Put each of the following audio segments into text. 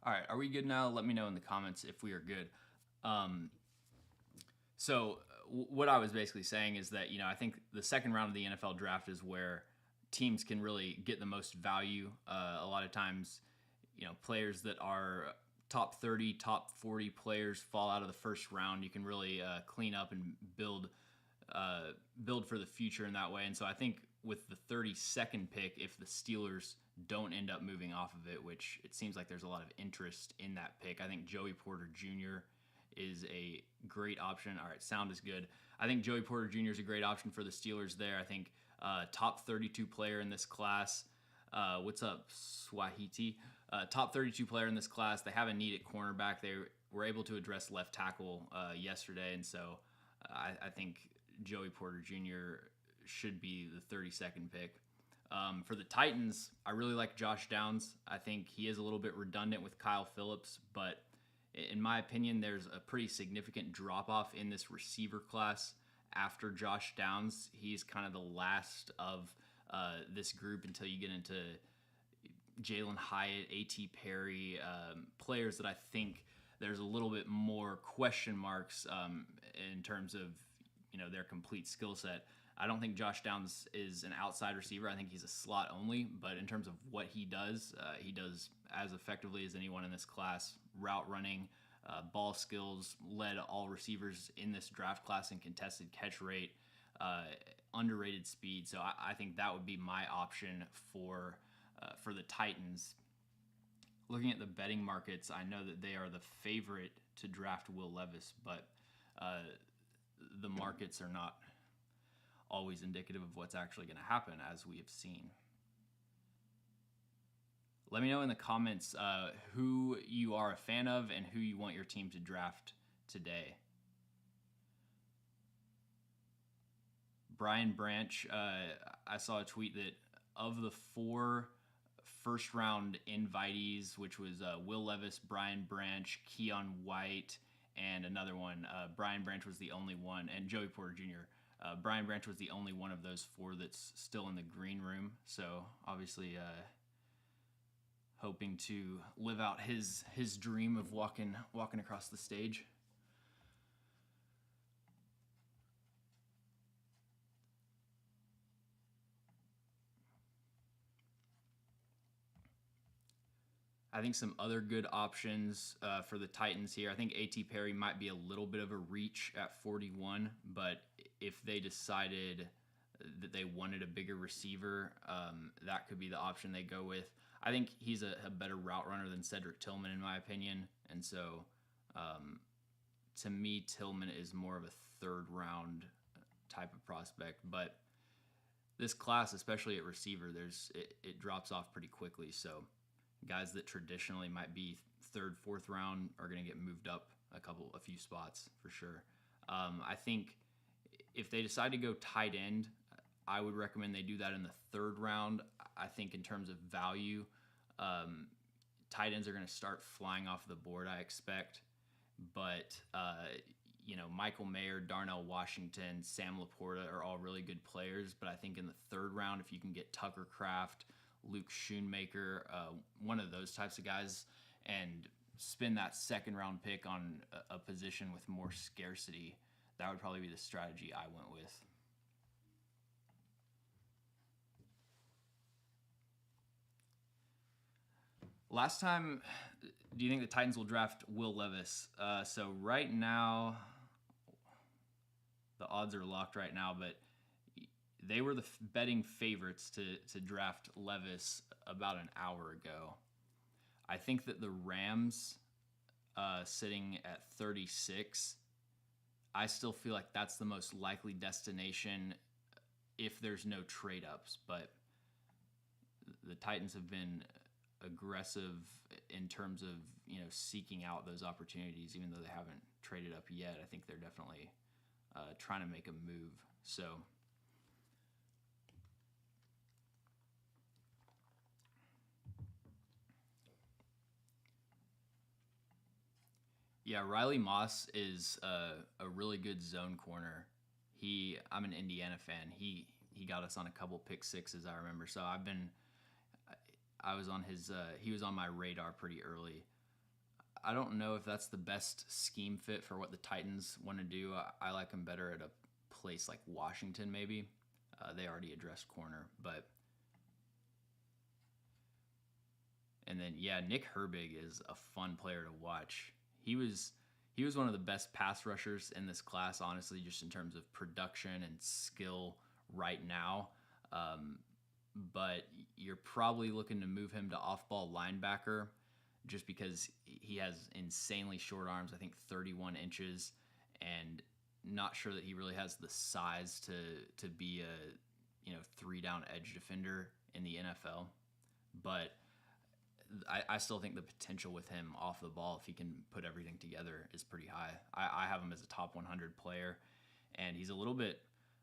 All right, are we good now? Let me know in the comments if we are good. What I was basically saying is that I think the second round of the NFL draft is where teams can really get the most value. A lot of times, players that are top 30, top 40 players fall out of the first round. You can really clean up and build for the future in that way. And so I think with the 32nd pick, if the Steelers don't end up moving off of it, which it seems like there's a lot of interest in that pick, I think Joey Porter Jr. is a great option. All right, sound is good. I think Joey Porter Jr. is a great option for the Steelers there. I think top 32 player in this class. What's up, Swahiti? Top 32 player in this class. They have a need at cornerback. They were able to address left tackle yesterday, and so I think Joey Porter Jr. should be the 32nd pick. For the Titans, I really like Josh Downs. I think he is a little bit redundant with Kyle Phillips, but in my opinion, there's a pretty significant drop-off in this receiver class after Josh Downs. He's kind of the last of this group until you get into Jalen Hyatt, A.T. Perry, players that I think there's a little bit more question marks in terms of their complete skill set. I don't think Josh Downs is an outside receiver. I think he's a slot only, but in terms of what he does as effectively as anyone in this class. Route running, ball skills, led all receivers in this draft class in contested catch rate, underrated speed. So I think that would be my option for the Titans. Looking at the betting markets, I know that they are the favorite to draft Will Levis, but the markets are not always indicative of what's actually going to happen, as we have seen. Let me know in the comments who you are a fan of and who you want your team to draft today. Brian Branch, I saw a tweet that of the 4 first-round invitees, which was Will Levis, Brian Branch, Keon White, and another one, Brian Branch was the only one, and Joey Porter Jr., Brian Branch was the only one of those 4 that's still in the green room. So obviously hoping to live out his dream of walking across the stage. I think some other good options for the Titans here. I think A.T. Perry might be a little bit of a reach at 41, but if they decided that they wanted a bigger receiver, that could be the option they go with. I think he's a better route runner than Cedric Tillman, in my opinion. And so to me, Tillman is more of a third-round type of prospect. But this class, especially at receiver, it drops off pretty quickly. So guys that traditionally might be third, fourth round are going to get moved up a few spots for sure. I think if they decide to go tight end, I would recommend they do that in the third round. I think in terms of value, tight ends are going to start flying off the board, I expect. But, Michael Mayer, Darnell Washington, Sam Laporta are all really good players. But I think in the third round, if you can get Tucker Kraft, Luke Schoonmaker, one of those types of guys, and spend that second round pick on a position with more scarcity, that would probably be the strategy I went with. Last time, do you think the Titans will draft Will Levis? So right now, the odds are locked right now, but they were the betting favorites to draft Levis about an hour ago. I think that the Rams sitting at 36, I still feel like that's the most likely destination if there's no trade-ups. But the Titans have been aggressive in terms of seeking out those opportunities, even though they haven't traded up yet. I think they're definitely trying to make a move. So yeah, Riley Moss is a really good zone corner. I'm an Indiana fan. He got us on a couple pick sixes, I remember. So I was on his he was on my radar pretty early. I don't know if that's the best scheme fit for what the Titans want to do. I like him better at a place like Washington, maybe. They already addressed corner, but and then yeah, Nick Herbig is a fun player to watch. He was one of the best pass rushers in this class, honestly, just in terms of production and skill right now. Um, but you're probably looking to move him to off-ball linebacker just because he has insanely short arms. I think 31 inches, and not sure that he really has the size to be a three down edge defender in the NFL. But I still think the potential with him off the ball, if he can put everything together, is pretty high. I have him as a top 100 player, and he's a little bit.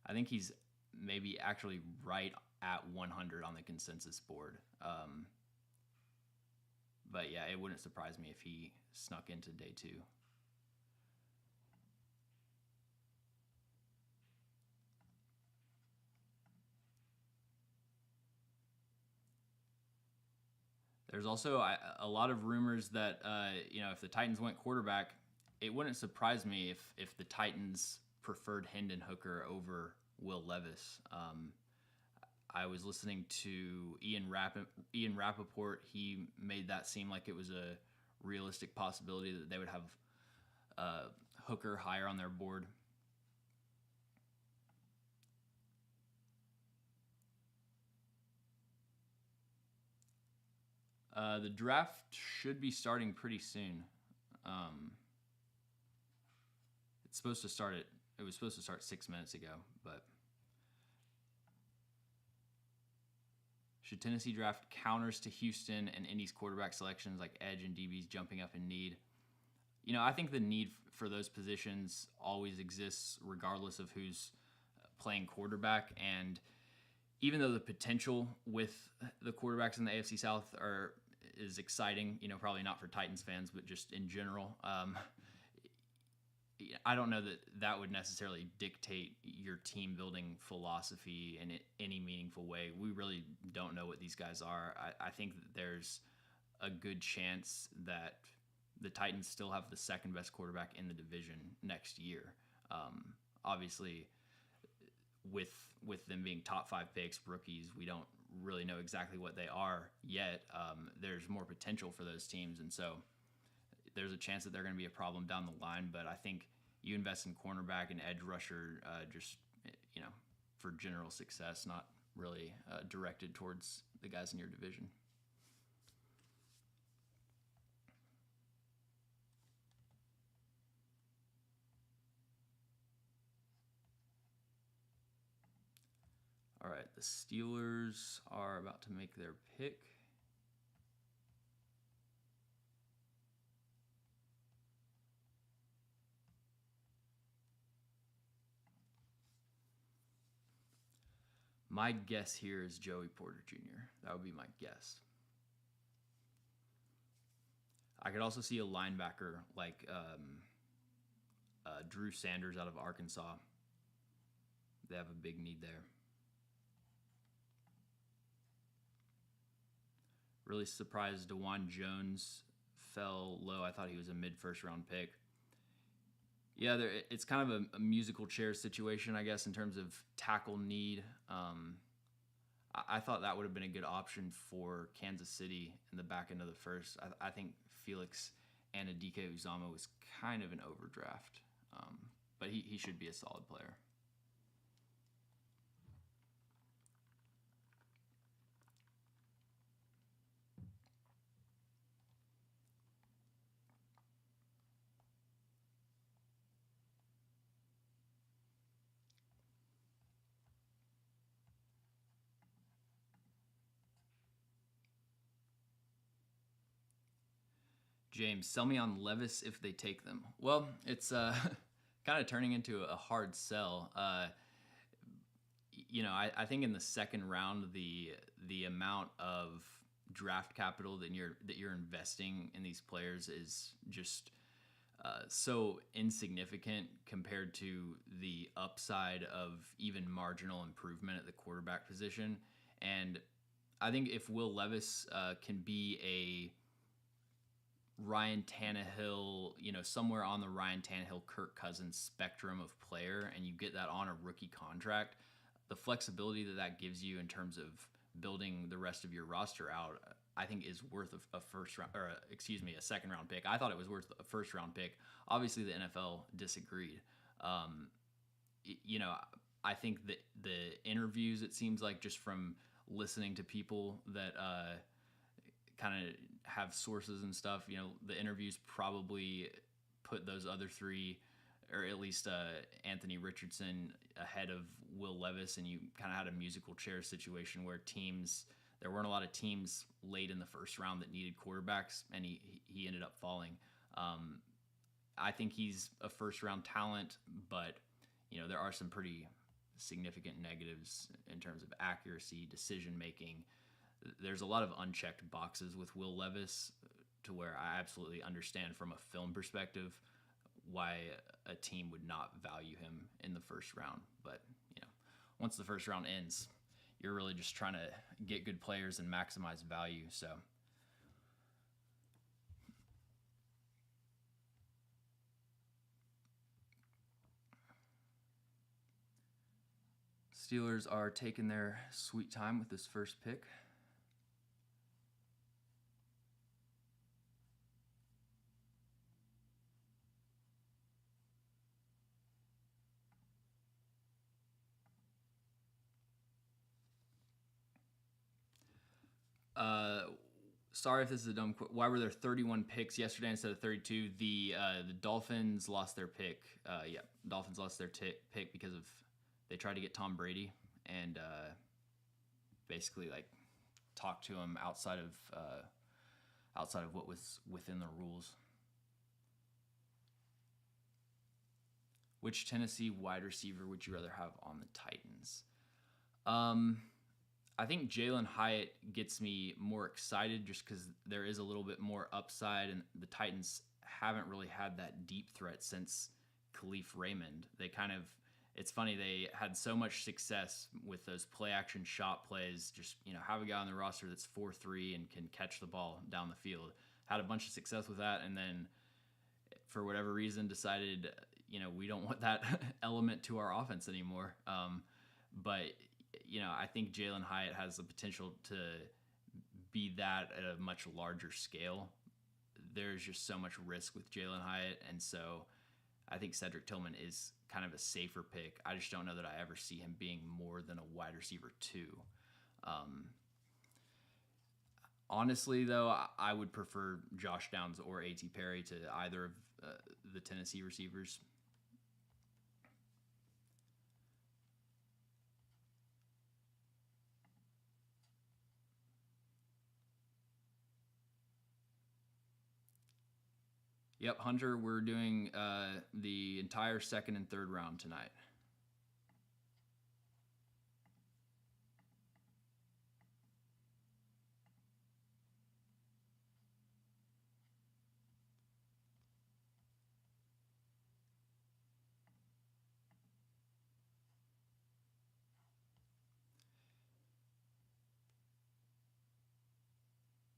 I think he's maybe actually right at 100 on the consensus board. But yeah, it wouldn't surprise me if he snuck into day two. There's also a lot of rumors that if the Titans went quarterback, it wouldn't surprise me if the Titans preferred Hendon Hooker over Will Levis. I was listening to Ian Rappaport. He made that seem like it was a realistic possibility that they would have Hooker higher on their board. The draft should be starting pretty soon. Um, it's supposed to start at. It was supposed to start 6 minutes ago, but should Tennessee draft counters to Houston and Indy's quarterback selections like edge and DBs jumping up in need? I think the need for those positions always exists regardless of who's playing quarterback. And even though the potential with the quarterbacks in the AFC South is exciting, probably not for Titans fans, but just in general, I don't know that would necessarily dictate your team building philosophy in any meaningful way. We really don't know what these guys are. I think that there's a good chance that the Titans still have the second best quarterback in the division next year. Obviously, with them being top 5 picks, rookies, we don't really know exactly what they are yet. There's more potential for those teams, and so there's a chance that they're going to be a problem down the line. But I think you invest in cornerback and edge rusher just for general success, not really directed towards the guys in your division. All right, the Steelers are about to make their pick. My guess here is Joey Porter Jr. That would be my guess. I could also see a linebacker like Drew Sanders out of Arkansas. They have a big need there. Really surprised DeJuan Jones fell low. I thought he was a mid-first round pick. Yeah, it's kind of a musical chair situation, I guess, in terms of tackle need. I thought that would have been a good option for Kansas City in the back end of the first. I think Felix Anadike Uzama was kind of an overdraft, but he should be a solid player. James, sell me on Levis if they take them. Well, it's kind of turning into a hard sell. I think in the second round, the amount of draft capital that you're investing in these players is just so insignificant compared to the upside of even marginal improvement at the quarterback position. And I think if Will Levis can be Ryan Tannehill, somewhere on the Ryan Tannehill, Kirk Cousins spectrum of player, and you get that on a rookie contract, the flexibility that gives you in terms of building the rest of your roster out, I think is worth a first round, or a second round pick. I thought it was worth a first round pick. Obviously, the NFL disagreed. Um, I think that the interviews, it seems like just from listening to people that kind of have sources and stuff, the interviews probably put those other three, or at least Anthony Richardson, ahead of Will Levis, and you kind of had a musical chair situation where there weren't a lot of teams late in the first round that needed quarterbacks, and he ended up falling. I think he's a first round talent, but there are some pretty significant negatives in terms of accuracy, decision making. There's a lot of unchecked boxes with Will Levis, to where I absolutely understand from a film perspective why a team would not value him in the first round. But once the first round ends, you're really just trying to get good players and maximize value. So Steelers are taking their sweet time with this first pick. Sorry if this is a dumb. Why were there 31 picks yesterday instead of 32? The Dolphins lost their pick. Dolphins lost their pick because they tried to get Tom Brady and basically like talk to him outside of what was within the rules. Which Tennessee wide receiver would you rather have on the Titans? I think Jalen Hyatt gets me more excited just because there is a little bit more upside, and the Titans haven't really had that deep threat since Khalif Raymond. It's funny, they had so much success with those play action shot plays, just, have a guy on the roster that's 4'3" and can catch the ball down the field. Had a bunch of success with that, and then for whatever reason decided, we don't want that element to our offense anymore. But I think Jalen Hyatt has the potential to be that at a much larger scale. There's just so much risk with Jalen Hyatt, and so I think Cedric Tillman is kind of a safer pick. I just don't know that I ever see him being more than a wide receiver 2. Honestly, though, I would prefer Josh Downs or A.T. Perry to either of the Tennessee receivers. Yep, Hunter, we're doing the entire second and third round tonight.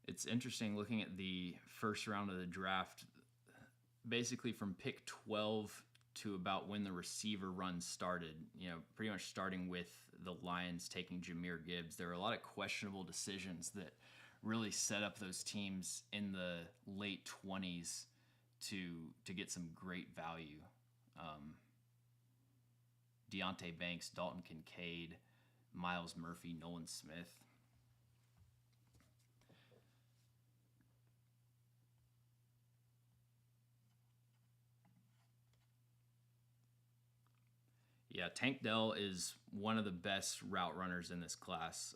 It's interesting looking at the first round of the draft. Basically, from pick 12 to about when the receiver run started, pretty much starting with the Lions taking Jahmyr Gibbs, there were a lot of questionable decisions that really set up those teams in the late 20s to get some great value. Deontay Banks, Dalton Kincaid, Miles Murphy, Nolan Smith. Yeah, Tank Dell is one of the best route runners in this class.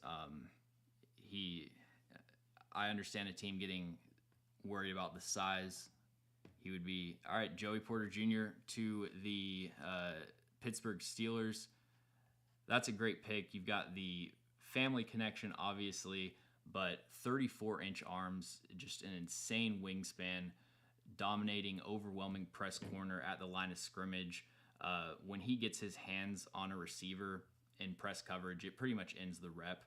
I understand a team getting worried about the size. He would be, all right, Joey Porter Jr. to the Pittsburgh Steelers. That's a great pick. You've got the family connection, obviously, but 34-inch arms, just an insane wingspan, dominating, overwhelming press corner at the line of scrimmage. When he gets his hands on a receiver in press coverage, it pretty much ends the rep.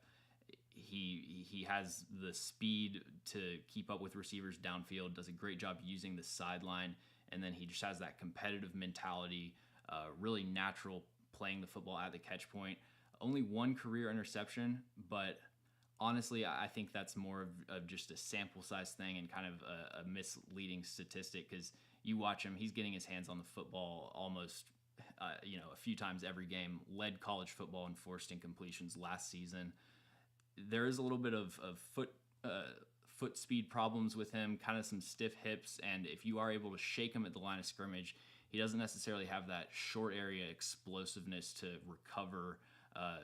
he has the speed to keep up with receivers downfield. Does a great job using the sideline, and then he just has that competitive mentality. Really natural playing the football at the catch point. Only one career interception, but honestly, I think that's more of just a sample size thing and kind of a misleading statistic because you watch him, he's getting his hands on the football almost a few times every game. Led college football in forced incompletions last season. There is a little bit of foot speed problems with him, kind of some stiff hips, and if you are able to shake him at the line of scrimmage, he doesn't necessarily have that short area explosiveness to recover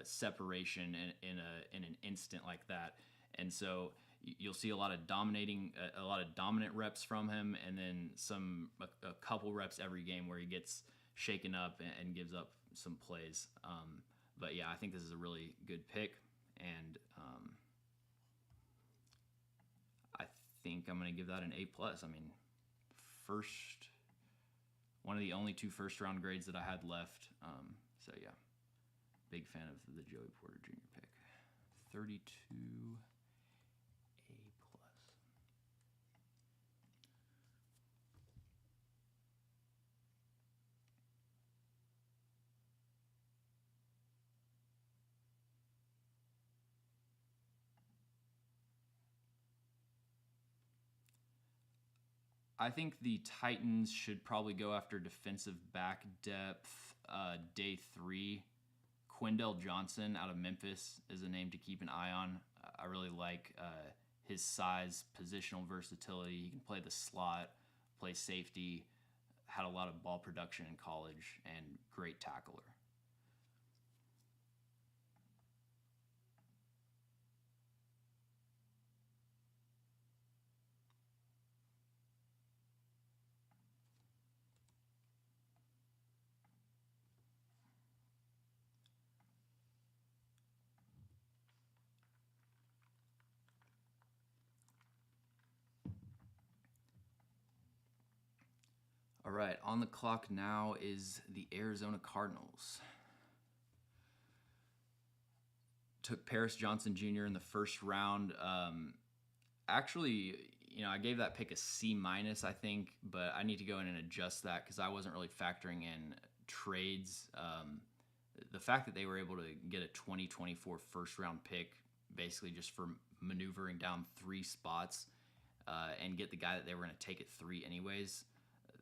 separation in an instant like that. And so you'll see a lot of dominant reps from him, and then a couple reps every game where he gets shaken up and gives up some plays. But yeah, I think this is a really good pick, and I think I'm going to give that an A+. I mean, one of the only 2 first-round grades that I had left. So yeah, big fan of the Joey Porter Jr. pick. 32 A+. I think the Titans should probably go after defensive back depth. Day 3, Quindell Johnson out of Memphis is a name to keep an eye on. I really like his size, positional versatility. He can play the slot, play safety, had a lot of ball production in college, and great tackler. All right, on the clock now is the Arizona Cardinals. Took Paris Johnson Jr. in the first round. Actually, I gave that pick a C-, I think, but I need to go in and adjust that because I wasn't really factoring in trades. The fact that they were able to get a 2024 first-round pick basically just for maneuvering down 3 spots and get the guy that they were going to take at 3 anyways,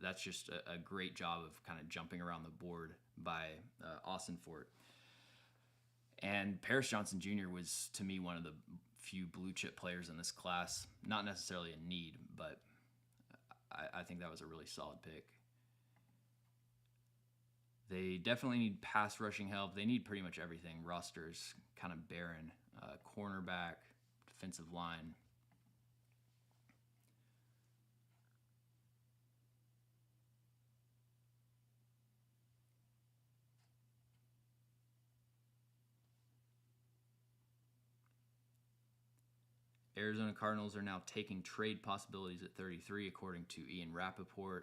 that's just a great job of kind of jumping around the board by Austin Fort. And Paris Johnson Jr. was, to me, one of the few blue chip players in this class. Not necessarily a need, but I think that was a really solid pick. They definitely need pass rushing help. They need pretty much everything. Roster's kind of barren. Cornerback, defensive line. Arizona Cardinals are now taking trade possibilities at 33, according to Ian Rappaport.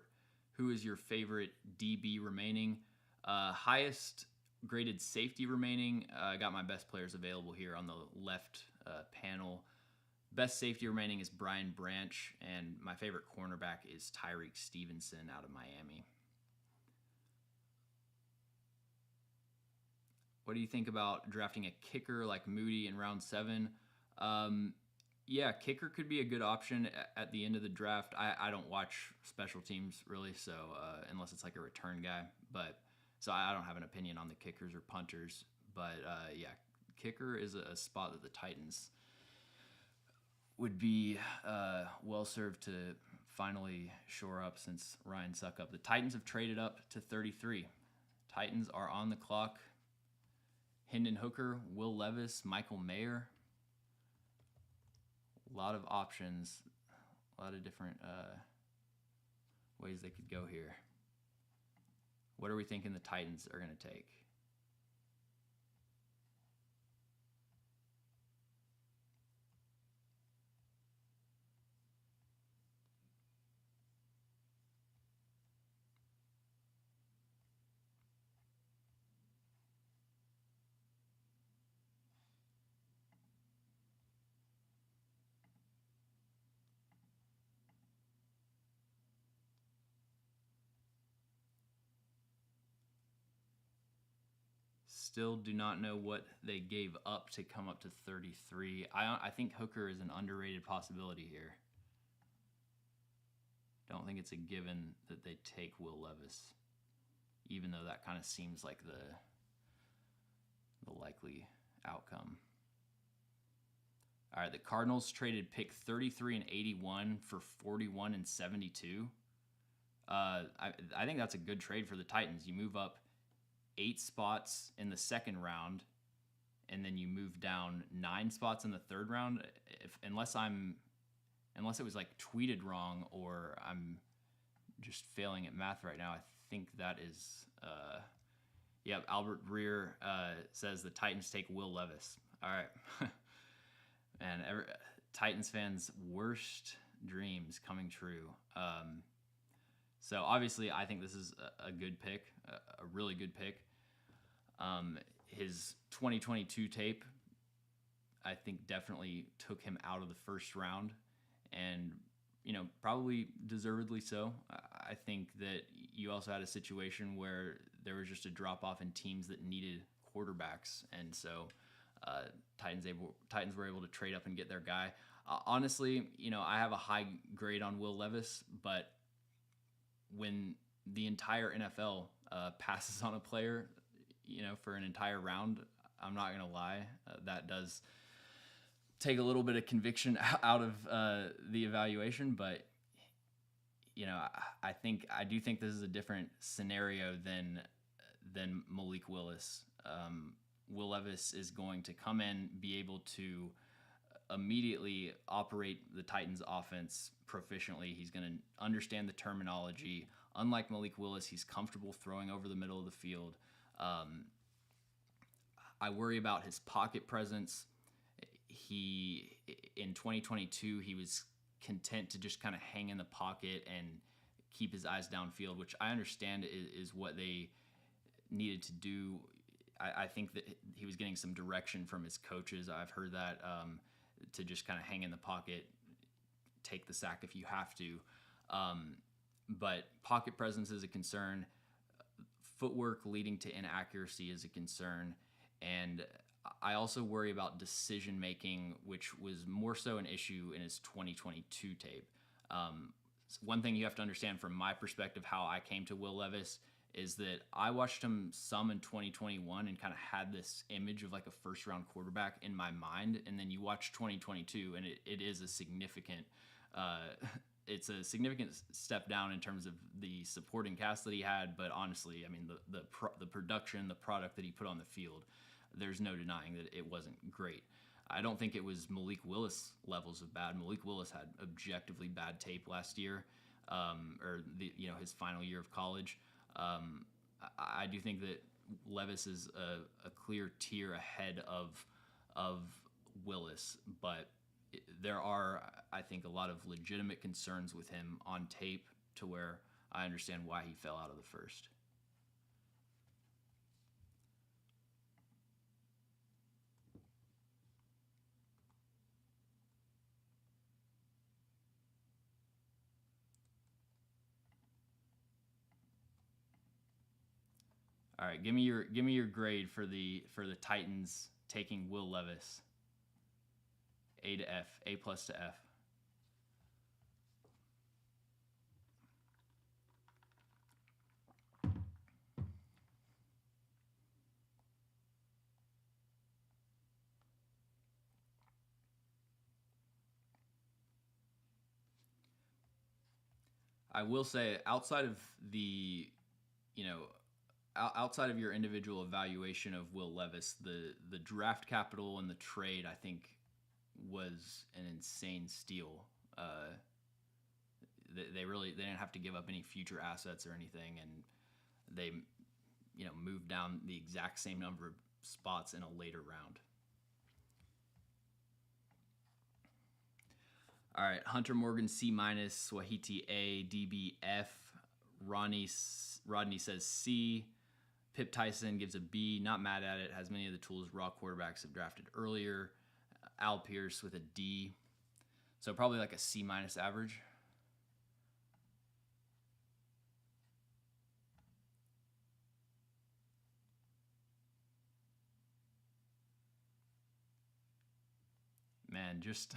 Who is your favorite DB remaining? Highest graded safety remaining. I got my best players available here on the left panel. Best safety remaining is Brian Branch, and my favorite cornerback is Tyreek Stevenson out of Miami. What do you think about drafting a kicker like Moody in round 7? Yeah, kicker could be a good option at the end of the draft. I don't watch special teams really, so unless it's like a return guy. So I don't have an opinion on the kickers or punters. But yeah, kicker is a spot that the Titans would be well served to finally shore up since Ryan Suckup. The Titans have traded up to 33. Titans are on the clock. Hendon Hooker, Will Levis, Michael Mayer. A lot of options, a lot of different ways they could go here. What are we thinking the Titans are going to take? still do not know what they gave up to come up to 33. I think Hooker is an underrated possibility here. Don't think it's a given that they take Will Levis, even though that kind of seems like the likely outcome. All right, the Cardinals traded pick 33 and 81 for 41 and 72. I think that's a good trade for the Titans. You move up 8 spots in the second round, and then you move down 9 spots in the third round. Unless it was like tweeted wrong, or I'm just failing at math right now, I think that is. Albert Breer says the Titans take Will Levis. All right. And Titans fans' worst dreams coming true. So obviously, I think this is a good pick, a really good pick. His 2022 tape, I think, definitely took him out of the first round, and probably deservedly so. I think that you also had a situation where there was just a drop off in teams that needed quarterbacks, and so Titans were able to trade up and get their guy. Honestly, I have a high grade on Will Levis, but when the entire NFL passes on a player, for an entire round, I'm not gonna lie, that does take a little bit of conviction out of the evaluation. But I do think this is a different scenario than Malik Willis. Will Levis is going to come in, be able to immediately operate the Titans offense proficiently. He's going to understand the terminology. Unlike Malik Willis, he's comfortable throwing over the middle of the field. I worry about his pocket presence. In 2022, he was content to just kind of hang in the pocket and keep his eyes downfield, which I understand is what they needed to do. I think that he was getting some direction from his coaches. I've heard that, to just kind of hang in the pocket, take the sack if you have to. But pocket presence is a concern. Footwork leading to inaccuracy is a concern. And I also worry about decision making, which was more so an issue in his 2022 tape. One thing you have to understand from my perspective, how I came to Will Levis, is that I watched him some in 2021 and kind of had this image of like a first round quarterback in my mind. And then you watch 2022 and it is a significant, it's a significant step down in terms of the supporting cast that he had. But honestly, I mean, the production, the product that he put on the field, there's no denying that it wasn't great. I don't think it was Malik Willis levels of bad. Malik Willis had objectively bad tape last year, or his final year of college. I do think that Levis is a clear tier ahead of Willis, but there are, I think, a lot of legitimate concerns with him on tape to where I understand why he fell out of the first. All right, give me your grade for the Titans taking Will Levis. A to F, A+ to F. I will say, outside of the, outside of your individual evaluation of Will Levis, the draft capital and the trade, I think, was an insane steal. They didn't have to give up any future assets or anything, and they moved down the exact same number of spots in a later round. All right, Hunter Morgan C-, Swahiti A, DB F, Rodney says C, Pip Tyson gives a B, not mad at it, has many of the tools raw quarterbacks have drafted earlier. Al Pierce with a D, so probably like a C- average. Man, just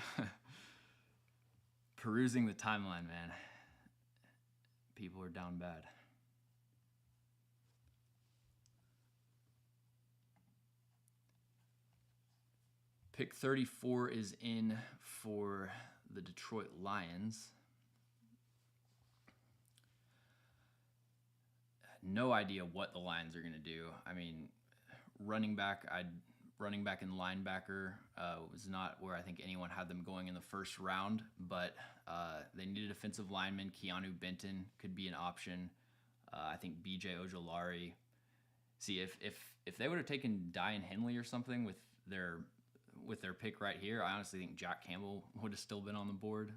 perusing the timeline, man. People are down bad. Pick 34 is in for the Detroit Lions. No idea what the Lions are going to do. I mean, running back and linebacker was not where I think anyone had them going in the first round, but they needed a defensive lineman. Keanu Benton could be an option. I think B.J. Ojolari. See, if they would have taken Diane Henley or something with their pick right here, I honestly think Jack Campbell would have still been on the board.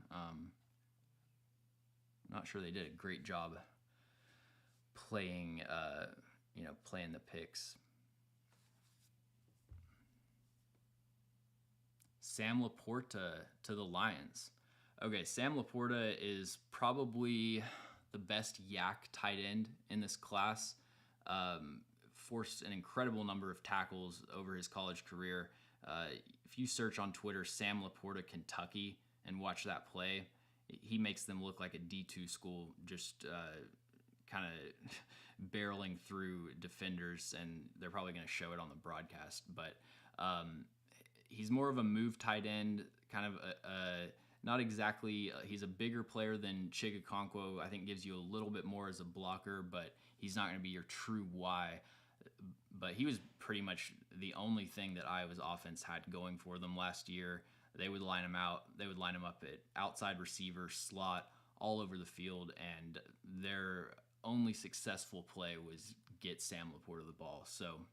Not sure they did a great job playing the picks. Sam Laporta to the Lions. Okay, Sam Laporta is probably the best yak tight end in this class. Forced an incredible number of tackles over his college career. If you search on Twitter Sam Laporta Kentucky and watch that play, he makes them look like a D2 school, just kind of barreling through defenders, and they're probably going to show it on the broadcast. But he's more of a move tight end, kind of not exactly. He's a bigger player than Chigakonkwo. I think gives you a little bit more as a blocker, but he's not going to be your true Y. But he was pretty much the only thing that Iowa's offense had going for them last year. They would line him out. They would line him up at outside receiver, slot, all over the field, and their only successful play was get Sam Laporta the ball. So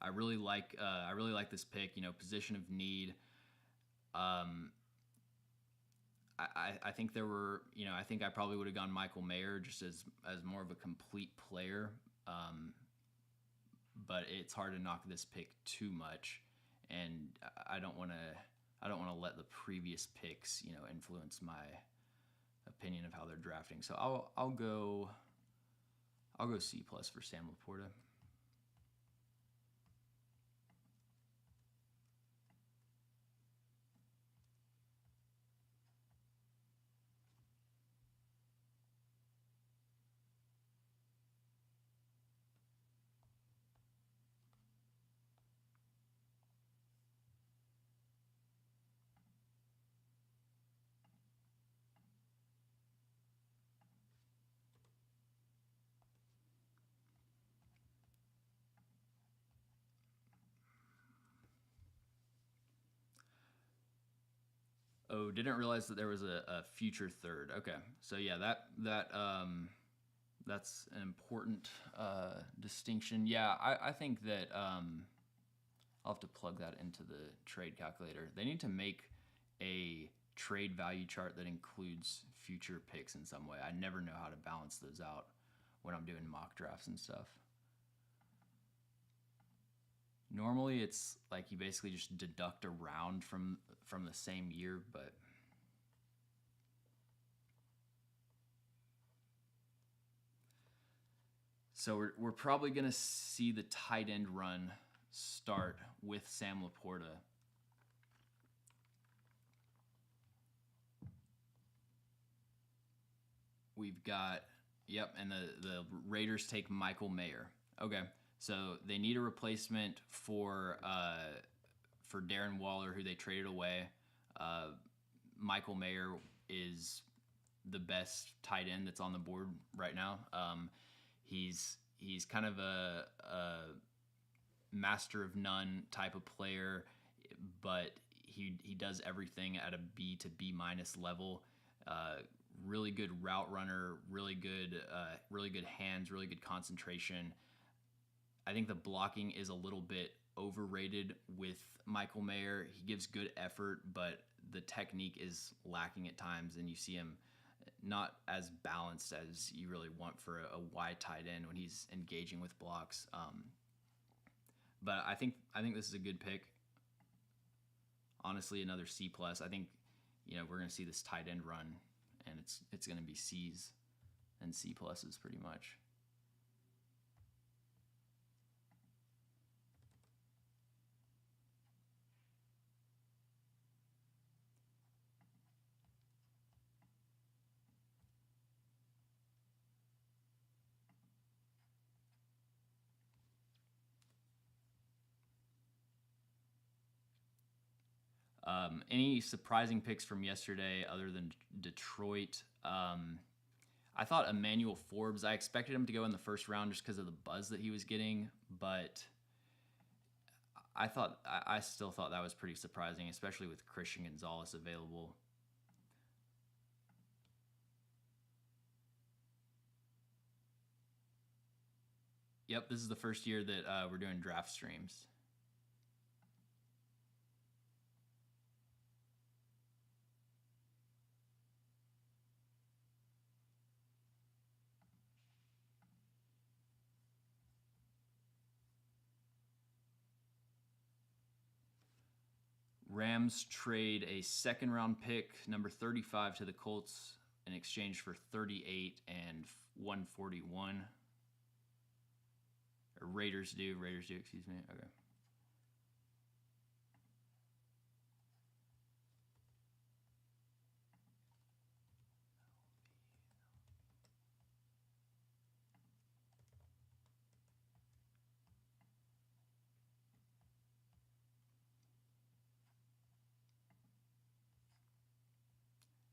I really like this pick. Position of need. I think there were. I think I probably would have gone Michael Mayer just as more of a complete player. But it's hard to knock this pick too much, and I don't want to let the previous picks influence my opinion of how they're drafting. So I'll go C+ for Sam Laporta. Oh, didn't realize that there was a future third. Okay, so yeah, that's an important distinction. Yeah, I think that I'll have to plug that into the trade calculator. They need to make a trade value chart that includes future picks in some way. I never know how to balance those out when I'm doing mock drafts and stuff. Normally, it's like you basically just deduct a round from the same year, but so we're probably gonna see the tight end run start with Sam Laporta. We've got and the Raiders take Michael Mayer. Okay. So they need a replacement for Darren Waller, who they traded away. Michael Mayer is the best tight end that's on the board right now. He's kind of a master of none type of player, but he does everything at a B to B- level. Really good route runner, really good hands, really good concentration. I think the blocking is a little bit overrated with Michael Mayer. He gives good effort, but the technique is lacking at times, and you see him not as balanced as you really want for a wide tight end when he's engaging with blocks. But I think this is a good pick. Honestly, another C+. I think we're going to see this tight end run, and it's going to be C's and C+'s pretty much. Any surprising picks from yesterday other than Detroit? I thought Emmanuel Forbes, I expected him to go in the first round just because of the buzz that he was getting, but I still thought that was pretty surprising, especially with Christian Gonzalez available. Yep, this is the first year that we're doing draft streams. Rams trade a second round pick, number 35, to the Colts in exchange for 38 and 141. Or Raiders do, excuse me. Okay.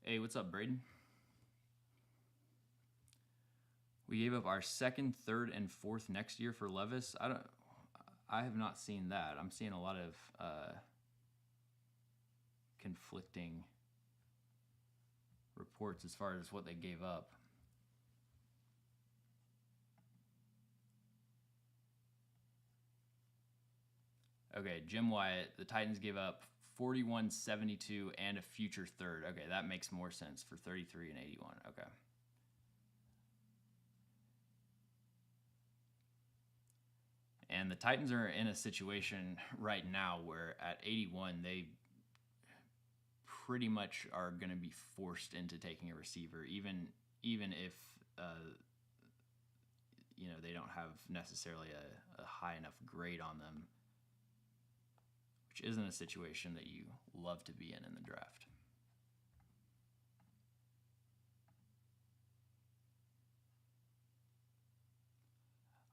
Hey, what's up, Braden? We gave up our second, third, and fourth next year for Levis. I have not seen that. I'm seeing a lot of conflicting reports as far as what they gave up. Okay, Jim Wyatt, the Titans gave up 41, 72, and a future third. Okay, that makes more sense for 33 and 81. Okay. And the Titans are in a situation right now where at 81, they pretty much are going to be forced into taking a receiver, even if they don't have necessarily a high enough grade on them, which isn't a situation that you love to be in the draft.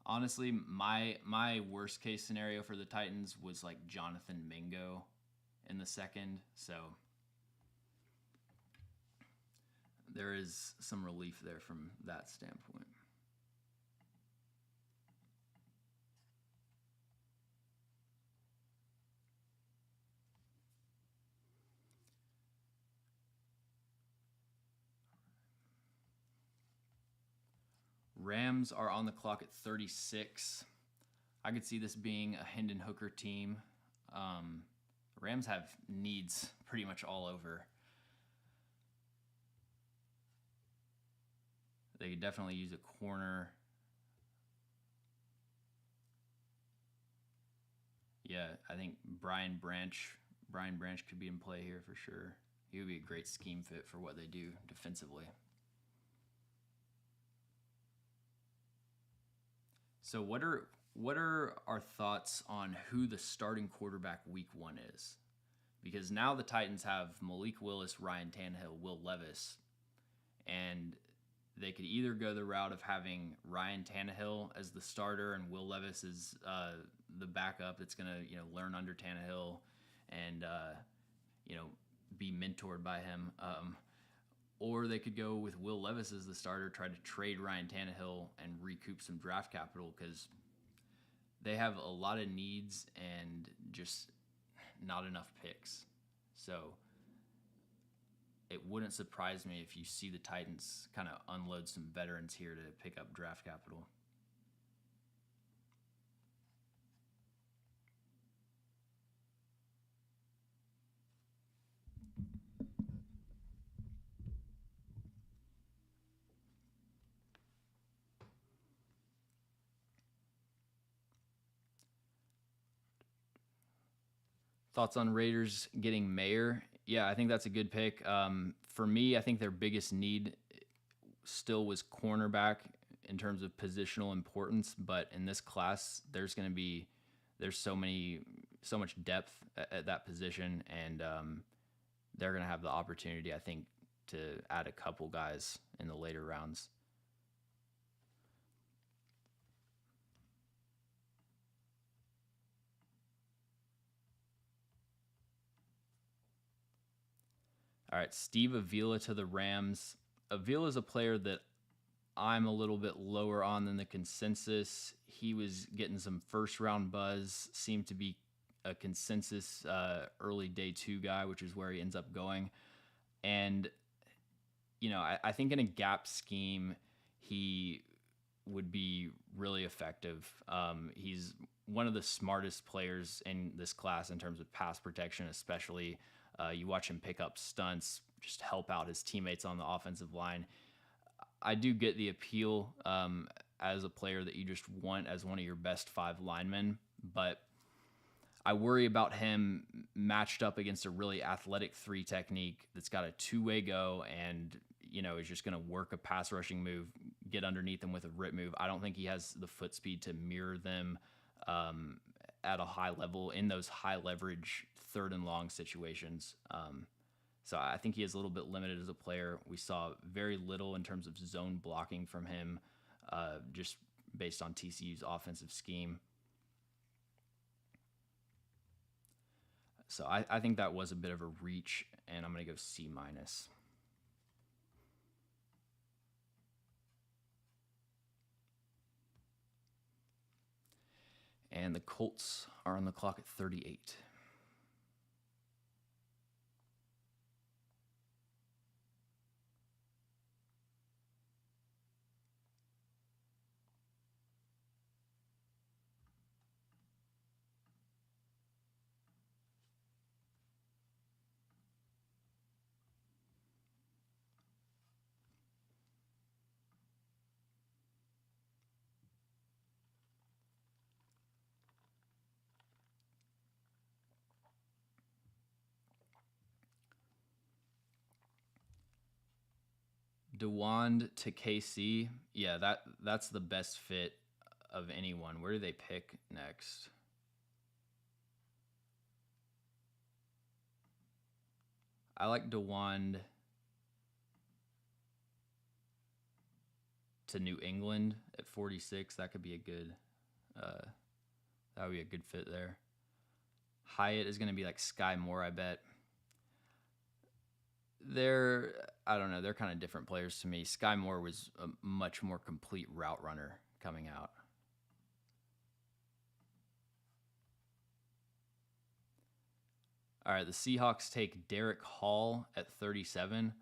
Honestly, my worst case scenario for the Titans was like Jonathan Mingo in the second, so there is some relief there from that standpoint. Rams are on the clock at 36. I could see this being a Hendon Hooker team. Rams have needs pretty much all over. They could definitely use a corner. Yeah, I think Brian Branch could be in play here for sure. He would be a great scheme fit for what they do defensively. So what are our thoughts on who the starting quarterback week 1 is? Because now the Titans have Malik Willis, Ryan Tannehill, Will Levis, and they could either go the route of having Ryan Tannehill as the starter and Will Levis as the backup that's going to learn under Tannehill and be mentored by him. Or they could go with Will Levis as the starter, try to trade Ryan Tannehill and recoup some draft capital because they have a lot of needs and just not enough picks. So it wouldn't surprise me if you see the Titans kind of unload some veterans here to pick up draft capital. Thoughts on Raiders getting Mayer? Yeah, I think that's a good pick. For me, I think their biggest need still was cornerback in terms of positional importance. But in this class, there's so much depth at that position, and they're going to have the opportunity, I think, to add a couple guys in the later rounds. All right, Steve Avila to the Rams. Avila is a player that I'm a little bit lower on than the consensus. He was getting some first round buzz, seemed to be a consensus early day two guy, which is where he ends up going. And, I think in a gap scheme, he would be really effective. He's one of the smartest players in this class in terms of pass protection, especially. You watch him pick up stunts, just help out his teammates on the offensive line. I do get the appeal as a player that you just want as one of your best five linemen, but I worry about him matched up against a really athletic three technique that's got a two-way go and, is just going to work a pass rushing move, get underneath them with a rip move. I don't think he has the foot speed to mirror them at a high level in those high leverage third and long situations. So I think he is a little bit limited as a player. We saw very little in terms of zone blocking from him, just based on TCU's offensive scheme. So I think that was a bit of a reach, and I'm going to go C-. And the Colts are on the clock at 38. DeWand to KC, yeah, that's the best fit of anyone. Where do they pick next? I like DeWand to New England at 46. That could be a good, that would be a good fit there. Hyatt is going to be like Sky Moore, I bet. I don't know, they're kind of different players to me. Sky Moore was a much more complete route runner coming out. All right, the Seahawks take Derek Hall at 37.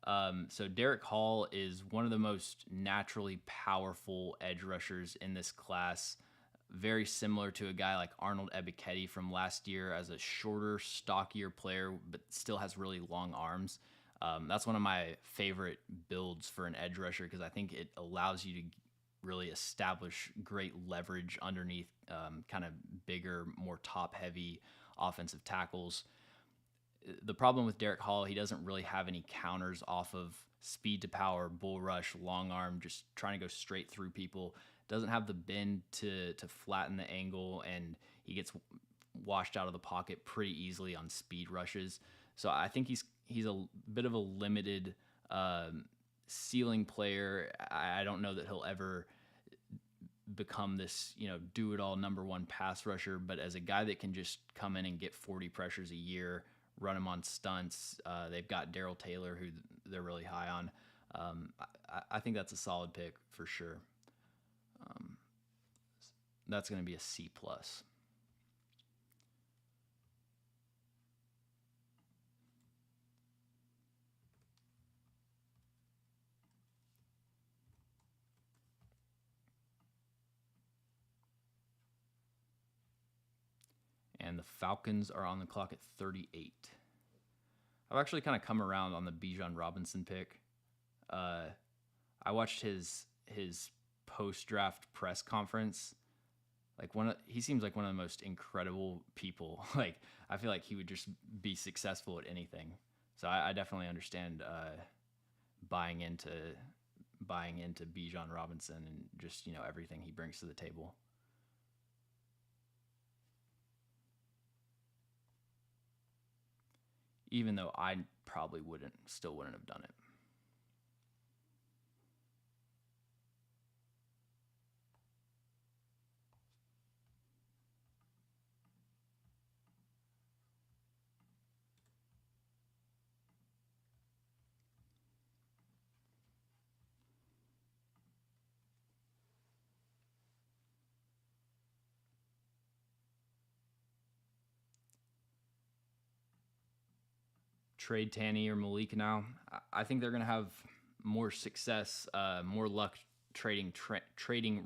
So Derek Hall is one of the most naturally powerful edge rushers in this class. Very similar to a guy like Arnold Ebiketie from last year as a shorter, stockier player, but still has really long arms. That's one of my favorite builds for an edge rusher because I think it allows you to really establish great leverage underneath kind of bigger, more top-heavy offensive tackles. The problem with Derek Hall, he doesn't really have any counters off of speed to power, bull rush, long arm, just trying to go straight through people. Doesn't have the bend to flatten the angle, and he gets washed out of the pocket pretty easily on speed rushes. So I think he's a bit of a limited ceiling player. I don't know that he'll ever become this, do-it-all number one pass rusher, but as a guy that can just come in and get 40 pressures a year, run him on stunts. They've got Darrell Taylor, who they're really high on. I think that's a solid pick for sure. That's going to be a C+. And the Falcons are on the clock at 38. I've actually kind of come around on the Bijan Robinson pick. I watched his post-draft press conference. He seems like one of the most incredible people. I feel like he would just be successful at anything. So I definitely understand buying into Bijan Robinson and just everything he brings to the table. Even though I probably still wouldn't have done it. trade Tanny or Malik now. I think they're going to have more success, more luck trading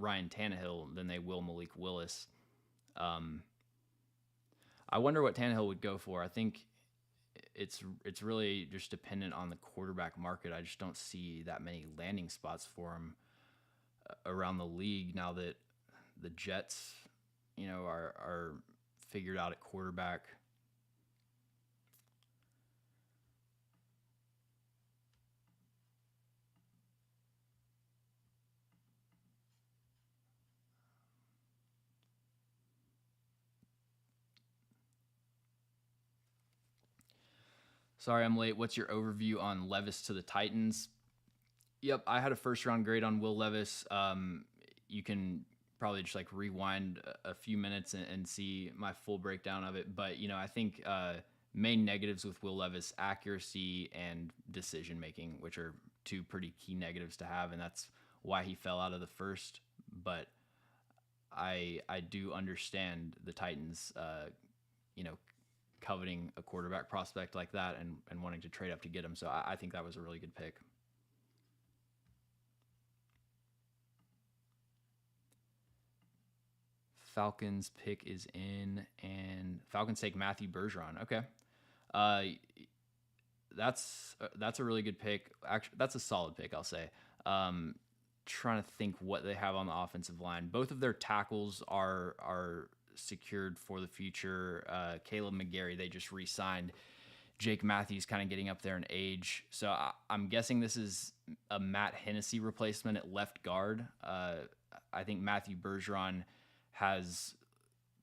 Ryan Tannehill than they will Malik Willis. I wonder what Tannehill would go for. I think it's really just dependent on the quarterback market. I just don't see that many landing spots for him around the league now that the Jets, are figured out at quarterback. Sorry, I'm late. What's your overview on Levis to the Titans? Yep, I had a first round grade on Will Levis. You can probably just like rewind a few minutes and see my full breakdown of it. But I think main negatives with Will Levis: accuracy and decision making, which are two pretty key negatives to have, and that's why he fell out of the first. But I do understand the Titans, coveting a quarterback prospect like that and wanting to trade up to get him. So I think that was a really good pick. Falcons pick is in, and Falcons take Matthew Bergeron. Okay. That's a really good pick. Actually, that's a solid pick, I'll say. Trying to think what they have on the offensive line. Both of their tackles are secured for the future. Caleb McGarry, they just re-signed. Jake Matthews kind of getting up there in age. So I'm guessing this is a Matt Hennessy replacement at left guard. I think Matthew Bergeron has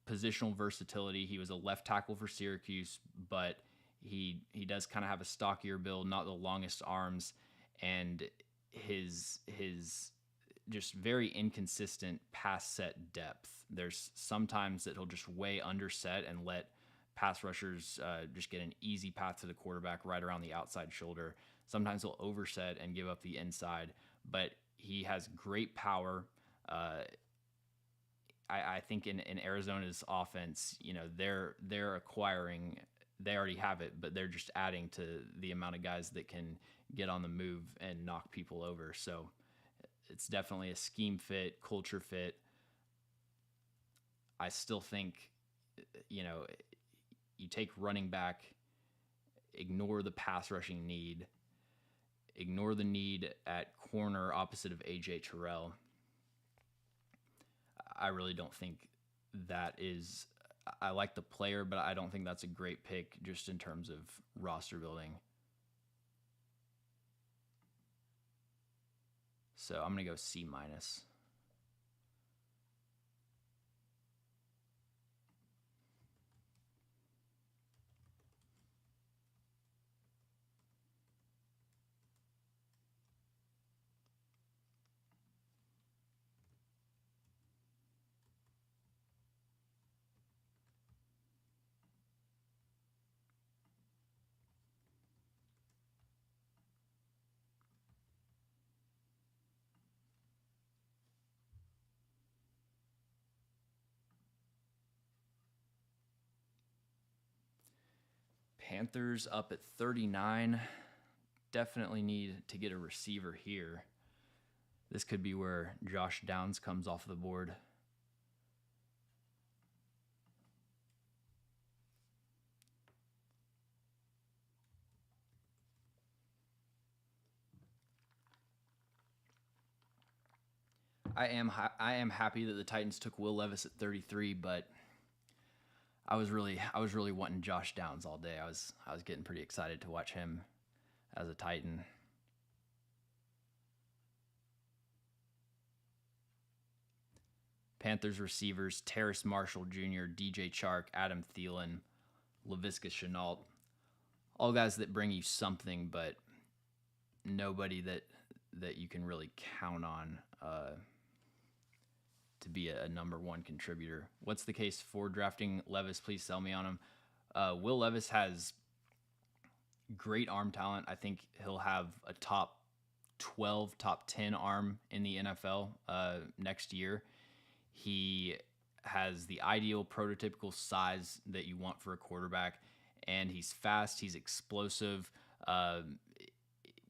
positional versatility. He was a left tackle for Syracuse, but he does kind of have a stockier build, not the longest arms, and his just very inconsistent pass set depth. There's sometimes that he'll just way underset and let pass rushers just get an easy path to the quarterback right around the outside shoulder. Sometimes he'll overset and give up the inside, but he has great power. I think in Arizona's offense, they're acquiring, they already have it, but they're just adding to the amount of guys that can get on the move and knock people over. So it's definitely a scheme fit, culture fit. I still think, you take running back, ignore the pass rushing need, ignore the need at corner opposite of AJ Terrell. I really don't think that is. I like the player, but I don't think that's a great pick just in terms of roster building. So I'm going to go C-. Panthers up at 39. Definitely need to get a receiver here. This could be where Josh Downs comes off the board. I am happy that the Titans took Will Levis at 33, but I was really wanting Josh Downs all day. I was getting pretty excited to watch him as a Titan. Panthers receivers: Terrace Marshall Jr., DJ Chark, Adam Thielen, Laviska Shenault. All guys that bring you something, but nobody that you can really count on to be a number one contributor. What's the case for drafting Levis? Please sell me on him. Will Levis has great arm talent. I think he'll have a top 12, top 10 arm in the NFL next year. He has the ideal prototypical size that you want for a quarterback, and he's fast. He's explosive.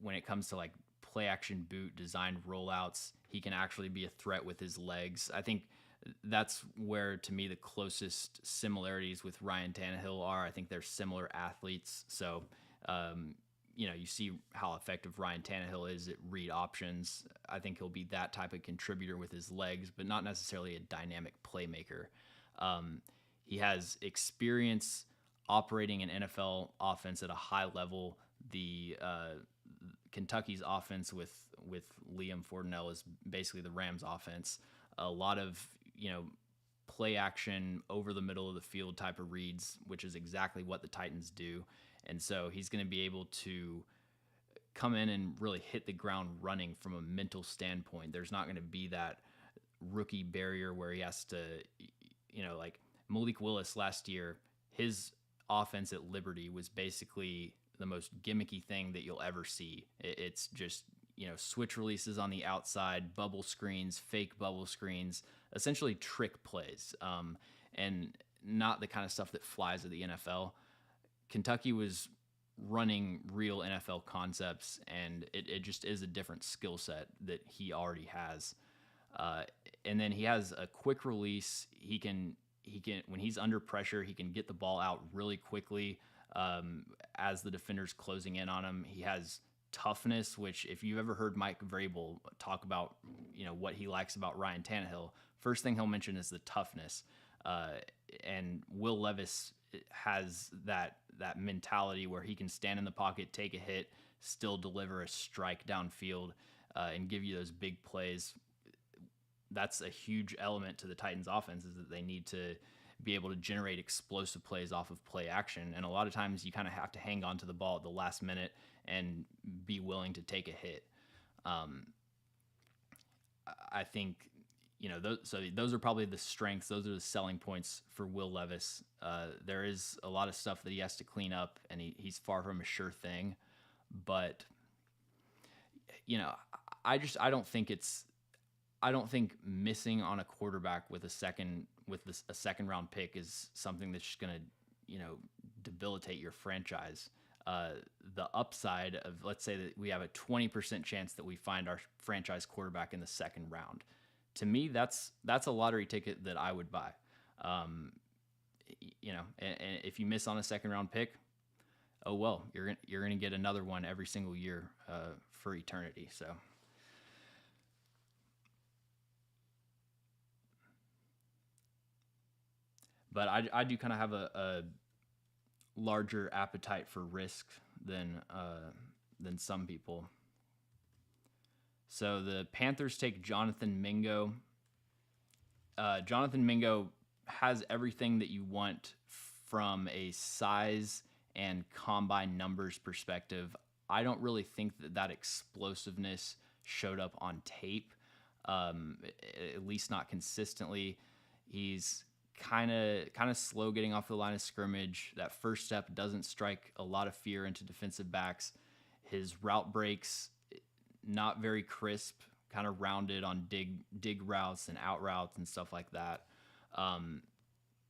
When it comes to like play action boot designed rollouts, he can actually be a threat with his legs. I think that's where, to me, the closest similarities with Ryan Tannehill are. I think they're similar athletes. So, you see how effective Ryan Tannehill is at read options. I think he'll be that type of contributor with his legs, but not necessarily a dynamic playmaker. He has experience operating an NFL offense at a high level. The Kentucky's offense with Liam Fortenell is basically the Rams' offense. A lot of play action over the middle of the field type of reads, which is exactly what the Titans do. And so he's going to be able to come in and really hit the ground running from a mental standpoint. There's not going to be that rookie barrier where he has to, like Malik Willis last year, his offense at Liberty was basically the most gimmicky thing that you'll ever see. It's just, switch releases on the outside, bubble screens, fake bubble screens, essentially trick plays, and not the kind of stuff that flies at the NFL. Kentucky was running real NFL concepts, and it just is a different skill set that he already has. And then he has a quick release. He can when he's under pressure, he can get the ball out really quickly as the defender's closing in on him. He has toughness, which if you've ever heard Mike Vrabel talk about, what he likes about Ryan Tannehill, first thing he'll mention is the toughness. And Will Levis has that mentality where he can stand in the pocket, take a hit, still deliver a strike downfield, and give you those big plays. That's a huge element to the Titans' offense, is that they need to be able to generate explosive plays off of play action. And a lot of times you kind of have to hang on to the ball at the last minute and be willing to take a hit. I think, those are probably the strengths. Those are the selling points for Will Levis. There is a lot of stuff that he has to clean up, and he's far from a sure thing. But, I don't think missing on a quarterback with a second round pick is something that's just going to, debilitate your franchise. The upside of, let's say that we have a 20% chance that we find our franchise quarterback in the second round. To me, that's a lottery ticket that I would buy. And if you miss on a second round pick, oh well, you're gonna get another one every single year for eternity. So. But I do kind of have a larger appetite for risk than some people. So the Panthers take Jonathan Mingo. Jonathan Mingo has everything that you want from a size and combine numbers perspective. I don't really think that explosiveness showed up on tape, at least not consistently. He's kind of slow getting off the line of scrimmage. That first step doesn't strike a lot of fear into defensive backs. His route breaks, not very crisp, kind of rounded on dig routes and out routes and stuff like that.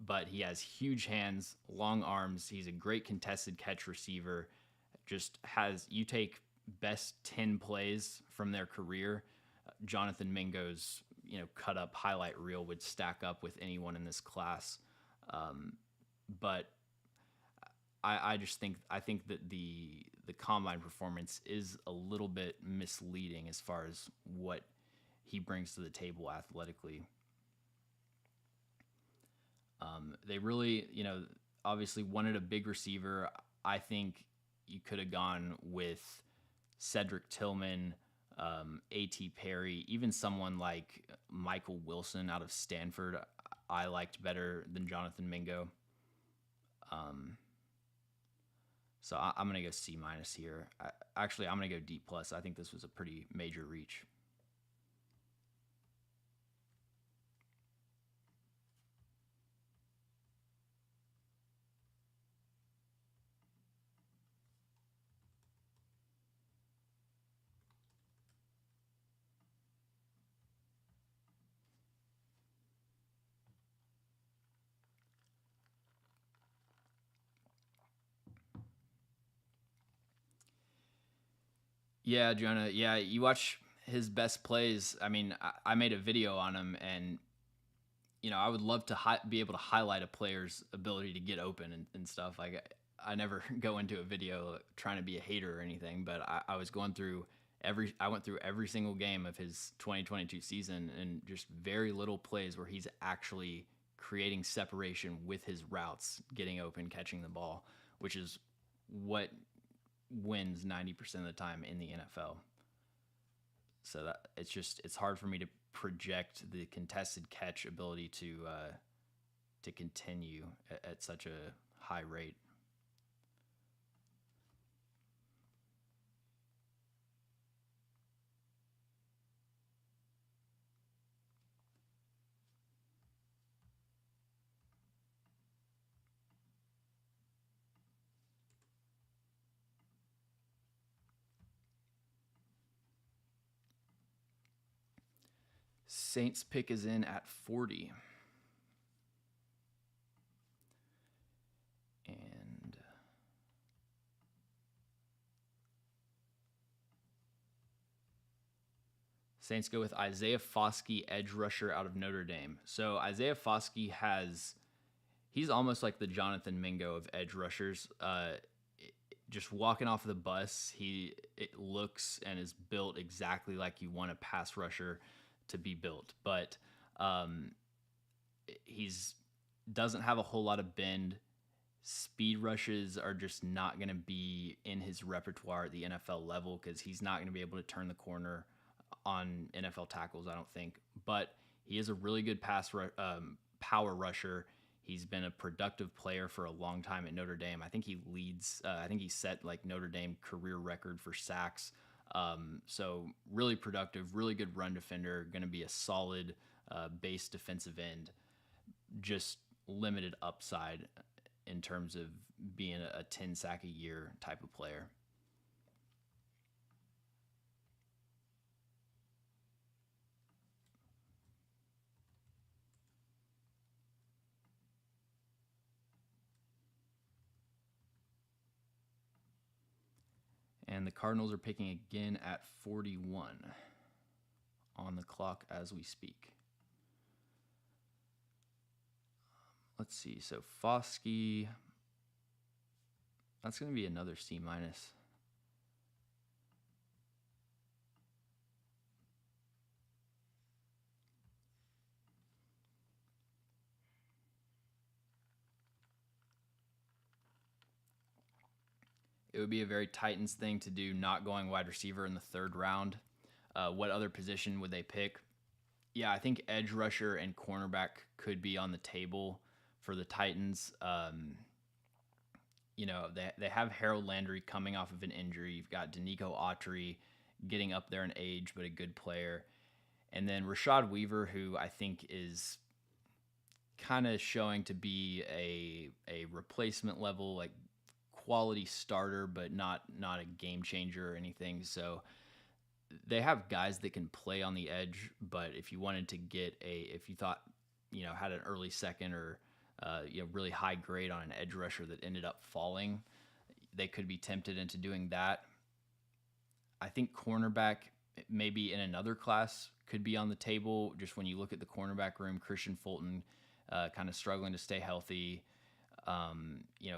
But he has huge hands, long arms. He's a great contested catch receiver. You take best 10 plays from their career, Jonathan Mingo's cut up highlight reel would stack up with anyone in this class. But I think that the combine performance is a little bit misleading as far as what he brings to the table athletically. They really, obviously wanted a big receiver. I think you could have gone with Cedric Tillman, A.T. Perry, even someone like Michael Wilson out of Stanford, I liked better than Jonathan Mingo. So I'm going to go C- here. I'm going to go D+. I think this was a pretty major reach. Yeah, Jonah. Yeah, you watch his best plays. I mean, I made a video on him, and I would love to be able to highlight a player's ability to get open and stuff. Like I never go into a video trying to be a hater or anything, but I was going through I went through every single game of his 2022 season and just very little plays where he's actually creating separation with his routes, getting open, catching the ball, which is what wins 90% of the time in the NFL. So that it's hard for me to project the contested catch ability to continue at such a high rate. Saints pick is in at 40. And Saints go with Isaiah Foskey, edge rusher out of Notre Dame. So Isaiah Foskey he's almost like the Jonathan Mingo of edge rushers. Just walking off the bus, it looks and is built exactly like you want a pass rusher to be built, but he's doesn't have a whole lot of bend. Speed rushes are just not going to be in his repertoire at the NFL level because he's not going to be able to turn the corner on NFL tackles, I don't think. But he is a really good power rusher. He's been a productive player for a long time at Notre Dame. I think he leads. I think he set like Notre Dame career record for sacks. So really productive, really good run defender. Going to be a solid base defensive end. Just limited upside in terms of being a 10 sack a year type of player. And the Cardinals are picking again at 41 on the clock as we speak. Let's see. So Foskey, that's going to be another C minus. It would be a very Titans thing to do, not going wide receiver in the third round. What other position would they pick? Yeah, I think edge rusher and cornerback could be on the table for the Titans. They have Harold Landry coming off of an injury. You've got Danico Autry getting up there in age, but a good player. And then Rashad Weaver, who I think is kind of showing to be a replacement level, like quality starter, but not a game changer or anything. So they have guys that can play on the edge, but if you wanted to if you thought, had an early second or really high grade on an edge rusher that ended up falling, they could be tempted into doing that. I think cornerback, maybe in another class, could be on the table. Just when you look at the cornerback room, Christian Fulton kind of struggling to stay healthy.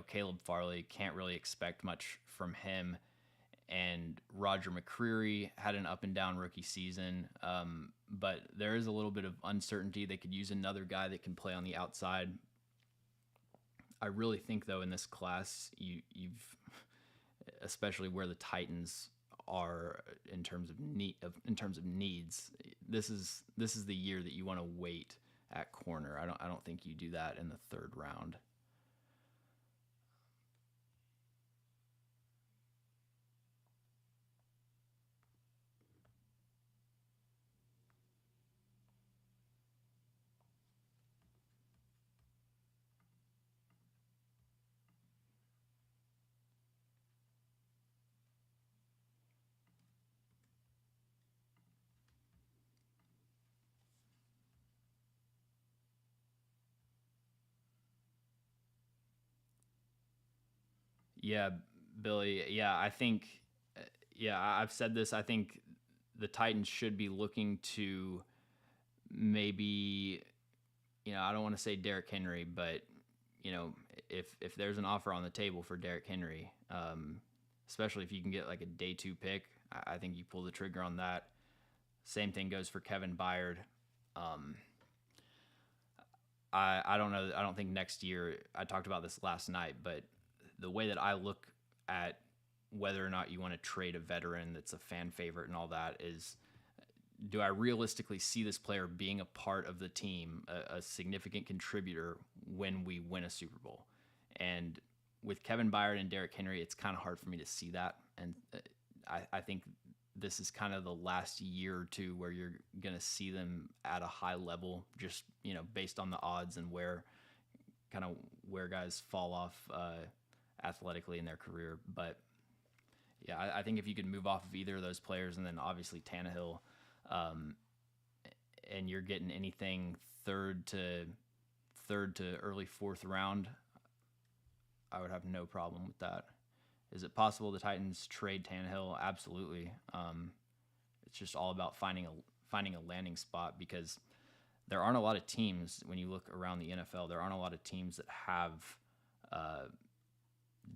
Caleb Farley, can't really expect much from him. And Roger McCreary had an up and down rookie season, but there is a little bit of uncertainty. They could use another guy that can play on the outside. I really think, though, in this class, you've especially where the Titans are in terms of needs. This is the year that you want to wait at corner. I don't think you do that in the third round. Yeah, Billy. Yeah, I think Yeah, I've said this. I think the Titans should be looking to maybe, I don't want to say Derrick Henry, but if there's an offer on the table for Derrick Henry, especially if you can get like a day 2 pick, I think you pull the trigger on that. Same thing goes for Kevin Byard. I don't know. I don't think next year. I talked about this last night, but the way that I look at whether or not you want to trade a veteran that's a fan favorite and all that is, do I realistically see this player being a part of the team, a significant contributor when we win a Super Bowl? And with Kevin Byard and Derrick Henry, it's kind of hard for me to see that. And I think this is kind of the last year or two where you're going to see them at a high level, just, based on the odds and where guys fall off athletically in their career. But yeah, I think if you could move off of either of those players, and then obviously Tannehill, and you're getting anything third to early 4th round, I would have no problem with that. Is it possible the Titans trade Tannehill? Absolutely. It's just all about finding a landing spot, because there aren't a lot of teams, when you look around the NFL, there aren't a lot of teams that have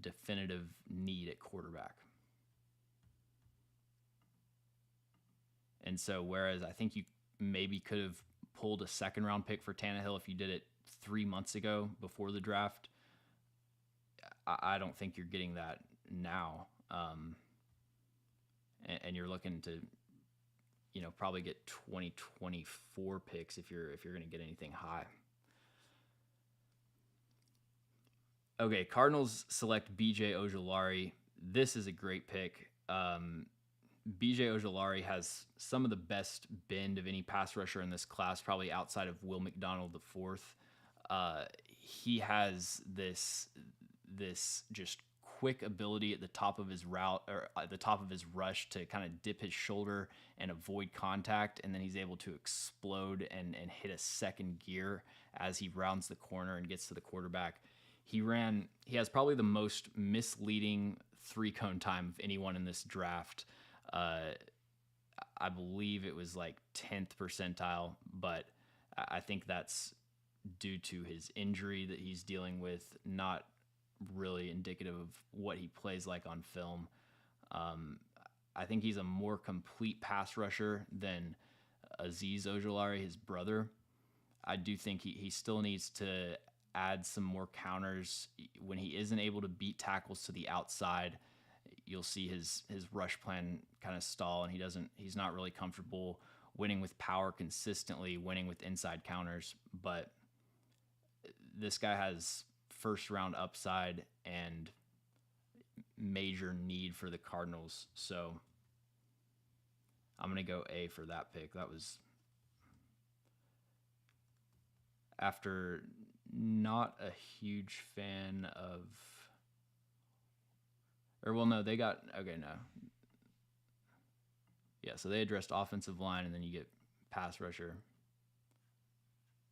definitive need at quarterback. And so whereas I think you maybe could have pulled a 2nd round pick for Tannehill if you did it 3 months ago before the draft, I don't think you're getting that now. And you're looking to, probably get 2024 picks if you're going to get anything high. Okay, Cardinals select B.J. Ojulari. This is a great pick. B.J. Ojulari has some of the best bend of any pass rusher in this class, probably outside of Will McDonald IV. He has this just quick ability at the top of his route, or at the top of his rush, to kind of dip his shoulder and avoid contact, and then he's able to explode and hit a 2nd gear as he rounds the corner and gets to the quarterback. He has probably the most misleading 3-cone time of anyone in this draft. I believe it was like 10th percentile, but I think that's due to his injury that he's dealing with, not really indicative of what he plays like on film. I think he's a more complete pass rusher than Azeez Ojulari, his brother. I do think he still needs to add some more counters. When he isn't able to beat tackles to the outside, you'll see his rush plan kind of stall, and he's not really comfortable winning with power consistently, winning with inside counters. But this guy has 1st round upside and major need for the Cardinals. So I'm going to go A for that pick. That was after not a huge fan of, or well, no, they got, okay, no. Yeah, so they addressed offensive line, and then you get pass rusher.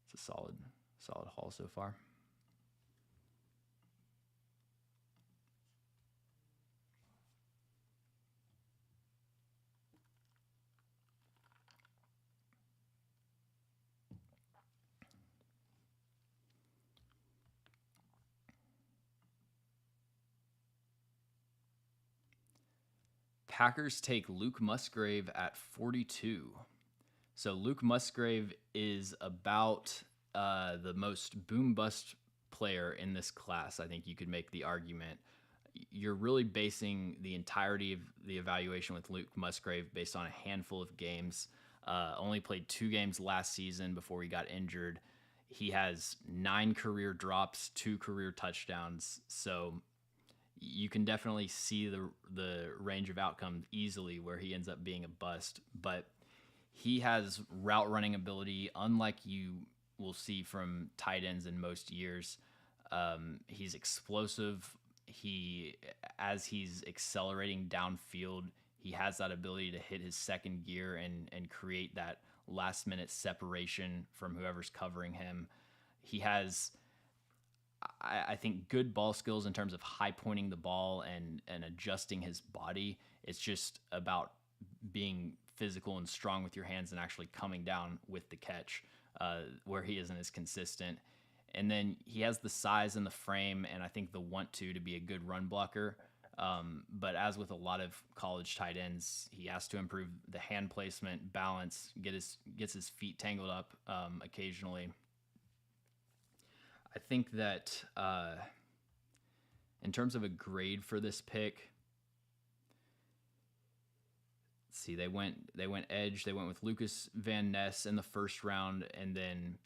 It's a solid haul so far. Packers take Luke Musgrave at 42. So Luke Musgrave is about the most boom-bust player in this class. I think you could make the argument. You're really basing the entirety of the evaluation with Luke Musgrave based on a handful of games. Only played 2 games last season before he got injured. He has 9 career drops, 2 career touchdowns. So you can definitely see the range of outcomes easily where he ends up being a bust. But he has route running ability, unlike you will see from tight ends in most years. He's explosive. As he's accelerating downfield, he has that ability to hit his 2nd gear and create that last minute separation from whoever's covering him. He has, I think good ball skills in terms of high pointing the ball and adjusting his body. It's just about being physical and strong with your hands and actually coming down with the catch, where he isn't as consistent. And then he has the size and the frame, and I think the want to be a good run blocker. But as with a lot of college tight ends, he has to improve the hand placement, balance, gets his feet tangled up occasionally. I think that in terms of a grade for this pick, let's see, they went edge. They went with Lucas Van Ness in the first round, and then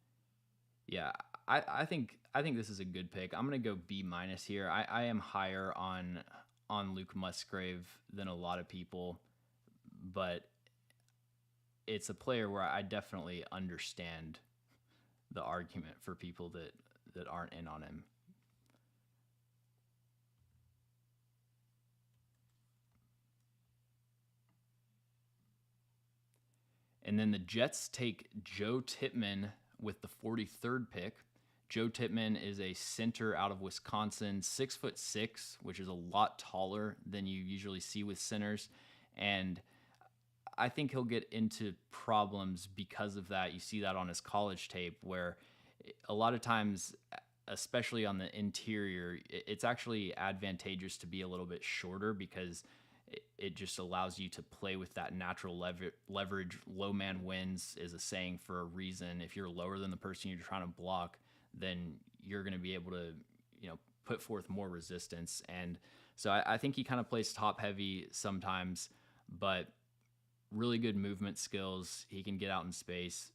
yeah, I think this is a good pick. I'm gonna go B minus here. I am higher on Luke Musgrave than a lot of people, but it's a player where I definitely understand the argument for people that aren't in on him. And then the Jets take Joe Tippmann with the 43rd pick. Joe Tippmann is a center out of Wisconsin, 6'6", which is a lot taller than you usually see with centers. And I think he'll get into problems because of that. You see that on his college tape where a lot of times, especially on the interior, it's actually advantageous to be a little bit shorter because it just allows you to play with that natural leverage. Low man wins is a saying for a reason. If you're lower than the person you're trying to block, then you're going to be able to, put forth more resistance. And so I think he kind of plays top heavy sometimes, but really good movement skills. He can get out in space.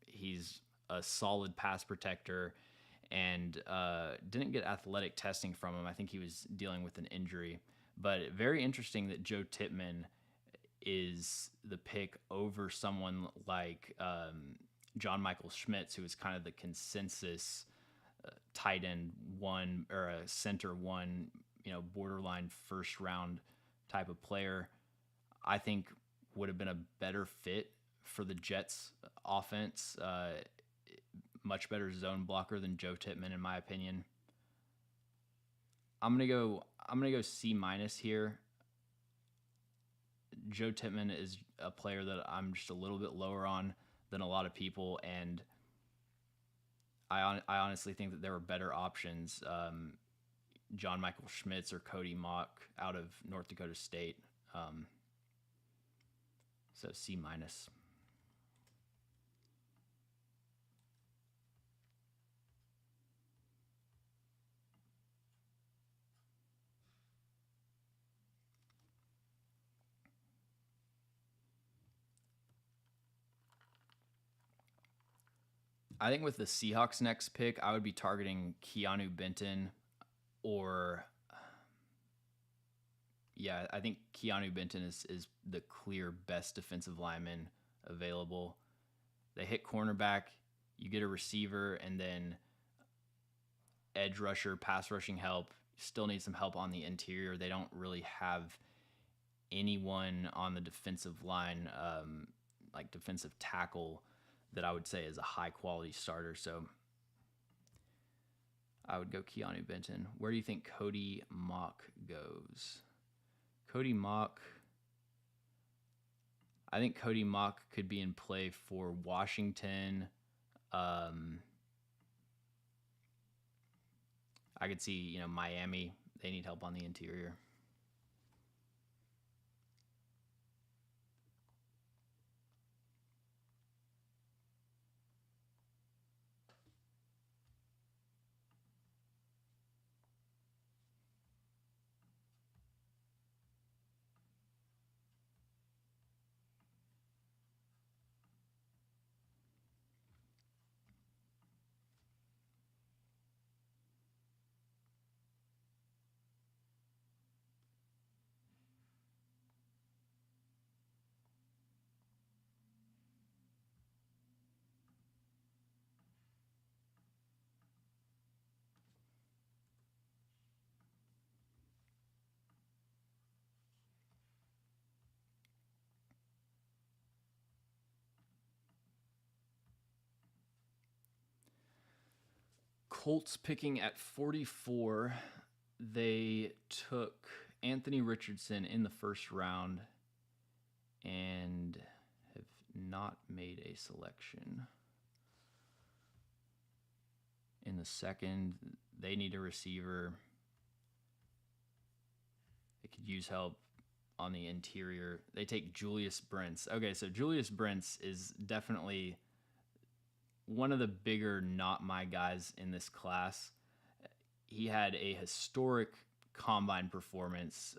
He's a solid pass protector, and didn't get athletic testing from him. I think he was dealing with an injury. But very interesting that Joe Tippmann is the pick over someone like John Michael Schmitz, who is kind of the consensus tight end one or a center one, borderline first round type of player. I think would have been a better fit for the Jets offense. Much better zone blocker than Joe Tippmann, in my opinion. I'm gonna go C minus here. Joe Tippmann is a player that I'm just a little bit lower on than a lot of people, and I honestly think that there were better options. John Michael Schmitz or Cody Mock out of North Dakota State. So C minus. I think with the Seahawks next pick, I would be targeting Keanu Benton or I think Keanu Benton is the clear best defensive lineman available. They hit cornerback, you get a receiver, and then edge rusher, pass rushing help. Still need some help on the interior. They don't really have anyone on the defensive line, like defensive tackle, that I would say is a high quality starter. So I would go Keanu Benton. Where do you think Cody Mock goes? Cody Mock, I think Cody Mock could be in play for Washington. I could see, Miami. They need help on the interior. Colts picking at 44. They took Anthony Richardson in the first round and have not made a selection. In the second, they need a receiver. They could use help on the interior. They take Julius Brents. Okay, so Julius Brents is definitely one of the bigger not my guys in this class. He had a historic combine performance,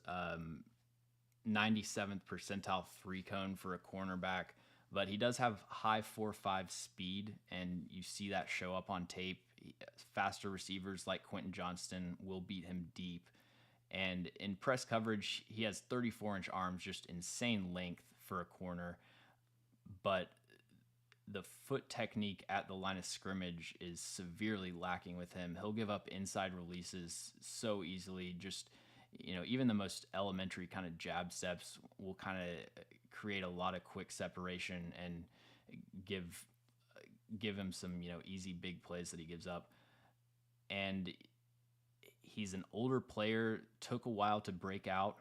97th percentile 3-cone for a cornerback, but he does have high 4.5 speed, and you see that show up on tape. Faster receivers like Quentin Johnston will beat him deep. And in press coverage, he has 34-inch arms, just insane length for a corner. But the foot technique at the line of scrimmage is severely lacking with him. He'll give up inside releases so easily. Just, even the most elementary kind of jab steps will kind of create a lot of quick separation and give him some, easy big plays that he gives up. And he's an older player, took a while to break out,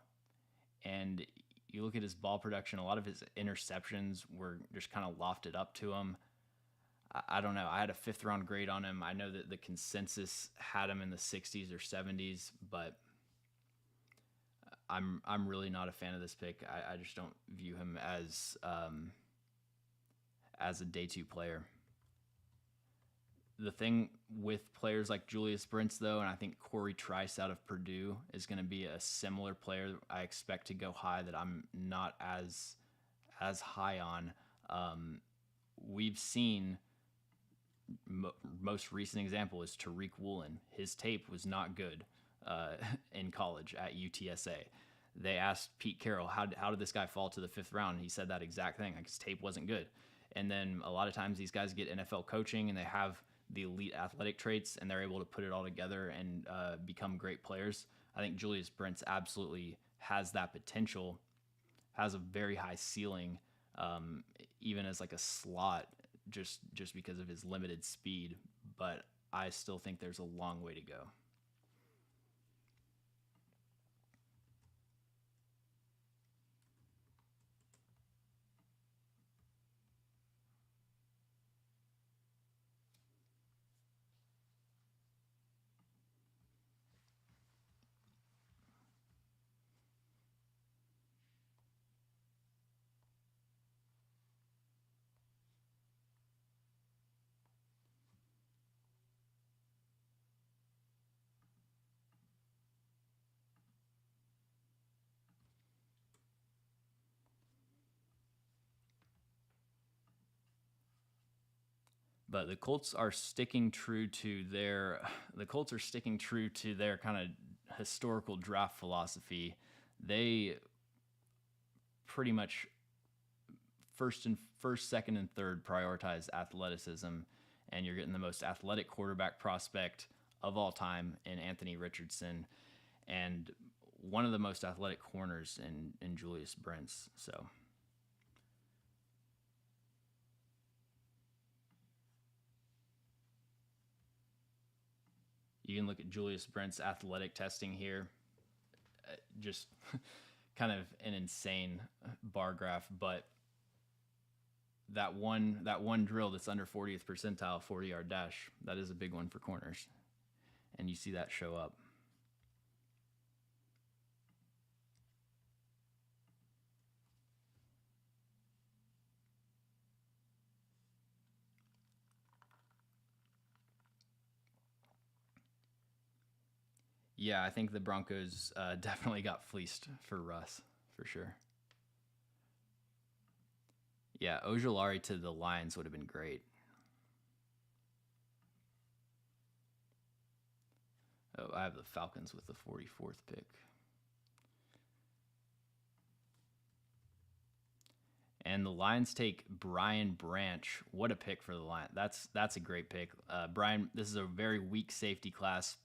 and you look at his ball production, a lot of his interceptions were just kind of lofted up to him. I don't know. I had a 5th round grade on him. I know that the consensus had him in the 60s or 70s, but I'm really not a fan of this pick. I just don't view him as a day 2 player. The thing with players like Julius Brents, though, and I think Corey Trice out of Purdue is going to be a similar player I expect to go high that I'm not as high on. We've seen most recent example is Tariq Woolen. His tape was not good in college at UTSA. They asked Pete Carroll, how did this guy fall to the 5th round? And he said that exact thing. Like, his tape wasn't good. And then a lot of times these guys get NFL coaching and they have the elite athletic traits, and they're able to put it all together and become great players. I think Julius Brents absolutely has that potential, has a very high ceiling, even as like a slot, just because of his limited speed. But I still think there's a long way to go. But the Colts are sticking true to their kind of historical draft philosophy. They pretty much first, second, and third prioritize athleticism, and you're getting the most athletic quarterback prospect of all time in Anthony Richardson, and one of the most athletic corners in Julius Brents. So. You can look at Julius Brent's athletic testing here. Just kind of an insane bar graph, but that one drill that's under 40th percentile 40-yard dash, that is a big one for corners. And you see that show up. Yeah, I think the Broncos definitely got fleeced for Russ, for sure. Yeah, Ojulari to the Lions would have been great. Oh, I have the Falcons with the 44th pick. And the Lions take Brian Branch. What a pick for the Lions. That's a great pick. Brian, this is a very weak safety class,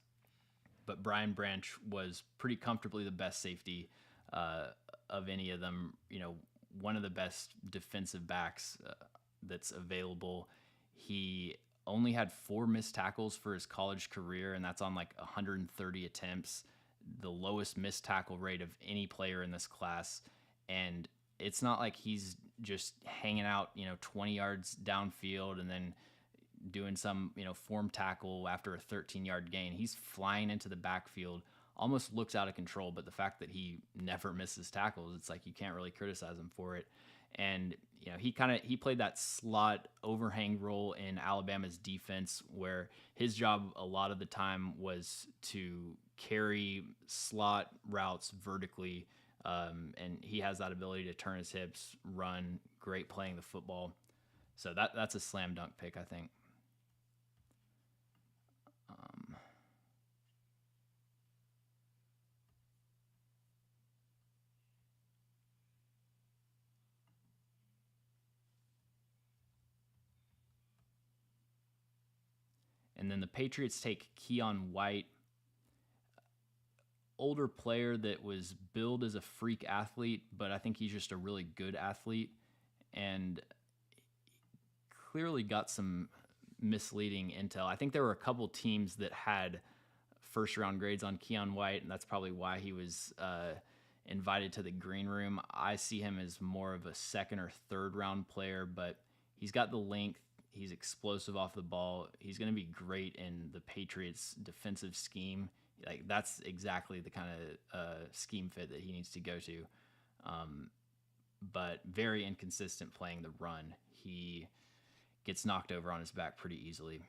but Brian Branch was pretty comfortably the best safety of any of them. One of the best defensive backs that's available. He only had 4 missed tackles for his college career, and that's on like 130 attempts, the lowest missed tackle rate of any player in this class. And it's not like he's just hanging out, 20 yards downfield and then doing some, form tackle after a 13-yard gain. He's flying into the backfield, almost looks out of control, but the fact that he never misses tackles, it's like you can't really criticize him for it. And he played that slot overhang role in Alabama's defense, where his job a lot of the time was to carry slot routes vertically, and he has that ability to turn his hips, run, great playing the football. So that's a slam dunk pick, I think. And then the Patriots take Keon White, older player that was billed as a freak athlete, but I think he's just a really good athlete, and clearly got some misleading intel. I think there were a couple teams that had first round grades on Keon White, and that's probably why he was invited to the green room. I see him as more of a second or third round player, but he's got the length. He's explosive off the ball. He's going to be great in the Patriots' defensive scheme. Like, that's exactly the kind of scheme fit that he needs to go to. But very inconsistent playing the run. He gets knocked over on his back pretty easily.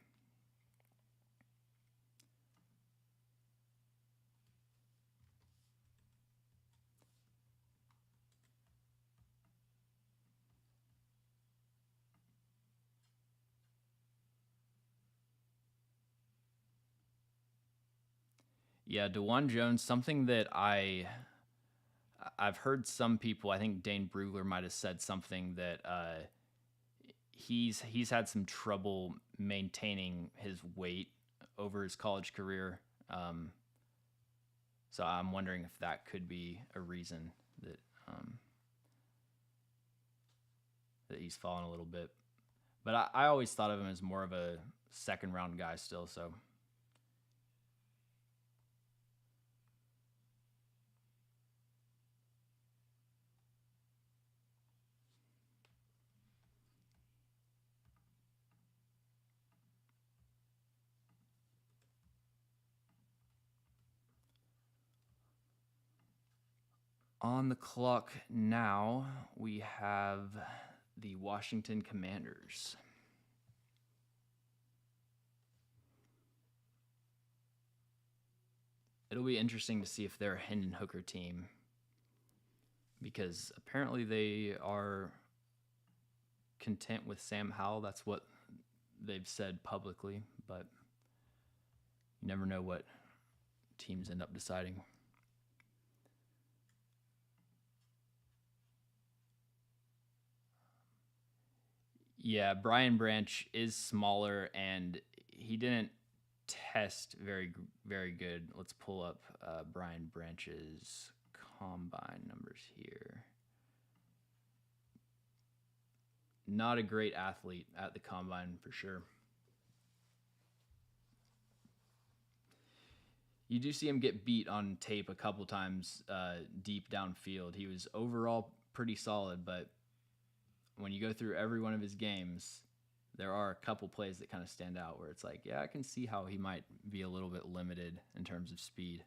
Yeah, DeJuan Jones, something that I've heard some people, I think Dane Brugler might have said something that he's had some trouble maintaining his weight over his college career. So I'm wondering if that could be a reason that that he's fallen a little bit. But I always thought of him as more of a second round guy still. So on the clock now, we have the Washington Commanders. It'll be interesting to see if they're a Hendon Hooker team, because apparently they are content with Sam Howell. That's what they've said publicly, but you never know what teams end up deciding. Yeah, Brian Branch is smaller, and he didn't test very good. Let's pull up Brian Branch's combine numbers here. Not a great athlete at the combine for sure. You do see him get beat on tape a couple times deep downfield. He was overall pretty solid, but when you go through every one of his games, there are a couple plays that kind of stand out where it's like, yeah, I can see how he might be a little bit limited in terms of speed.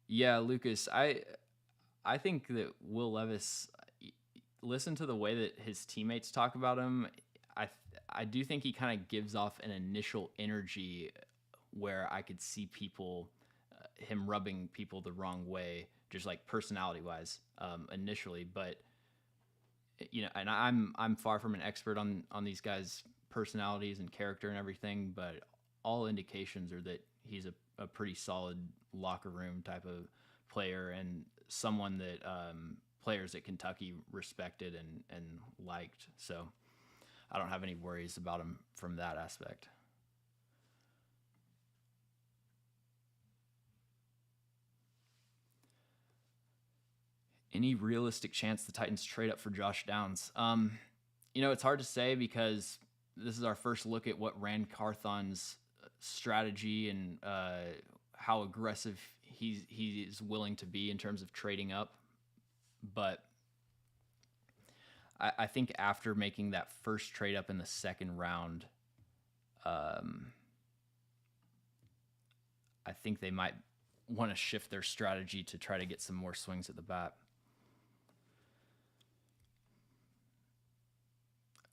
Yeah, Lucas, I think that Will Levis, listen to the way that his teammates talk about him. I I do think he kind of gives off an initial energy where I could see people, him rubbing people the wrong way, just like personality wise, initially. But and I'm far from an expert on these guys' personalities and character and everything, but all indications are that he's a pretty solid locker room type of player, and someone that players at Kentucky respected and liked. So I don't have any worries about him from that aspect. Any realistic chance the Titans trade up for Josh Downs? It's hard to say because this is our first look at what Rand Carthon's strategy and how aggressive he is willing to be in terms of trading up. But I think after making that first trade up in the second round, I think they might want to shift their strategy to try to get some more swings at the bat.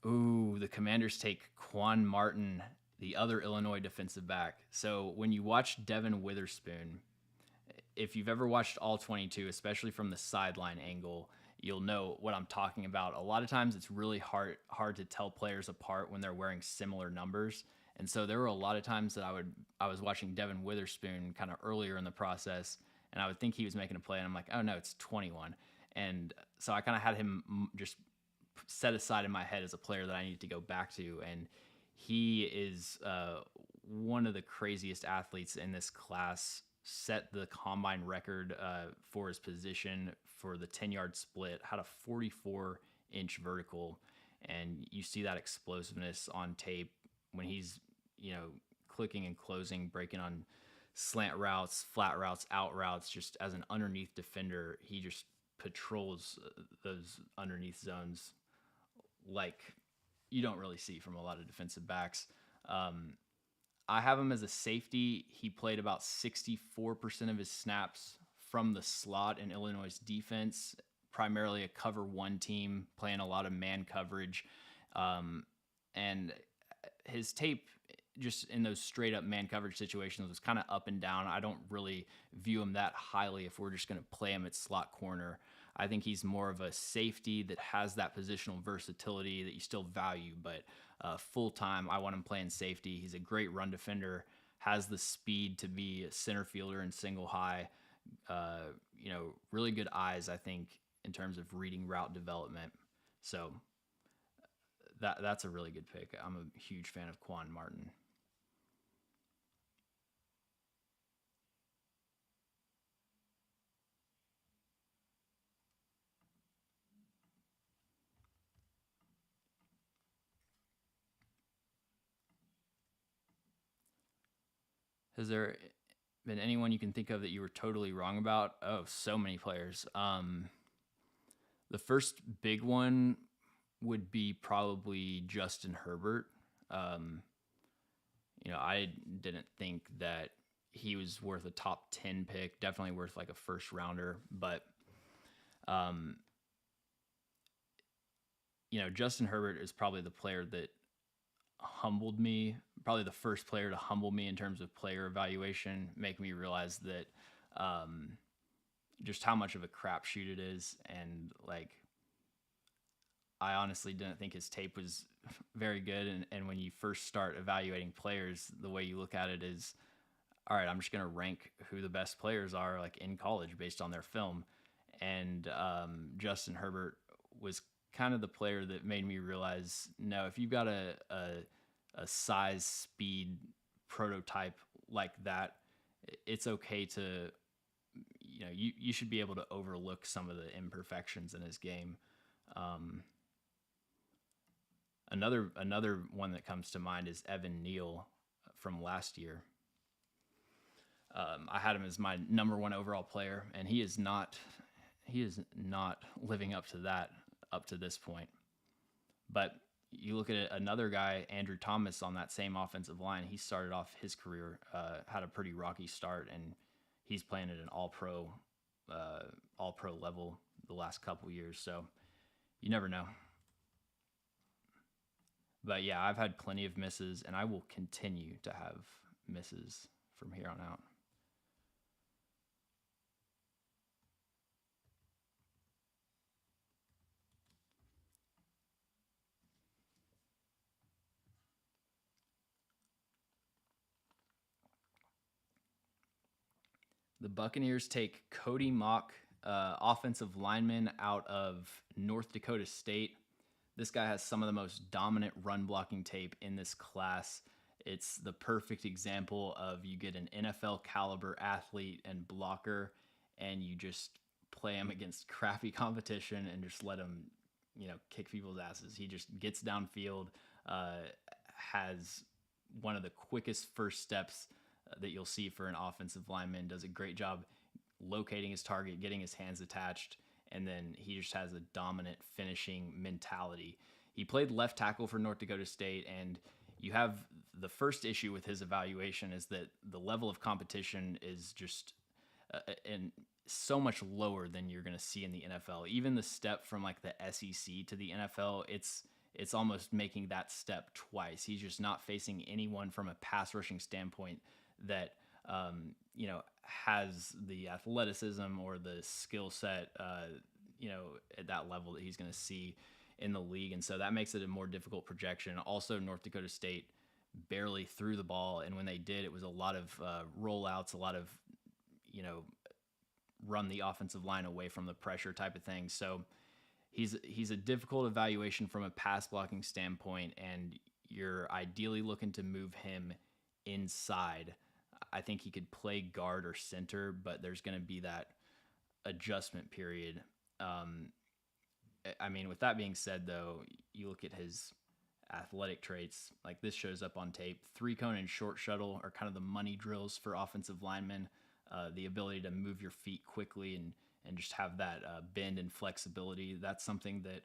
Ooh, the Commanders take Quan Martin, the other Illinois defensive back. So when you watch Devin Witherspoon, if you've ever watched all 22, especially from the sideline angle, you'll know what I'm talking about. A lot of times it's really hard to tell players apart when they're wearing similar numbers. And so there were a lot of times that I was watching Devin Witherspoon kind of earlier in the process, and I would think he was making a play, and I'm like, oh no, it's 21. And so I kind of had him just set aside in my head as a player that I needed to go back to. And he is one of the craziest athletes in this class, set the combine record for his position for the 10-yard split, had a 44-inch vertical. And you see that explosiveness on tape when he's, clicking and closing, breaking on slant routes, flat routes, out routes. Just as an underneath defender, he just patrols those underneath zones like you don't really see from a lot of defensive backs. I have him as a safety. He played about 64% of his snaps from the slot in Illinois' defense, primarily a cover one team, playing a lot of man coverage. And his tape, just in those straight up man coverage situations, was kind of up and down. I don't really view him that highly if we're just going to play him at slot corner. I think he's more of a safety that has that positional versatility that you still value, but full-time, I want him playing safety. He's a great run defender, has the speed to be a center fielder in single high, really good eyes, I think, in terms of reading route development. So that's a really good pick. I'm a huge fan of Quan Martin. Has there been anyone you can think of that you were totally wrong about? Oh, so many players. The first big one would be probably Justin Herbert. I didn't think that he was worth a top 10 pick, definitely worth like a first rounder, but Justin Herbert is probably the player that humbled me, probably the first player to humble me in terms of player evaluation, make me realize that just how much of a crapshoot it is. And I honestly didn't think his tape was very good. And when you first start evaluating players, the way you look at it is, all right, I'm just going to rank who the best players are in college based on their film. And Justin Herbert was kind of the player that made me realize, no, if you've got a size speed prototype like that, it's okay to, you should be able to overlook some of the imperfections in his game. Another one that comes to mind is Evan Neal from last year. I had him as my number one overall player, and he is not living up to that up to this point. But you look at another guy, Andrew Thomas, on that same offensive line. He started off his career, had a pretty rocky start, and he's playing at an all-pro level the last couple years. So you never know. But yeah, I've had plenty of misses, and I will continue to have misses from here on out. The Buccaneers take Cody Mock, offensive lineman out of North Dakota State. This guy has some of the most dominant run blocking tape in this class. It's the perfect example of you get an NFL caliber athlete and blocker, and you just play him against crappy competition and just let him, kick people's asses. He just gets downfield, uh, has one of the quickest first steps that you'll see for an offensive lineman. Does a great job locating his target, getting his hands attached, and then he just has a dominant finishing mentality. He played left tackle for North Dakota State, and you have the first issue with his evaluation is that the level of competition is just and so much lower than you're going to see in the NFL. Even the step from like the SEC to the NFL, it's almost making that step twice. He's just not facing anyone from a pass rushing standpoint that has the athleticism or the skill set, at that level that he's going to see in the league. And so that makes it a more difficult projection. Also, North Dakota State barely threw the ball. And when they did, it was a lot of rollouts, a lot of, run the offensive line away from the pressure type of thing. So he's a difficult evaluation from a pass blocking standpoint, and you're ideally looking to move him inside. I think he could play guard or center, but there's going to be that adjustment period. With that being said, though, you look at his athletic traits, like this shows up on tape. 3-cone and short shuttle are kind of the money drills for offensive linemen. The ability to move your feet quickly and just have that bend and flexibility. That's something that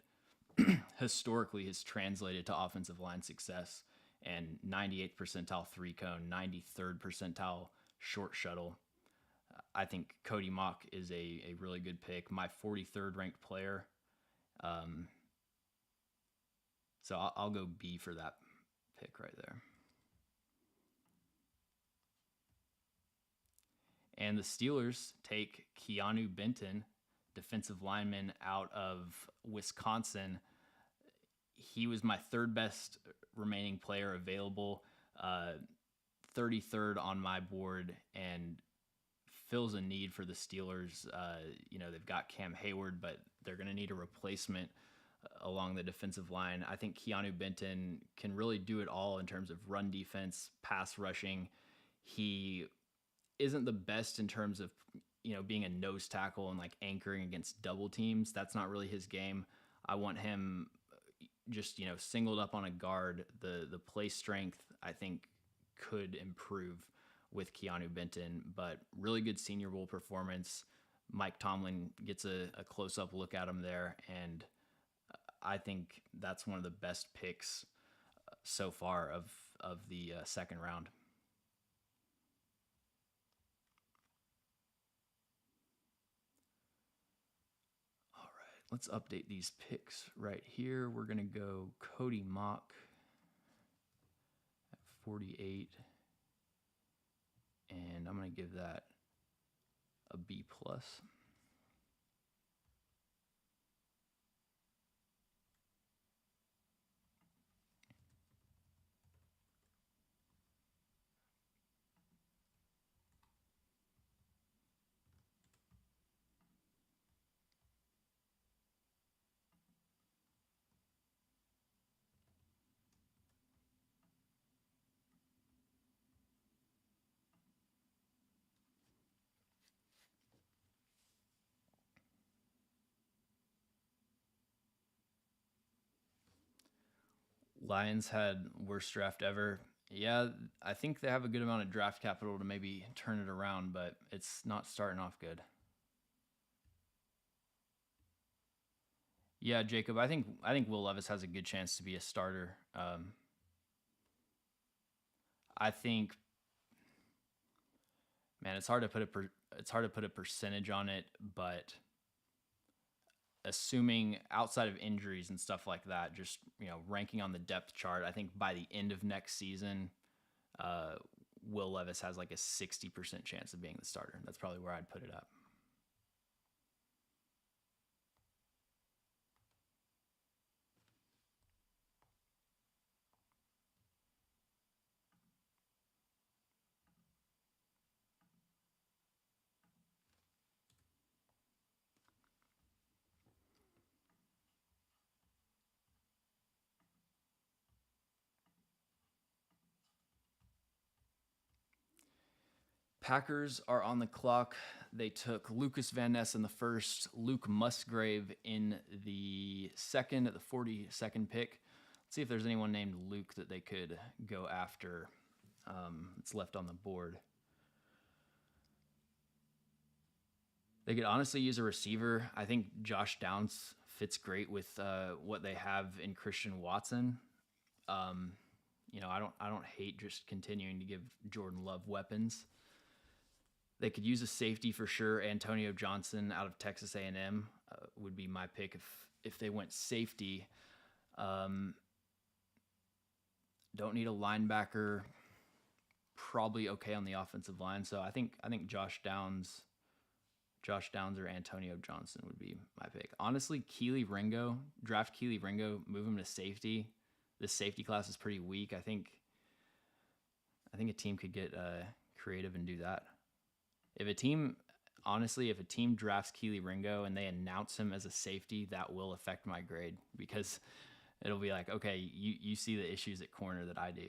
historically has translated to offensive line success. And 98th percentile 3-cone, 93rd percentile short shuttle. I think Cody Mock is a really good pick. My 43rd ranked player. So I'll go B for that pick right there. And the Steelers take Keanu Benton, defensive lineman out of Wisconsin. He was my third best remaining player available, 33rd on my board, and fills a need for the Steelers. They've got Cam Hayward, but they're going to need a replacement along the defensive line. I think Keanu Benton can really do it all in terms of run defense, pass rushing. He isn't the best in terms of, being a nose tackle and like anchoring against double teams. That's not really his game. I want him just, singled up on a guard. The play strength, I think, could improve with Keanu Benton, but really good Senior Bowl performance. Mike Tomlin gets a close-up look at him there, and I think that's one of the best picks so far of the second round. Let's update these picks right here. We're going to go Cody Mock at 48. And I'm going to give that a B+. Lions had worst draft ever. Yeah, I think they have a good amount of draft capital to maybe turn it around, but it's not starting off good. Yeah, Jacob, I think Will Levis has a good chance to be a starter. I think, man, it's hard to put a percentage on it, but assuming outside of injuries and stuff like that, just ranking on the depth chart, I think by the end of next season, Will Levis has like a 60% chance of being the starter. That's probably where I'd put it up. Packers are on the clock. They took Lucas Van Ness in the first, Luke Musgrave in the second at the 42nd pick. Let's see if there's anyone named Luke that they could go after. It's left on the board. They could honestly use a receiver. I think Josh Downs fits great with what they have in Christian Watson. I don't hate just continuing to give Jordan Love weapons. They could use a safety for sure. Antonio Johnson out of Texas A&M would be my pick if they went safety. Don't need a linebacker. Probably okay on the offensive line. So I think Josh Downs or Antonio Johnson would be my pick. Honestly, draft Keely Ringo, move him to safety. This safety class is pretty weak. I think a team could get creative and do that. If a team drafts Keely Ringo and they announce him as a safety, that will affect my grade because it'll be like, okay, you see the issues at corner that I do.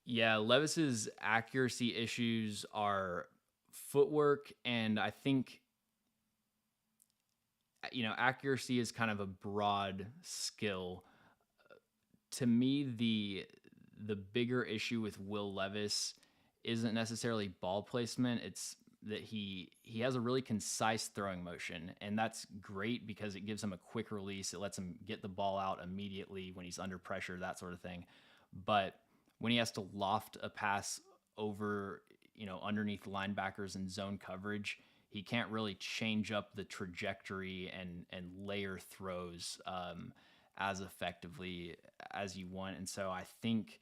Yeah, Levis's accuracy issues are footwork, and I think accuracy is kind of a broad skill. To me, the bigger issue with Will Levis isn't necessarily ball placement. It's that he has a really concise throwing motion, and that's great because it gives him a quick release. It lets him get the ball out immediately when he's under pressure, that sort of thing. But when he has to loft a pass over, underneath linebackers and zone coverage, he can't really change up the trajectory and layer throws as effectively as you want. And so I think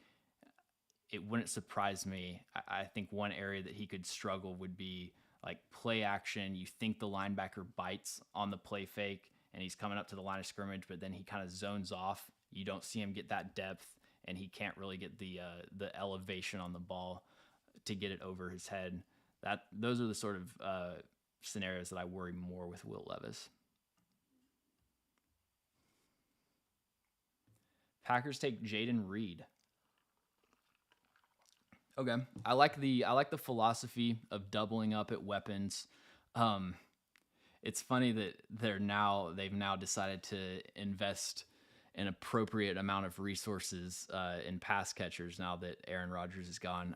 it wouldn't surprise me. I think one area that he could struggle would be like play action. You think the linebacker bites on the play fake and he's coming up to the line of scrimmage, but then he kind of zones off. You don't see him get that depth, and he can't really get the elevation on the ball to get it over his head. Those are the sort of scenarios that I worry more with Will Levis. Packers take Jaden Reed. Okay, I like the philosophy of doubling up at weapons. It's funny that they've now decided to invest an appropriate amount of resources in pass catchers now that Aaron Rodgers is gone.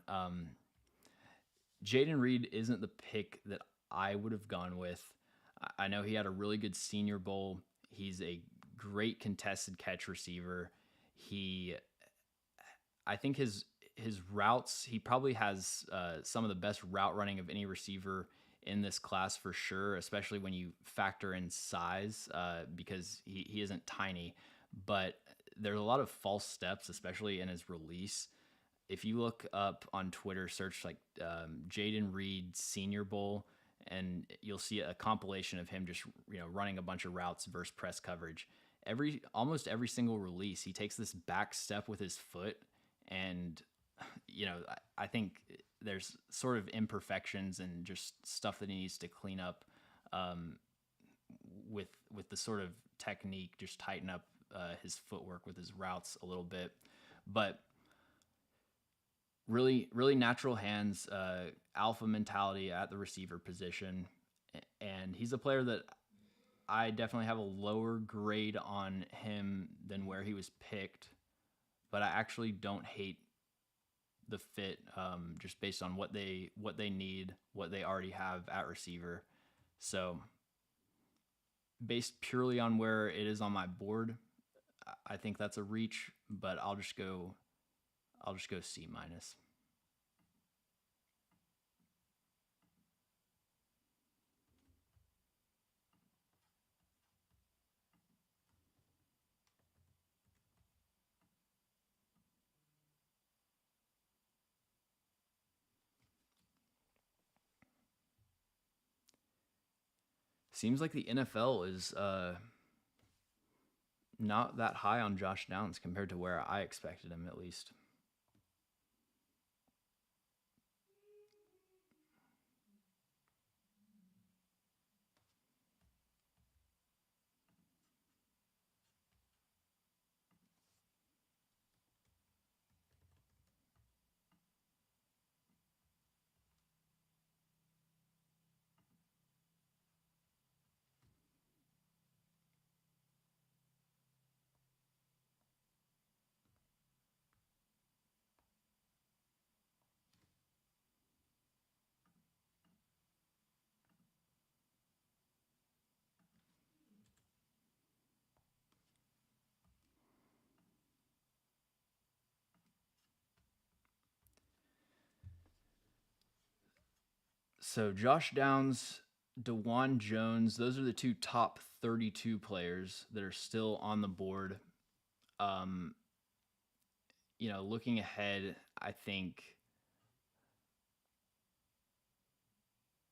Jaden Reed isn't the pick that I would have gone with. I know he had a really good Senior Bowl. He's a great contested catch receiver. I think his routes, he probably has some of the best route running of any receiver in this class for sure, especially when you factor in size because he isn't tiny. But there's a lot of false steps, especially in his release. If you look up on Twitter, search like Jaden Reed Senior Bowl, and you'll see a compilation of him just running a bunch of routes versus press coverage. Almost every single release, he takes this back step with his foot, and I think there's sort of imperfections and just stuff that he needs to clean up with the sort of technique, just tighten up his footwork with his routes a little bit. But really, really natural hands, alpha mentality at the receiver position. And he's a player that I definitely have a lower grade on him than where he was picked, but I actually don't hate the fit just based on what they need, what they already have at receiver. So based purely on where it is on my board, I think that's a reach, but I'll just go C-. Seems like the NFL is not that high on Josh Downs compared to where I expected him, at least. So Josh Downs, DeJuan Jones, those are the two top 32 players that are still on the board. Um, Looking ahead, I think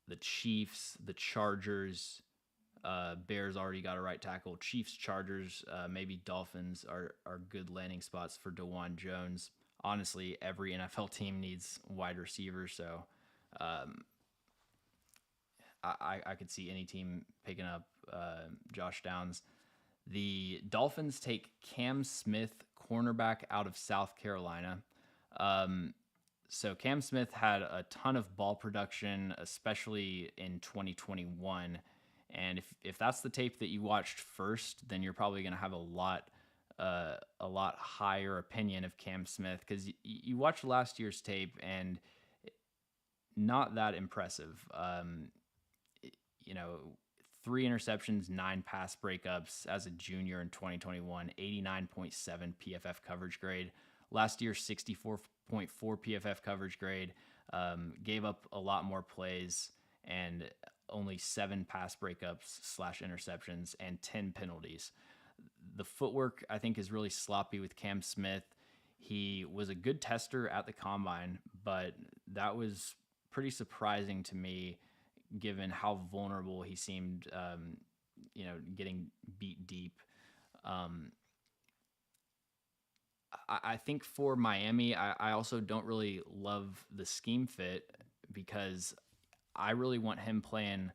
the Chiefs, the Chargers, Bears already got a right tackle. Chiefs, Chargers, maybe Dolphins are good landing spots for DeJuan Jones. Honestly, every NFL team needs wide receivers, so um, I could see any team picking up Josh Downs. The Dolphins take Cam Smith, cornerback out of South Carolina. Um, so Cam Smith had a ton of ball production, especially in 2021. And if that's the tape that you watched first, then you're probably going to have a lot higher opinion of Cam Smith, because you watched last year's tape and not that impressive. You know, 3 interceptions, 9 pass breakups as a junior in 2021, 89.7 PFF coverage grade. Last year, 64.4 PFF coverage grade. Gave up a lot more plays and only 7 pass breakups / interceptions and 10 penalties. The footwork, I think, is really sloppy with Cam Smith. He was a good tester at the combine, but that was pretty surprising to me given how vulnerable he seemed, getting beat deep. I think for Miami, I also don't really love the scheme fit, because I really want him playing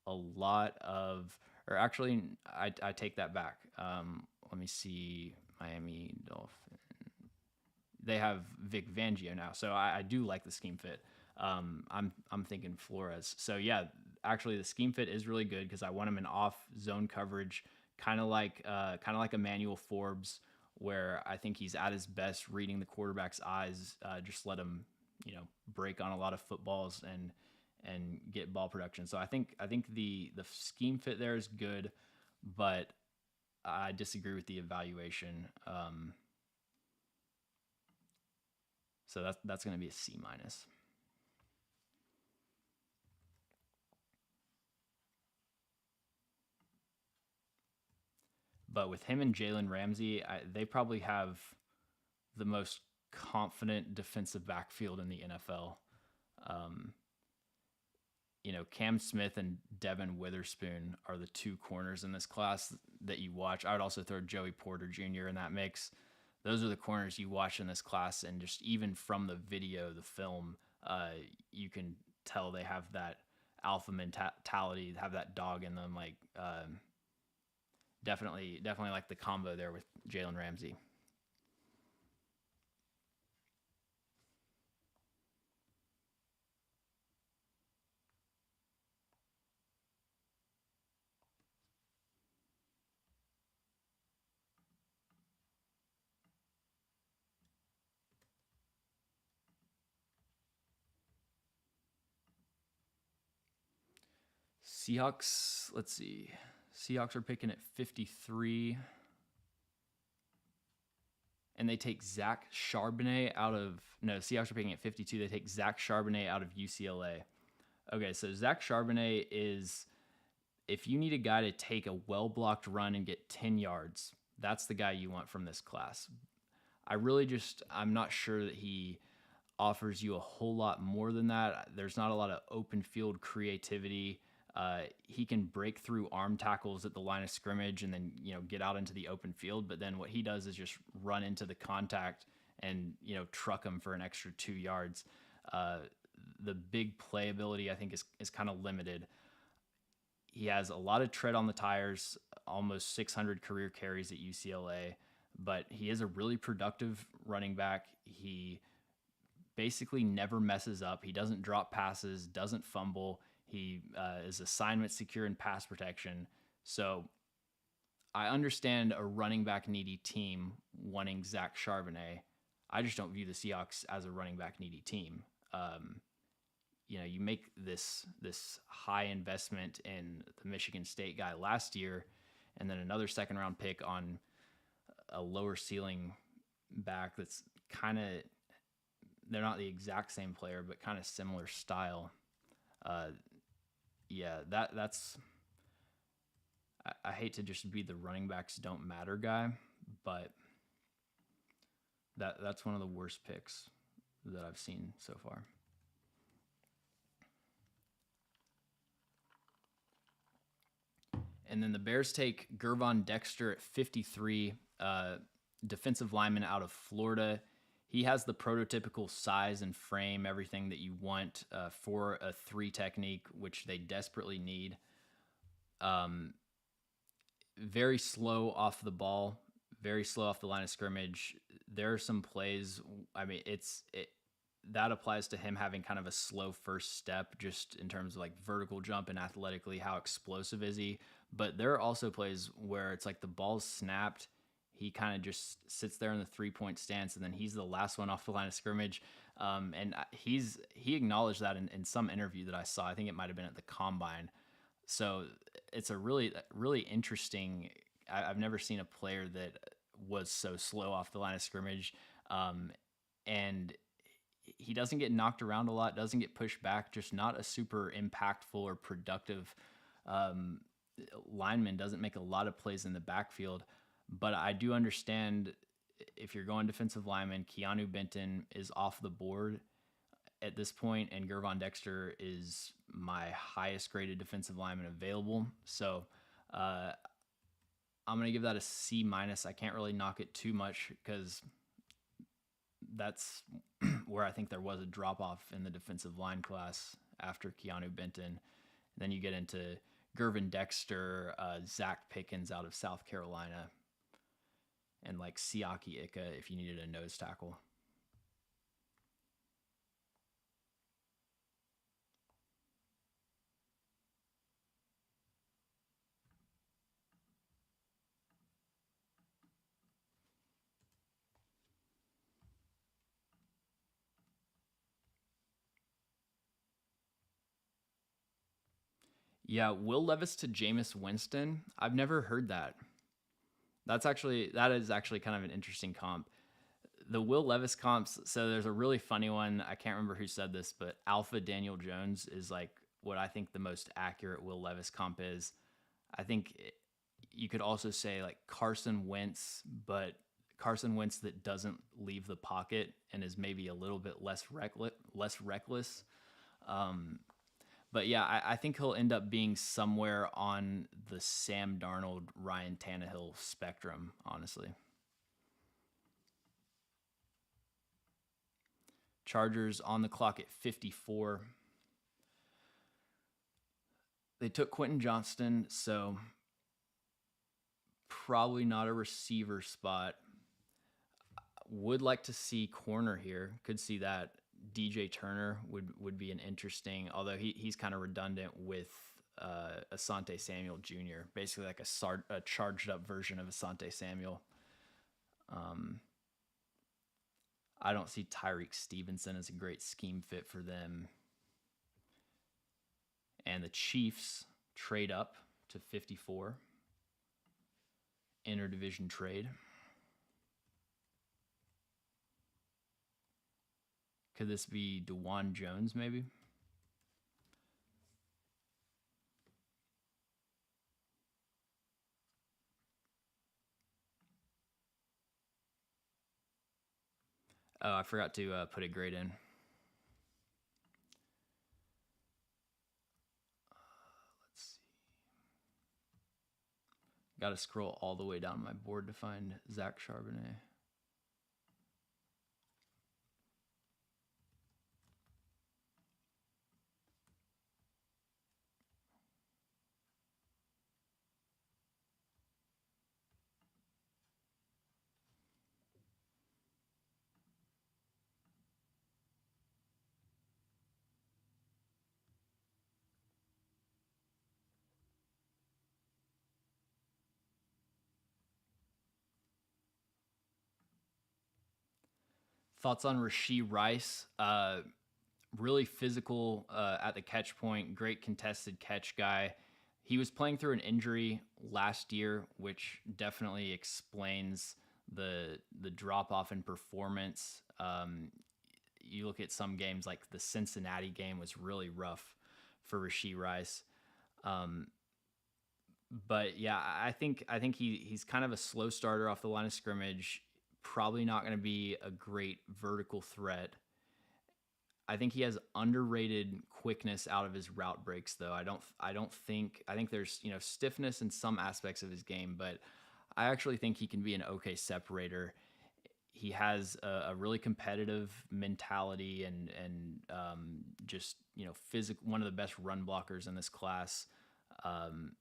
a lot of, or actually, I take that back. Let me see, Miami Dolphins. They have Vic Fangio now, so I do like the scheme fit. I'm thinking Flores. So yeah, actually the scheme fit is really good, because I want him in off zone coverage, kind of like Emmanuel Forbes, where I think he's at his best reading the quarterback's eyes. Just let him, break on a lot of footballs and get ball production. So I think the scheme fit there is good, but I disagree with the evaluation. So that's going to be a C-. But with him and Jalen Ramsey, they probably have the most confident defensive backfield in the NFL. Um, Cam Smith and Devin Witherspoon are the 2 corners in this class that you watch. I would also throw Joey Porter Jr. in that mix. Those are the corners you watch in this class, and just even from the video, the film, you can tell they have that alpha mentality, have that dog in them. Like, definitely like the combo there with Jalen Ramsey. Seahawks, let's see. Seahawks are picking at 53. And they take Zach Charbonnet out of... No, Seahawks are picking at 52. They take Zach Charbonnet out of UCLA. Okay, so Zach Charbonnet is... If you need a guy to take a well-blocked run and get 10 yards, that's the guy you want from this class. I'm not sure that he offers you a whole lot more than that. There's not a lot of open field creativity. He can break through arm tackles at the line of scrimmage and then, get out into the open field. But then what he does is just run into the contact and, truck him for an extra 2 yards. The big playability, I think, is kind of limited. He has a lot of tread on the tires, almost 600 career carries at UCLA, but he is a really productive running back. He basically never messes up. He doesn't drop passes, doesn't fumble. He is assignment secure in pass protection. So I understand a running back needy team wanting Zach Charbonnet. I just don't view the Seahawks as a running back needy team. You make this high investment in the Michigan State guy last year, and then another 2nd round pick on a lower ceiling back that's kind of, they're not the exact same player, but kind of similar style. Uh, yeah, that's. I hate to just be the running backs don't matter guy, but that's one of the worst picks that I've seen so far. And then the Bears take Gervon Dexter at 53, defensive lineman out of Florida. He has the prototypical size and frame, everything that you want for a three technique, which they desperately need. Um, Very slow off the ball, very slow off the line of scrimmage. There are some plays. I mean, that applies to him having kind of a slow first step, just in terms of like vertical jump and athletically, how explosive is he? But there are also plays where it's like the ball's snapped. He kind of just sits there in the 3-point stance, and then he's the last one off the line of scrimmage. And he acknowledged that in some interview that I saw. I think it might have been at the combine. So it's a really interesting. I've never seen a player that was so slow off the line of scrimmage, and he doesn't get knocked around a lot, doesn't get pushed back. Just not a super impactful or productive um, lineman. Doesn't make a lot of plays in the backfield, but I do understand if you're going defensive lineman, Keanu Benton is off the board at this point, and Gervon Dexter is my highest graded defensive lineman available. So I'm gonna give that a C minus. I can't really knock it too much because that's where I think there was a drop off in the defensive line class after Keanu Benton. And then you get into Gervon Dexter, Zach Pickens out of South Carolina, and like Siaki Ika if you needed a nose tackle. Yeah, Will Levis to Jameis Winston. I've never heard that. That is actually kind of an interesting comp. The Will Levis comps. So there's a really funny one. I can't remember who said this, but Alpha Daniel Jones is like what I think the most accurate Will Levis comp is. I think you could also say like Carson Wentz, but Carson Wentz that doesn't leave the pocket and is maybe a little bit less reckless. Um, but yeah, I think he'll end up being somewhere on the Sam Darnold, Ryan Tannehill spectrum, honestly. Chargers on the clock at 54. They took Quentin Johnston, so probably not a receiver spot. Would like to see corner here. Could see that. DJ Turner would be an interesting, although he's kind of redundant with Asante Samuel Jr., basically like a charged up version of Asante Samuel. Um, I don't see Tyreek Stevenson as a great scheme fit for them. And the Chiefs trade up to 54. Interdivision trade. Could this be DeJuan Jones, maybe? Oh, I forgot to put a grade in. Let's see. Got to scroll all the way down my board to find Zach Charbonnet. Thoughts on Rashee Rice? Really physical at the catch point, great contested catch guy. He was playing through an injury last year, which definitely explains the drop off in performance. You look at some games like the Cincinnati game was really rough for Rashee Rice. Um, but yeah, I think he's kind of a slow starter off the line of scrimmage. Probably not going to be a great vertical threat. I think he has underrated quickness out of his route breaks, though. I think there's stiffness in some aspects of his game, but I actually think he can be an okay separator. He has a really competitive mentality and just physical, one of the best run blockers in this class. Um,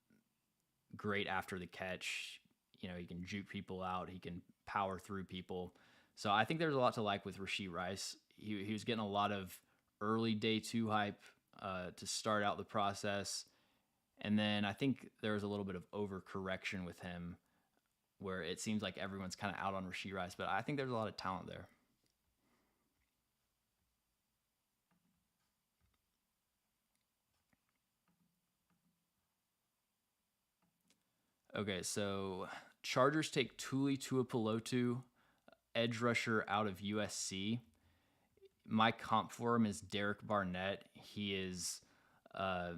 Great after the catch. He can juke people out. He can power through people. So I think there's a lot to like with Rashee Rice. He was getting a lot of early day two hype to start out the process. And then I think there was a little bit of overcorrection with him where it seems like everyone's kind of out on Rashee Rice, but I think there's a lot of talent there. Okay, so Chargers take Tuli Tuipulotu, edge rusher out of USC. My comp for him is Derek Barnett. He is, uh,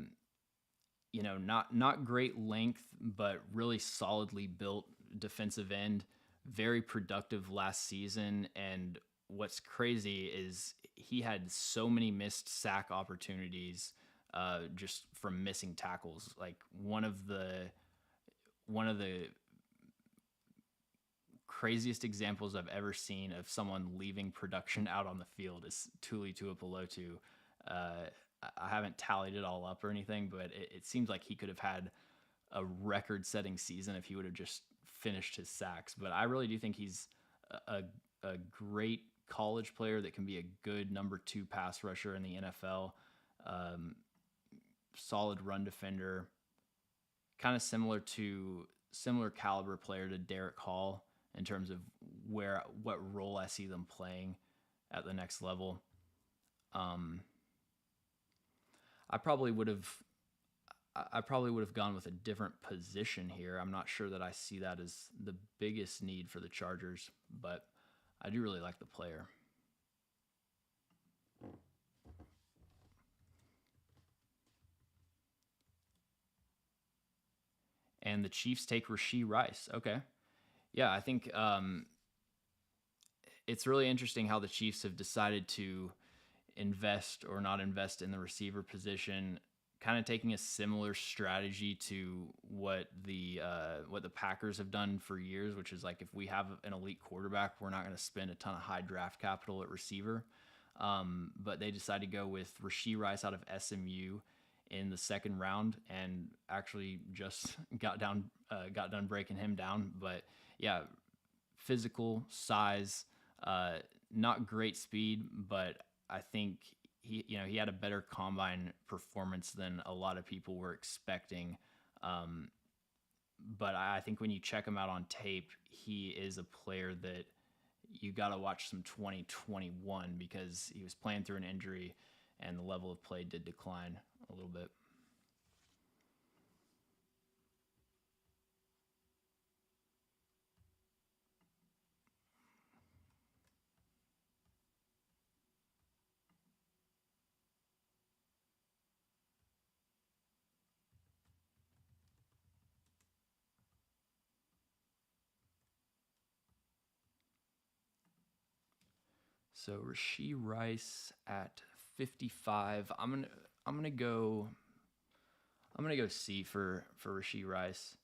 not great length, but really solidly built defensive end. Very productive last season, and what's crazy is he had so many missed sack opportunities just from missing tackles. Like one of the craziest examples I've ever seen of someone leaving production out on the field is Tuli Tuipulotu. Uh, I haven't tallied it all up or anything, but it seems like he could have had a record-setting season if he would have just finished his sacks. But I really do think he's a, a great college player that can be a good number two pass rusher in the NFL. Um, Solid run defender, kind of similar caliber player to Derek Hall in terms of what role I see them playing at the next level. Um, I probably would have I probably would have gone with a different position here. I'm not sure that I see that as the biggest need for the Chargers, but I do really like the player. And the Chiefs take Rashee Rice. Okay. Yeah, I think it's really interesting how the Chiefs have decided to invest or not invest in the receiver position, kind of taking a similar strategy to what the Packers have done for years, which is like if we have an elite quarterback, we're not going to spend a ton of high draft capital at receiver. But they decided to go with Rashee Rice out of SMU in the second round, and actually just got done breaking him down. But yeah, physical size, uh, not great speed, but I think he had a better combine performance than a lot of people were expecting. Um, but I think when you check him out on tape, he is a player that you got to watch some 2021 because he was playing through an injury and the level of play did decline a little bit. So Rasheed Rice at 55. I'm gonna go C for Rasheed Rice.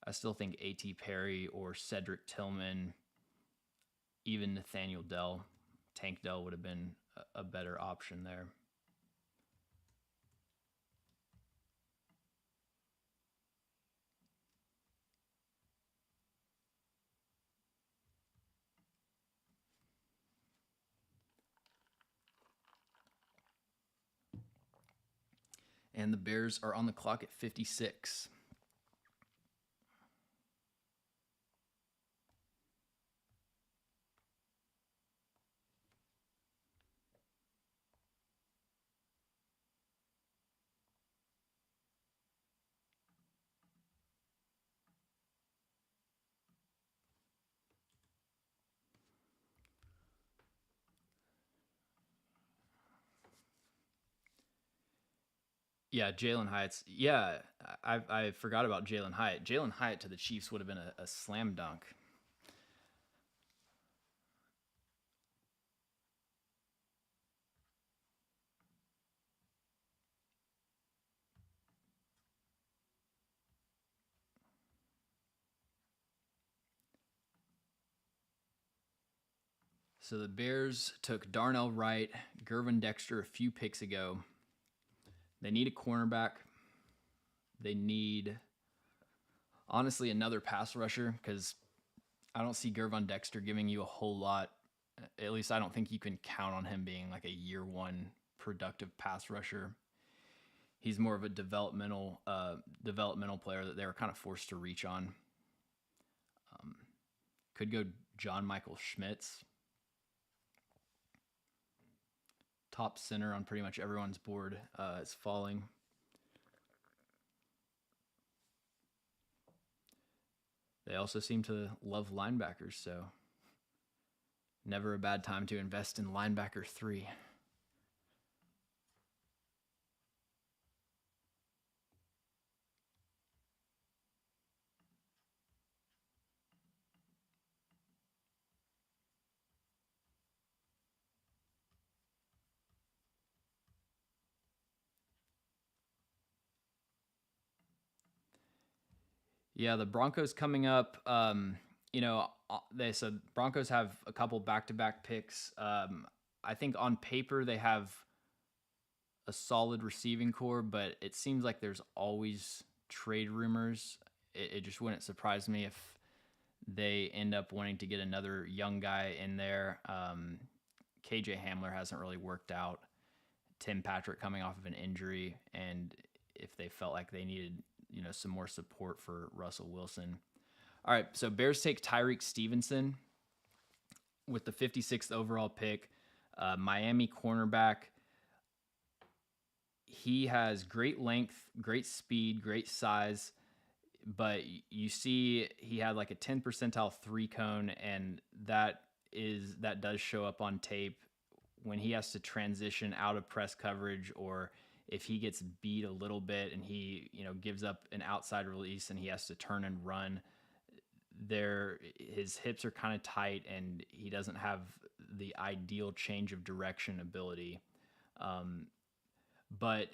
I still think A.T. Perry or Cedric Tillman, even Nathaniel Dell, Tank Dell would have been a better option there. And the Bears are on the clock at 56. Yeah, Jalen Hyatt's. Yeah, I forgot about Jalen Hyatt. Jalen Hyatt to the Chiefs would have been a slam dunk. So the Bears took Darnell Wright, Gervin Dexter a few picks ago. They need a cornerback. They need, honestly, another pass rusher because I don't see Gervin Dexter giving you a whole lot. At least I don't think you can count on him being like a year one productive pass rusher. He's more of a developmental player that they were kind of forced to reach on. Could go John Michael Schmitz, top center on pretty much everyone's board is falling. They also seem to love linebackers, so never a bad time to invest in linebacker 3. Yeah, the Broncos coming up. They said Broncos have a couple back-to-back picks. I think on paper they have a solid receiving core, but it seems like there's always trade rumors. It just wouldn't surprise me if they end up wanting to get another young guy in there. KJ Hamler hasn't really worked out. Tim Patrick coming off of an injury, and if they felt like they needed, some more support for Russell Wilson. All right, so Bears take Tyreek Stevenson with the 56th overall pick. Miami cornerback. He has great length, great speed, great size, but you see he had like a 10 percentile 3-cone, and that does show up on tape when he has to transition out of press coverage, or if he gets beat a little bit and he gives up an outside release and he has to turn and run. His hips are kind of tight and he doesn't have the ideal change of direction ability. But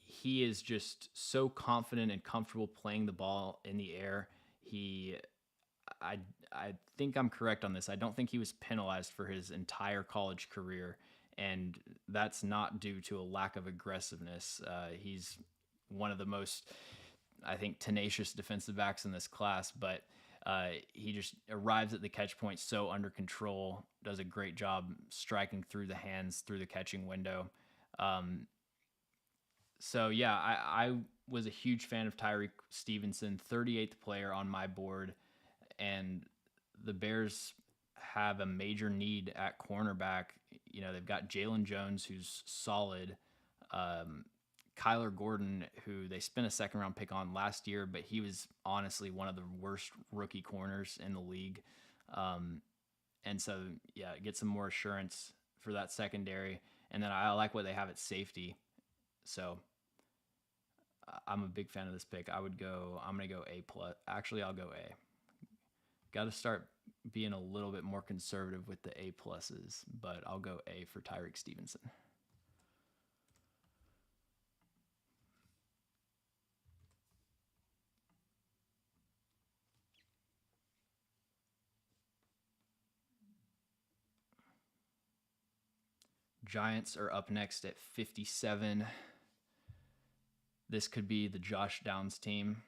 he is just so confident and comfortable playing the ball in the air. I think I'm correct on this. I don't think he was penalized for his entire college career, and that's not due to a lack of aggressiveness. He's one of the most, I think, tenacious defensive backs in this class, but he just arrives at the catch point so under control, does a great job striking through the hands, through the catching window. So yeah, I was a huge fan of Tyreek Stevenson, 38th player on my board, and the Bears have a major need at cornerback. They've got Jalen Jones, who's solid. Kyler Gordon, who they spent a second-round pick on last year, but he was honestly one of the worst rookie corners in the league. And so, yeah, get some more assurance for that secondary. And then I like what they have at safety. So I'm a big fan of this pick. I'm going to go A+. Actually, I'll go A. Got to start being a little bit more conservative with the A+, but I'll go A for Tyreek Stevenson. Giants are up next at 57. This could be the Josh Downs team.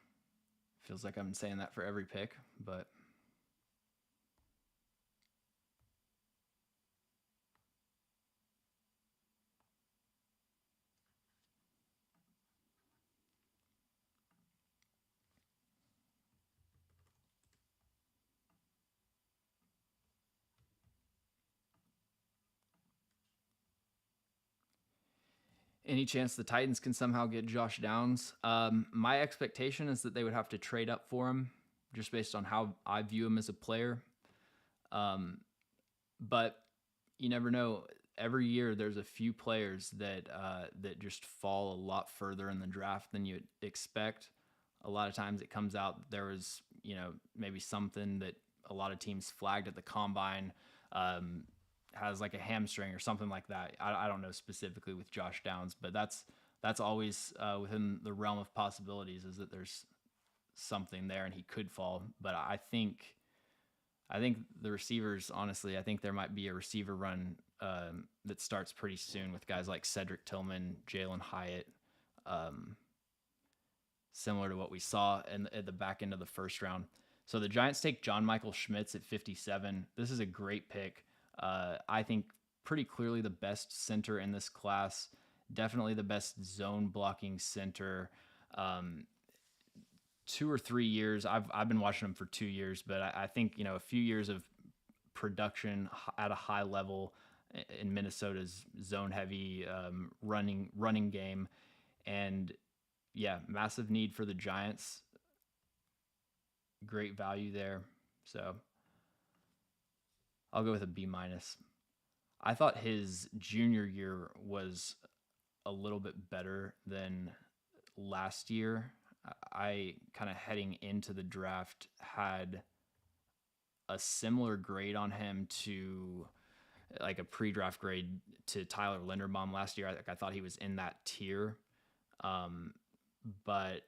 Feels like I'm saying that for every pick, but any chance the Titans can somehow get Josh Downs? My expectation is that they would have to trade up for him, just based on how I view him as a player. But you never know. every year there's a few players that just fall a lot further in the draft than you expect. A lot of times it comes out there was, maybe something that a lot of teams flagged at the combine, um, has like a hamstring or something like that. I don't know specifically with Josh Downs, but that's always within the realm of possibilities, is that there's something there and he could fall. But I think the receivers, honestly, I think there might be a receiver run that starts pretty soon with guys like Cedric Tillman, Jalen Hyatt, um, similar to what we saw at the back end of the first round. So the Giants take John Michael Schmitz at 57. This is a great pick. I think pretty clearly the best center in this class. Definitely the best zone blocking center. 2 or 3 years. I've been watching him for 2 years, but I think a few years of production at a high level in Minnesota's zone heavy running game, and yeah, massive need for the Giants. Great value there, so I'll go with a B minus. I thought his junior year was a little bit better than last year. I kind of heading into the draft had a similar grade on him to like a pre-draft grade to Tyler Linderbaum last year. I thought he was in that tier, but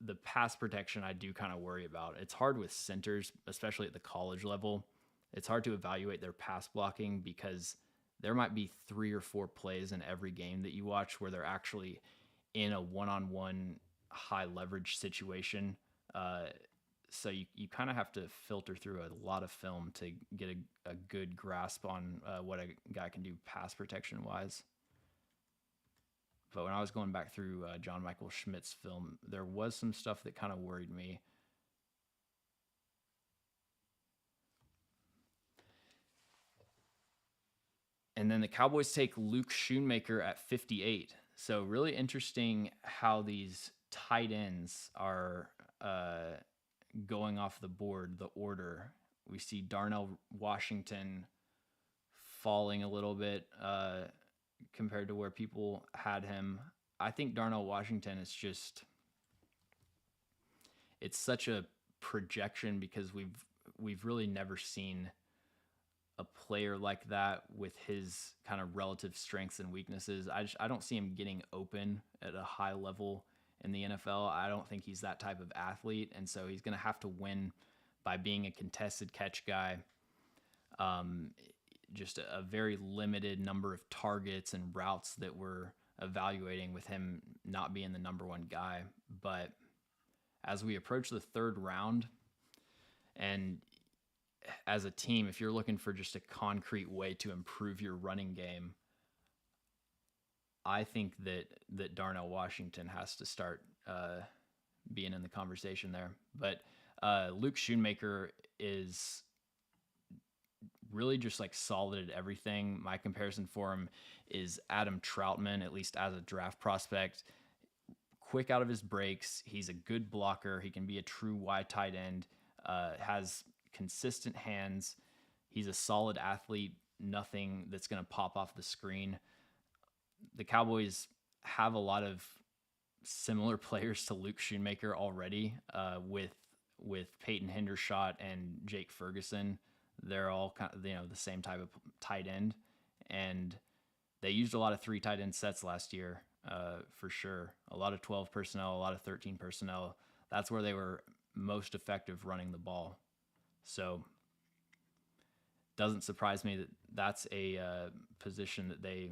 the pass protection I do kind of worry about. It's hard with centers, especially at the college level. It's hard to evaluate their pass blocking because there might be 3 or 4 plays in every game that you watch where they're actually in a one-on-one high leverage situation. So you kind of have to filter through a lot of film to get a good grasp on what a guy can do pass protection wise. But when I was going back through John Michael Schmidt's film, there was some stuff that kind of worried me. And then the Cowboys take Luke Schoonmaker at 58. So really interesting how these tight ends are going off the board, the order. We see Darnell Washington falling a little bit compared to where people had him. I think Darnell Washington is just, it's such a projection because we've really never seen a player like that with his kind of relative strengths and weaknesses. I don't see him getting open at a high level in the NFL. I don't think he's that type of athlete, and so he's going to have to win by being a contested catch guy. Just a very limited number of targets and routes that we're evaluating with him not being the number one guy. But as we approach the third round, and as a team, if you're looking for just a concrete way to improve your running game, I think that Darnell Washington has to start being in the conversation there. But Luke Schoonmaker is really just like solid at everything. My comparison for him is Adam Troutman, at least as a draft prospect. Quick out of his breaks. He's a good blocker. He can be a true wide tight end. Has consistent hands. He's a solid athlete. Nothing that's going to pop off the screen. The Cowboys have a lot of similar players to Luke Schoonmaker already, with Peyton Hendershot and Jake Ferguson. They're all kind of, the same type of tight end, and they used a lot of 3 tight end sets last year, for sure. A lot of 12 personnel, a lot of 13 personnel. That's where they were most effective running the ball. So doesn't surprise me that that's a position that they,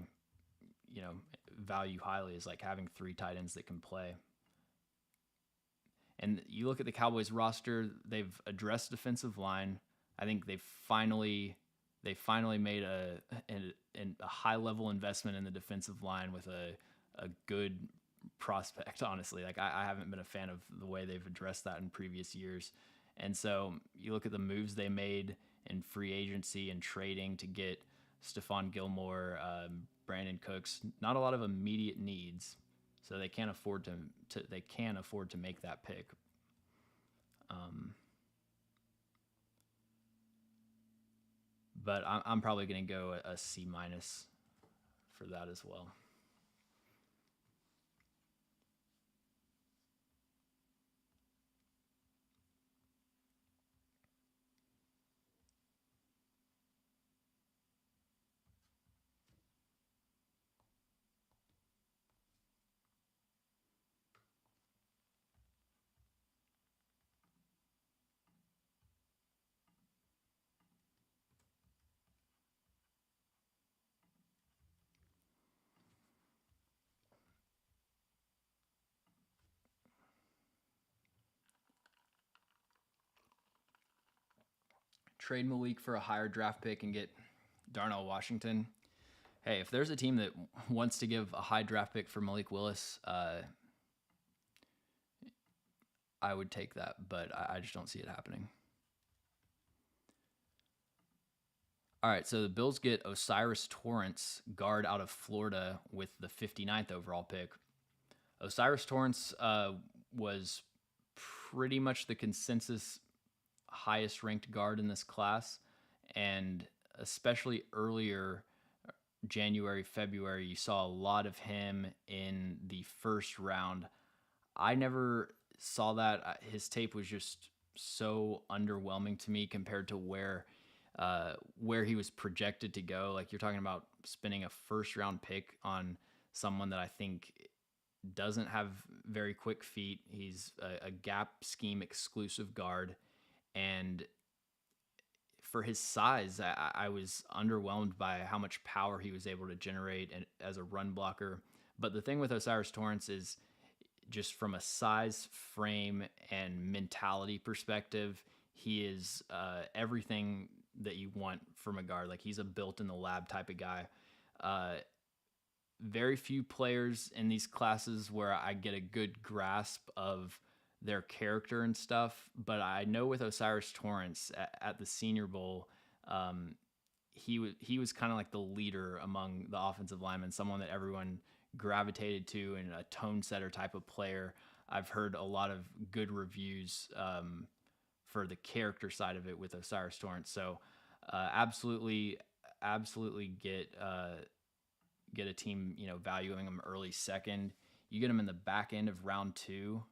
value highly, is like having 3 tight ends that can play. And you look at the Cowboys roster, they've addressed defensive line. I think they finally made a high level investment in the defensive line with a good prospect. Honestly, like I haven't been a fan of the way they've addressed that in previous years. And so you look at the moves they made in free agency and trading to get Stephon Gilmore, Brandon Cooks. Not a lot of immediate needs, so they can't afford to make that pick. but I'm probably going to go a C minus for that as well. Trade Malik for a higher draft pick and get Darnell Washington. Hey, if there's a team that wants to give a high draft pick for Malik Willis, I would take that, but I just don't see it happening. All right, so the Bills get Osiris Torrance, guard out of Florida, with the 59th overall pick. Osiris Torrance was pretty much the consensus highest ranked guard in this class, and especially earlier January, February, you saw a lot of him in the first round. I never saw that. His tape was just so underwhelming to me compared to where he was projected to go. Like, you're talking about spending a first round pick on someone that I think doesn't have very quick feet. He's a gap scheme exclusive guard, and for his size, I was underwhelmed by how much power he was able to generate as a run blocker. But the thing with Osiris Torrance is, just from a size, frame, and mentality perspective, he is everything that you want from a guard. Like, he's a built in the lab type of guy. Very few players in these classes where I get a good grasp of their character and stuff, but I know with Osiris Torrance at the Senior Bowl, he was kind of like the leader among the offensive linemen, someone that everyone gravitated to, and a tone setter type of player. I've heard a lot of good reviews for the character side of it with Osiris Torrance. So absolutely get a team, valuing him early second. You get him in the back end of round 2.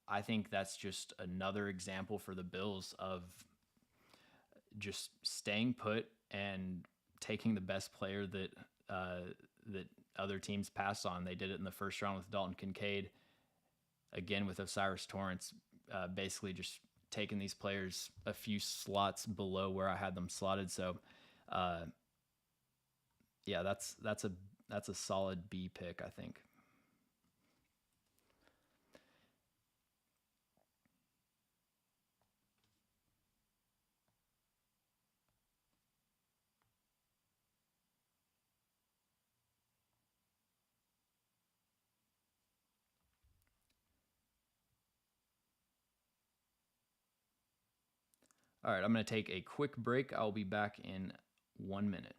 I think that's just another example for the Bills of just staying put and taking the best player that other teams pass on. They did it in the first round with Dalton Kincaid. Again with Osiris Torrance, basically just taking these players a few slots below where I had them slotted. So, yeah, that's a solid B pick, I think. All right, I'm going to take a quick break. I'll be back in 1 minute.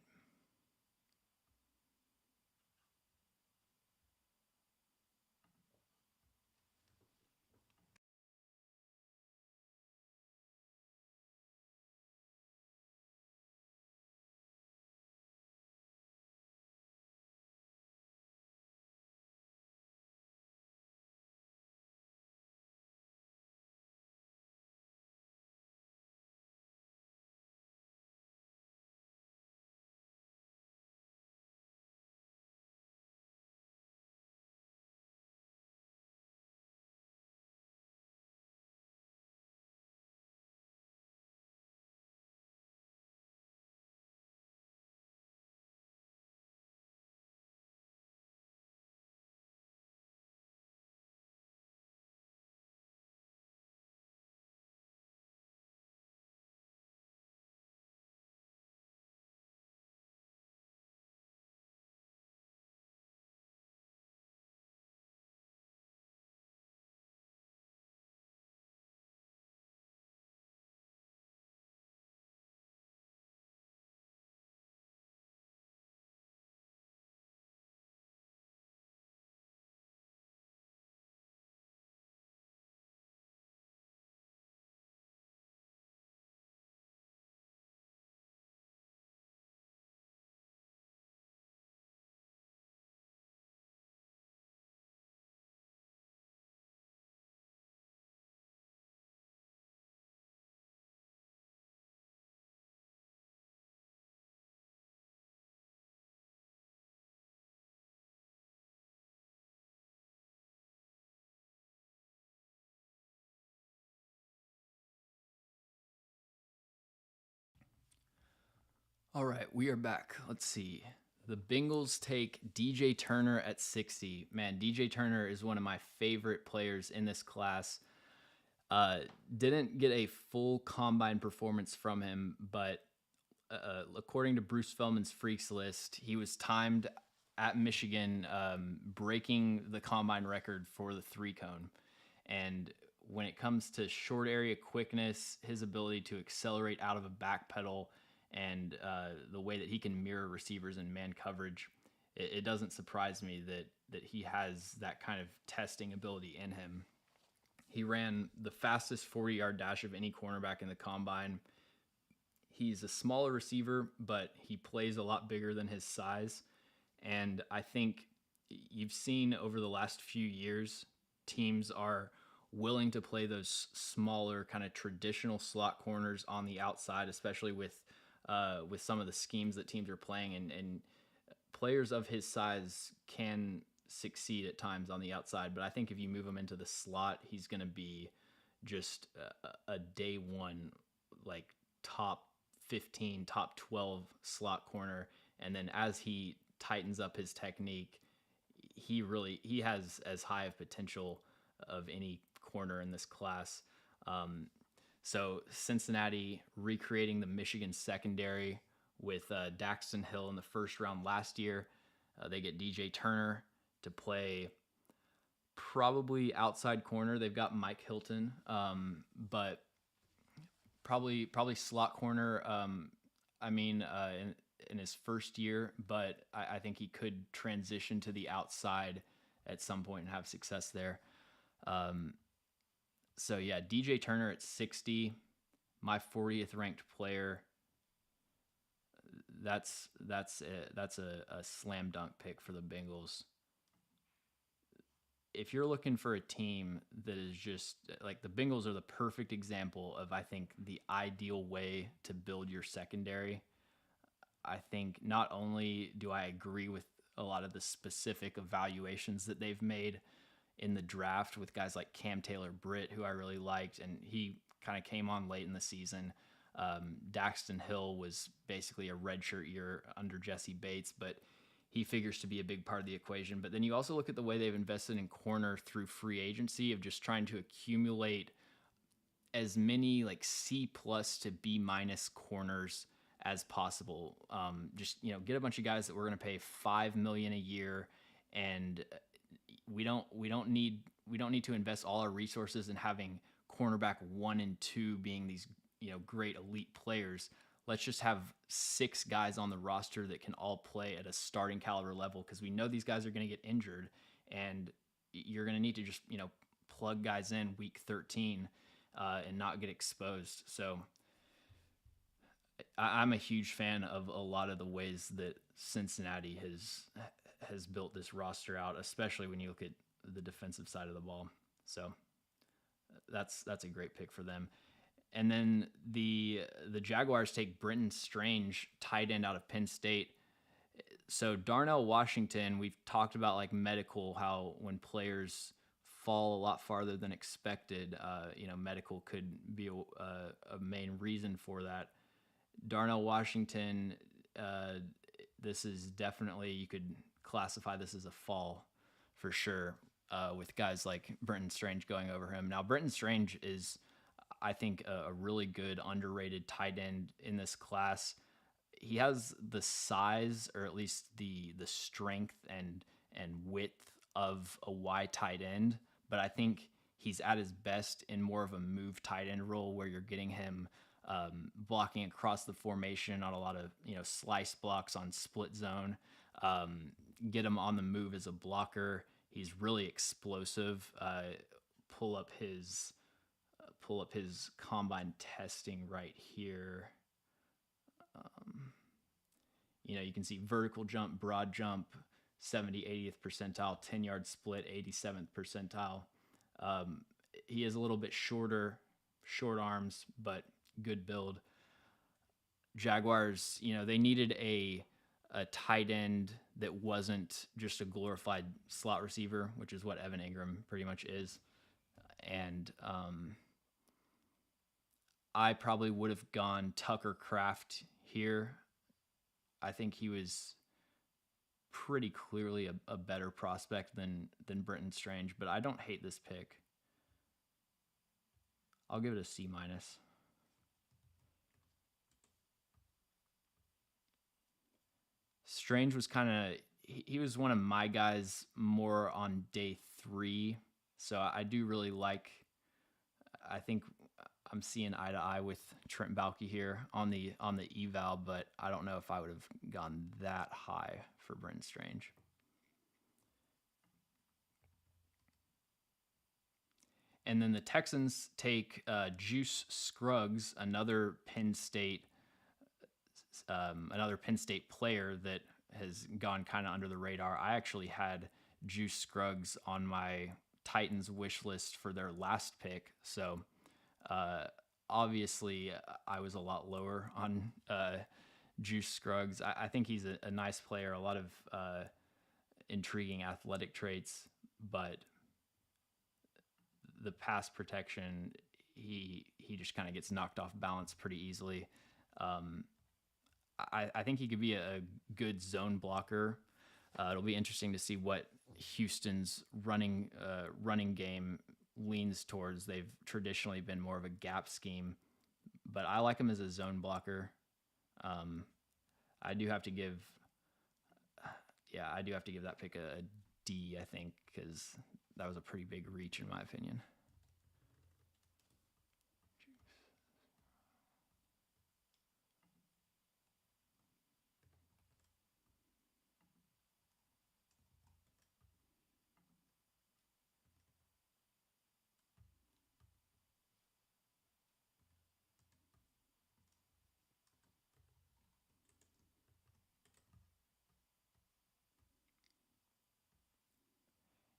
All right, we are back. Let's see. The Bengals take DJ Turner at 60. Man, DJ Turner is one of my favorite players in this class. Uh, didn't get a full combine performance from him, but according to Bruce Feldman's Freaks list, he was timed at Michigan, breaking the combine record for the 3-cone. And when it comes to short area quickness, his ability to accelerate out of a back pedal, and the way that he can mirror receivers in man coverage, it doesn't surprise me that he has that kind of testing ability in him. He ran the fastest 40-yard dash of any cornerback in the combine. He's a smaller receiver, but he plays a lot bigger than his size. And I think you've seen over the last few years, teams are willing to play those smaller kind of traditional slot corners on the outside, especially with some of the schemes that teams are playing. And players of his size can succeed at times on the outside, but I think if you move him into the slot, he's going to be just a day one, like top 15, top 12 slot corner. And then as he tightens up his technique, he has as high of potential of any corner in this class. So Cincinnati recreating the Michigan secondary with Daxton Hill in the first round last year. They get DJ Turner to play probably outside corner. They've got Mike Hilton, but probably slot corner. In his first year, but I think he could transition to the outside at some point and have success there. So yeah, DJ Turner at 60, my 40th ranked player. That's a slam dunk pick for the Bengals. If you're looking for a team that is just like, the Bengals are the perfect example of, I think, the ideal way to build your secondary. I think not only do I agree with a lot of the specific evaluations that they've made in the draft with guys like Cam Taylor-Britt, who I really liked, and he kind of came on late in the season. Daxton Hill was basically a redshirt year under Jesse Bates, but he figures to be a big part of the equation. But then you also look at the way they've invested in corner through free agency, of just trying to accumulate as many like C+ to B- corners as possible. Just, get a bunch of guys that we're going to pay $5 million a year, and we don't need to invest all our resources in having cornerback 1 and 2 being these great elite players. Let's just have 6 guys on the roster that can all play at a starting caliber level, because we know these guys are going to get injured, and you're going to need to just plug guys in week 13 and not get exposed. So I'm a huge fan of a lot of the ways that Cincinnati has built this roster out, especially when you look at the defensive side of the ball. So that's a great pick for them. And then the Jaguars take Brenton Strange, tight end out of Penn State. So Darnell Washington, we've talked about like medical, how when players fall a lot farther than expected, medical could be a main reason for that. Darnell Washington, this is definitely, you could classify this as a fall for sure, with guys like Brenton Strange going over him. Now, Brenton Strange is, I think, a really good underrated tight end in this class. He has the size, or at least the strength and width of a Y tight end, but I think he's at his best in more of a move tight end role, where you're getting him blocking across the formation on a lot of slice blocks on split zone. Get him on the move as a blocker. He's really explosive. Pull up his combine testing right here. You can see vertical jump, broad jump, 80th percentile, 10-yard split, 87th percentile. He is a little bit short arms, but good build. Jaguars, they needed a tight end that wasn't just a glorified slot receiver, which is what Evan Ingram pretty much is. And I probably would have gone Tucker Kraft here I think he was pretty clearly a better prospect than Brenton Strange, but I don't hate this pick. I'll give it a C minus. Strange was kind of he was one of my guys more on day 3, so I do really like. I think I'm seeing eye to eye with Trent Baalke here on the eval, but I don't know if I would have gone that high for Brenton Strange. And then the Texans take Juice Scruggs, another Penn State player that has gone kind of under the radar. I actually had Juice Scruggs on my Titans wish list for their last pick, so obviously I was a lot lower on Juice Scruggs. I think he's a nice player, a lot of intriguing athletic traits, but the pass protection, he just kind of gets knocked off balance pretty easily. I think he could be a good zone blocker. It'll be interesting to see what Houston's running game leans towards. They've traditionally been more of a gap scheme, but I like him as a zone blocker. I do have to give that pick a D, I think, because that was a pretty big reach in my opinion.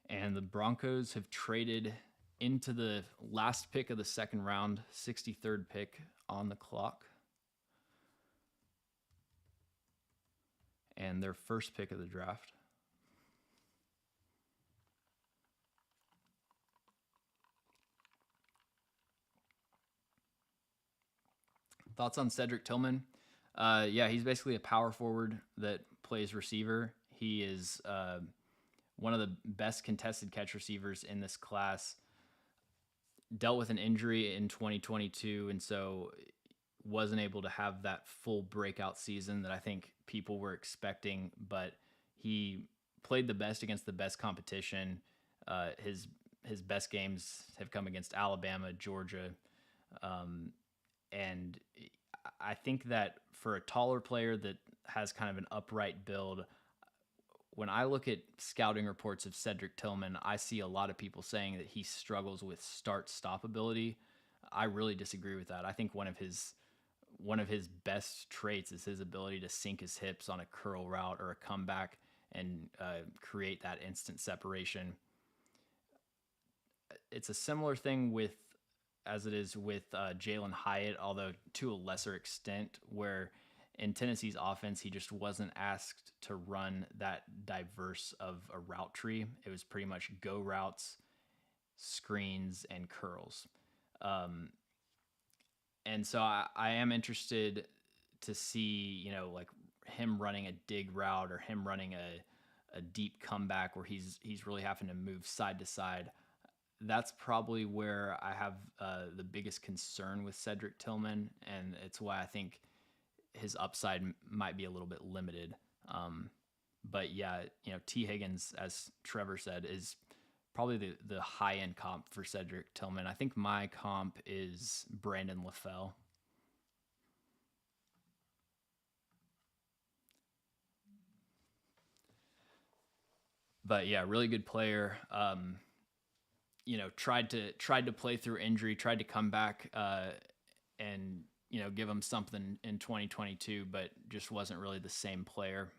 And the Broncos have traded into the last pick of the second round, 63rd pick on the clock. And their first pick of the draft. Thoughts on Cedric Tillman? Yeah, he's basically a power forward that plays receiver. He is one of the best contested catch receivers in this class. Dealt with an injury in 2022, and so wasn't able to have that full breakout season that I think people were expecting, but he played the best against the best competition. His best games have come against Alabama, Georgia, and I think that for a taller player that has kind of an upright build, when I look at scouting reports of Cedric Tillman, I see a lot of people saying that he struggles with start-stop ability. I really disagree with that. I think one of his best traits is his ability to sink his hips on a curl route or a comeback and create that instant separation. It's a similar thing as it is with Jalen Hyatt, although to a lesser extent, where in Tennessee's offense, he just wasn't asked to run that diverse of a route tree. It was pretty much go routes, screens, and curls. And so I am interested to see, like him running a dig route or him running a deep comeback where he's really having to move side to side. That's probably where I have the biggest concern with Cedric Tillman, and it's why I think his upside might be a little bit limited. But yeah, T. Higgins, as Trevor said, is probably the high-end comp for Cedric Tillman. I think my comp is Brandon LaFell. But yeah, really good player. Tried to play through injury, tried to come back and give him something in 2022, but just wasn't really the same player.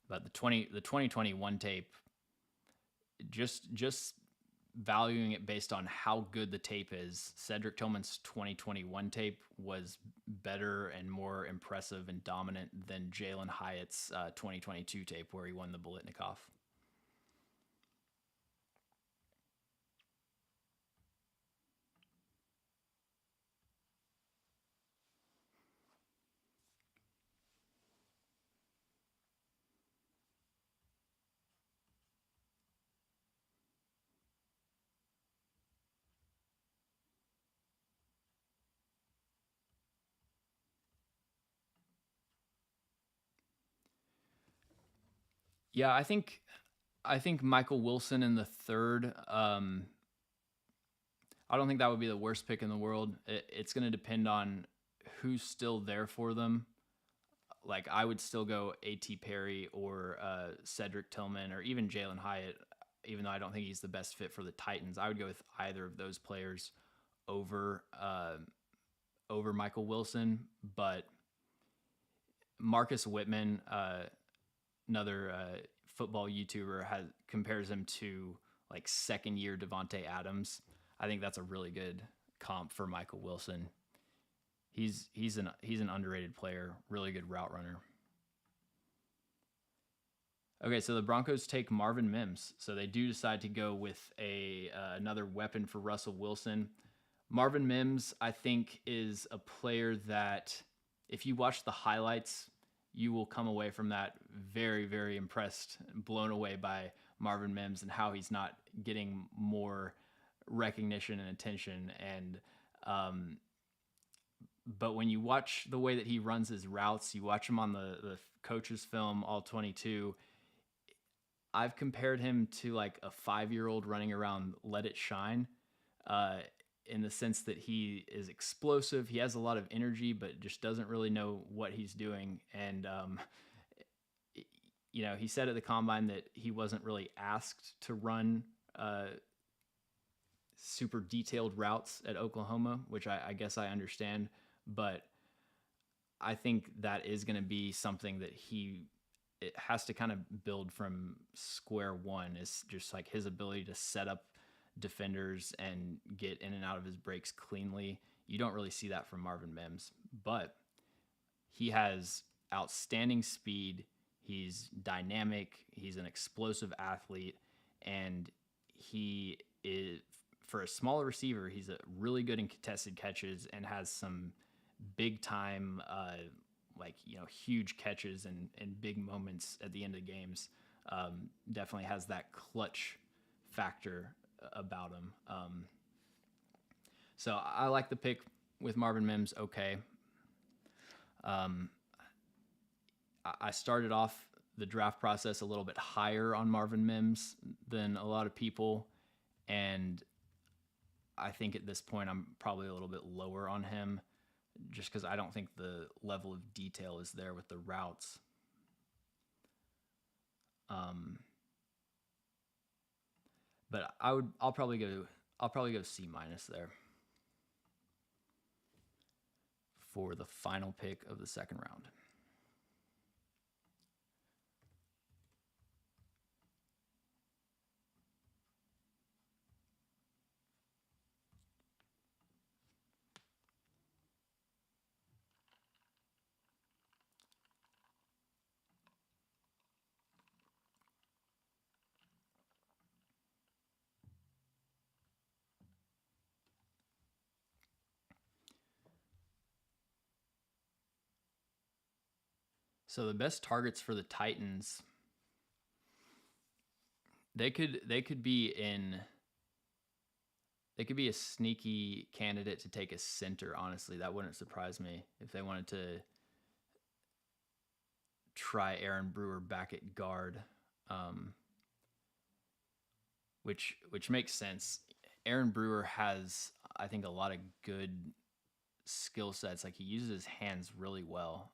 But the 2021 tape, just valuing it based on how good the tape is, Cedric Tillman's 2021 tape was better and more impressive and dominant than Jalen Hyatt's 2022 tape, where he won the Biletnikoff. Yeah, I think Michael Wilson in the third. I don't think that would be the worst pick in the world. It's going to depend on who's still there for them. Like I would still go A.T. Perry or Cedric Tillman or even Jalen Hyatt, even though I don't think he's the best fit for the Titans. I would go with either of those players over over Michael Wilson. But Marcus Whitman, another football YouTuber, has compares him to like second year Devonte Adams. I think that's a really good comp for Michael Wilson. He's an underrated player, really good route runner. Okay, so the Broncos take Marvin Mims. So they do decide to go with a another weapon for Russell Wilson. Marvin Mims, I think, is a player that if you watch the highlights, you will come away from that very, very impressed, blown away by Marvin Mims and how he's not getting more recognition and attention. And but when you watch the way that he runs his routes, you watch him on the coach's film, all 22. I've compared him to like a 5-year old running around Let It Shine, uh, in the sense that he is explosive. He has a lot of energy, but just doesn't really know what he's doing. And, he said at the combine that he wasn't really asked to run super detailed routes at Oklahoma, which I guess I understand. But I think that is going to be something that it has to kind of build from square one. Is just like his ability to set up defenders and get in and out of his breaks cleanly. You don't really see that from Marvin Mims, but he has outstanding speed. He's dynamic. He's an explosive athlete, and he is, for a smaller receiver, he's really good in contested catches and has some big time, huge catches and big moments at the end of games. Definitely has that clutch factor about him. So I like the pick with Marvin Mims. Okay. Um, I started off the draft process a little bit higher on Marvin Mims than a lot of people, and I think at this point I'm probably a little bit lower on him just because I don't think the level of detail is there with the routes. Um, but I'll probably go C- there for the final pick of the second round. So the best targets for the Titans, they could be a sneaky candidate to take a center. Honestly, that wouldn't surprise me if they wanted to try Aaron Brewer back at guard, um, which makes sense. Aaron Brewer has, I think, a lot of good skill sets. Like he uses his hands really well.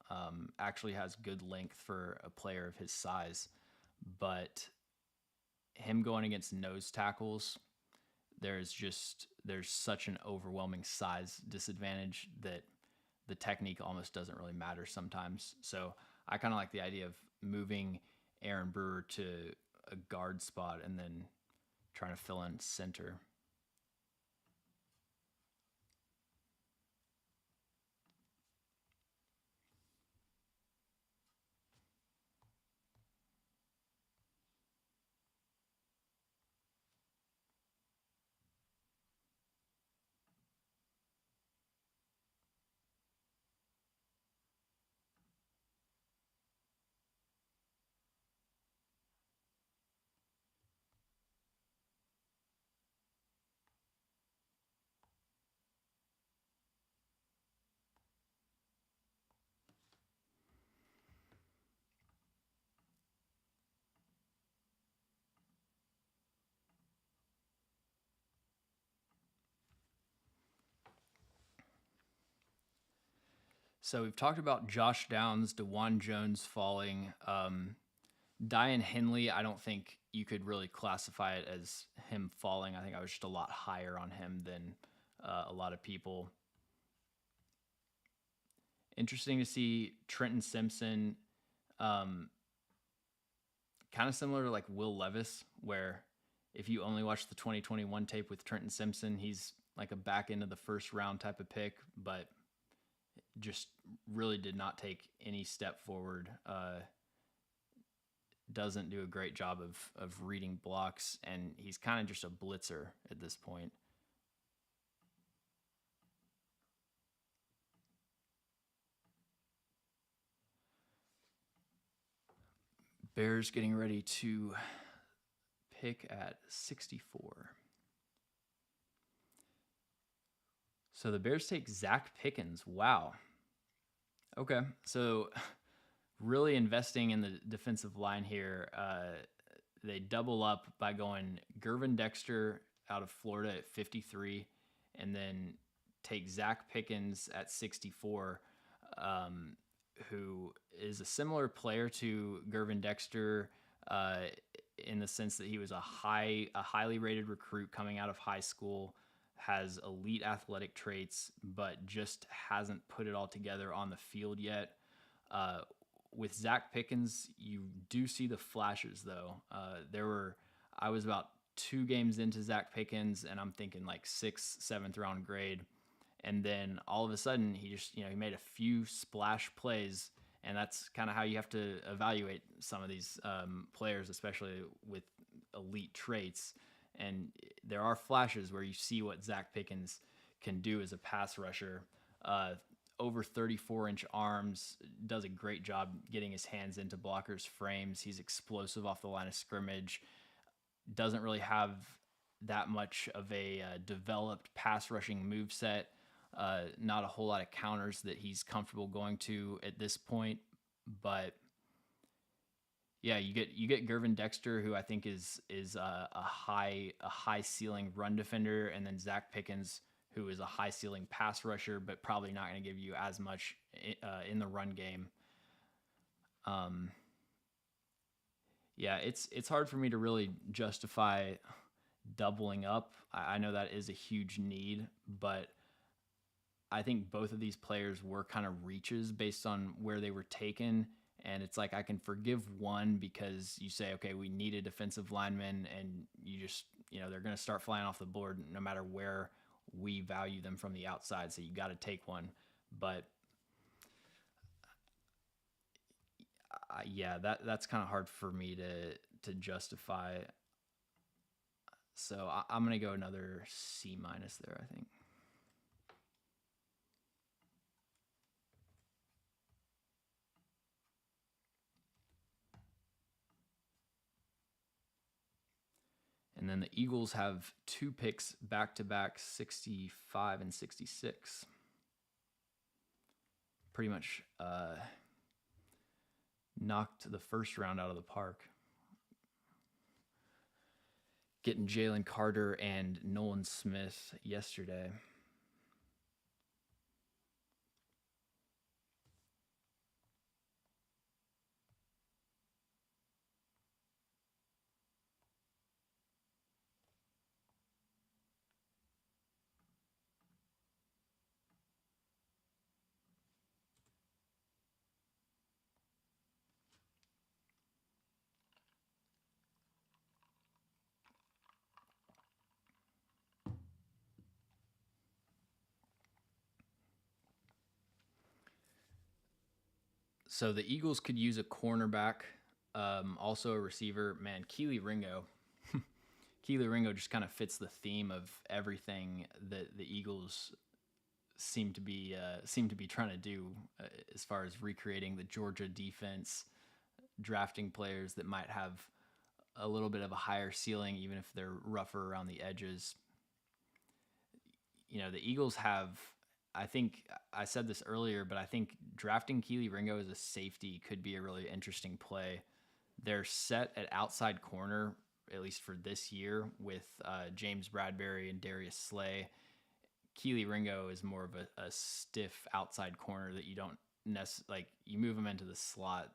Actually has good length for a player of his size, but him going against nose tackles, there's such an overwhelming size disadvantage that the technique almost doesn't really matter sometimes. So I kind of like the idea of moving Aaron Brewer to a guard spot and then trying to fill in center. So we've talked about Josh Downs, DeJuan Jones falling. Diane Henley, I don't think you could really classify it as him falling. I think I was just a lot higher on him than a lot of people. Interesting to see Trenton Simpson, kind of similar to like Will Levis, where if you only watch the 2021 tape with Trenton Simpson, he's like a back end of the first round type of pick, but just really did not take any step forward. Doesn't do a great job of reading blocks, and he's kind of just a blitzer at this point. Bears getting ready to pick at 64. So the Bears take Zach Pickens. Wow. Okay, so really investing in the defensive line here. They double up by going Gervin Dexter out of Florida at 53, and then take Zach Pickens at 64, who is a similar player to Gervin Dexter in the sense that he was a highly rated recruit coming out of high school, has elite athletic traits, but just hasn't put it all together on the field yet. With Zach Pickens, you do see the flashes, though. I was about 2 games into Zach Pickens, and I'm thinking like 6th, 7th round grade. And then all of a sudden, he made a few splash plays, and that's kind of how you have to evaluate some of these players, especially with elite traits. And there are flashes where you see what Zach Pickens can do as a pass rusher. Over 34-inch arms, does a great job getting his hands into blockers' frames. He's explosive off the line of scrimmage. Doesn't really have that much of a developed pass rushing moveset. Not a whole lot of counters that he's comfortable going to at this point. But yeah, you get Gervin Dexter, who I think is a high ceiling run defender, and then Zach Pickens, who is a high ceiling pass rusher, but probably not going to give you as much in the run game. Yeah, it's hard for me to really justify doubling up. I know that is a huge need, but I think both of these players were kind of reaches based on where they were taken. And it's like I can forgive one because you say, okay, we need a defensive lineman, and you just, they're going to start flying off the board no matter where we value them from the outside. So you got to take one. But yeah, that's kind of hard for me to justify. So I'm going to go another C- there, I think. And then the Eagles have 2 picks back-to-back, 65 and 66. Pretty much knocked the first round out of the park. Getting Jalen Carter and Nolan Smith yesterday. So the Eagles could use a cornerback, also a receiver. Man, Keely Ringo. Keely Ringo just kind of fits the theme of everything that the Eagles seem to be trying to do as far as recreating the Georgia defense, drafting players that might have a little bit of a higher ceiling, even if they're rougher around the edges. The Eagles have, I think I said this earlier, but I think drafting Keely Ringo as a safety could be a really interesting play. They're set at outside corner, at least for this year, with James Bradbury and Darius Slay. Keely Ringo is more of a stiff outside corner that you don't like. You move him into the slot,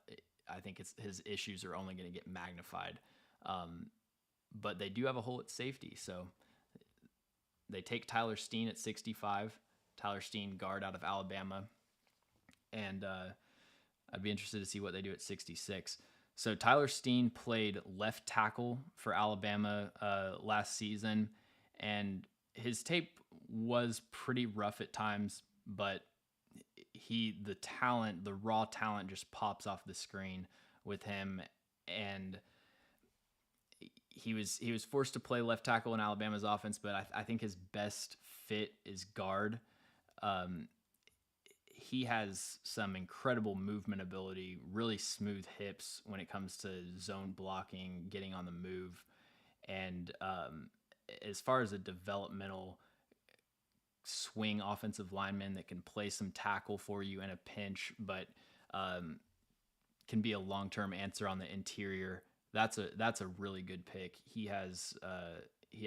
I think his issues are only going to get magnified. But they do have a hole at safety, so they take Tyler Steen at 65. Tyler Steen, guard out of Alabama, and I'd be interested to see what they do at 66. So Tyler Steen played left tackle for Alabama last season, and his tape was pretty rough at times, but the raw talent just pops off the screen with him, and he was forced to play left tackle in Alabama's offense, but I think his best fit is guard. He has some incredible movement ability, really smooth hips when it comes to zone blocking, getting on the move. And as far as a developmental swing offensive lineman that can play some tackle for you in a pinch, but can be a long-term answer on the interior, that's a really good pick. He has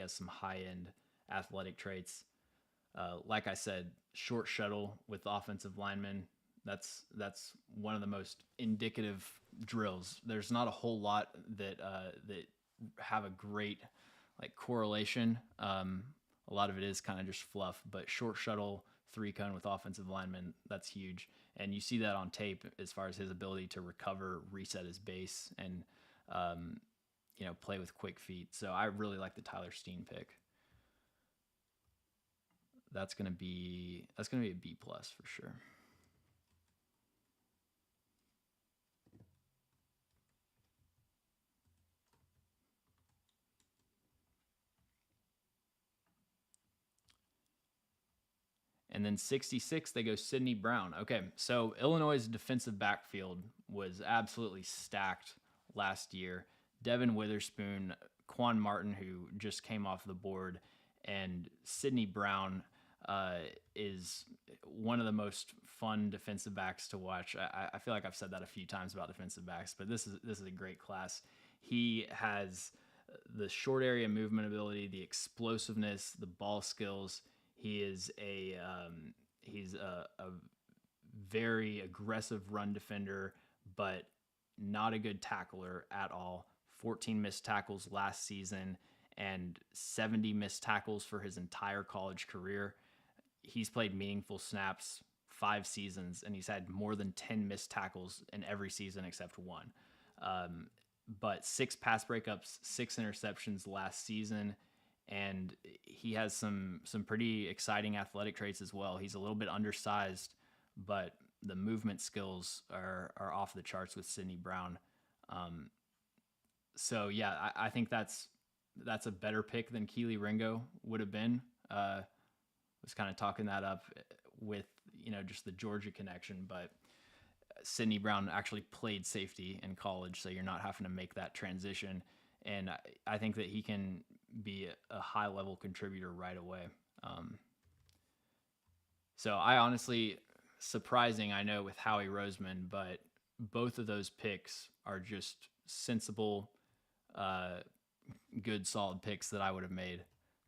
some high-end athletic traits. Like I said, short shuttle with offensive linemen. That's one of the most indicative drills. There's not a whole lot that have a great like correlation. A lot of it is kind of just fluff, but short shuttle 3-cone with offensive linemen, that's huge. And you see that on tape as far as his ability to recover, reset his base, and play with quick feet. So I really like the Tyler Steen pick. That's gonna be a B+ for sure. And then 66, they go Sidney Brown. Okay, so Illinois' defensive backfield was absolutely stacked last year. Devin Witherspoon, Quan Martin, who just came off the board, and Sidney Brown is one of the most fun defensive backs to watch. I feel like I've said that a few times about defensive backs, but this is a great class. He has the short area movement ability, the explosiveness, the ball skills. He is he's a very aggressive run defender, but not a good tackler at all. 14 missed tackles last season and 70 missed tackles for his entire college career. He's played meaningful snaps 5 seasons, and he's had more than 10 missed tackles in every season except one. But 6 pass breakups, 6 interceptions last season, and he has some pretty exciting athletic traits as well. He's a little bit undersized, but the movement skills are off the charts with Sidney Brown. So yeah, I think that's a better pick than Keely Ringo would have been. Was kind of talking that up with just the Georgia connection, but Sidney Brown actually played safety in college, so you're not having to make that transition. And I think that he can be a high-level contributor right away. So I honestly, surprising, I know, with Howie Roseman, but both of those picks are just sensible, good, solid picks that I would have made.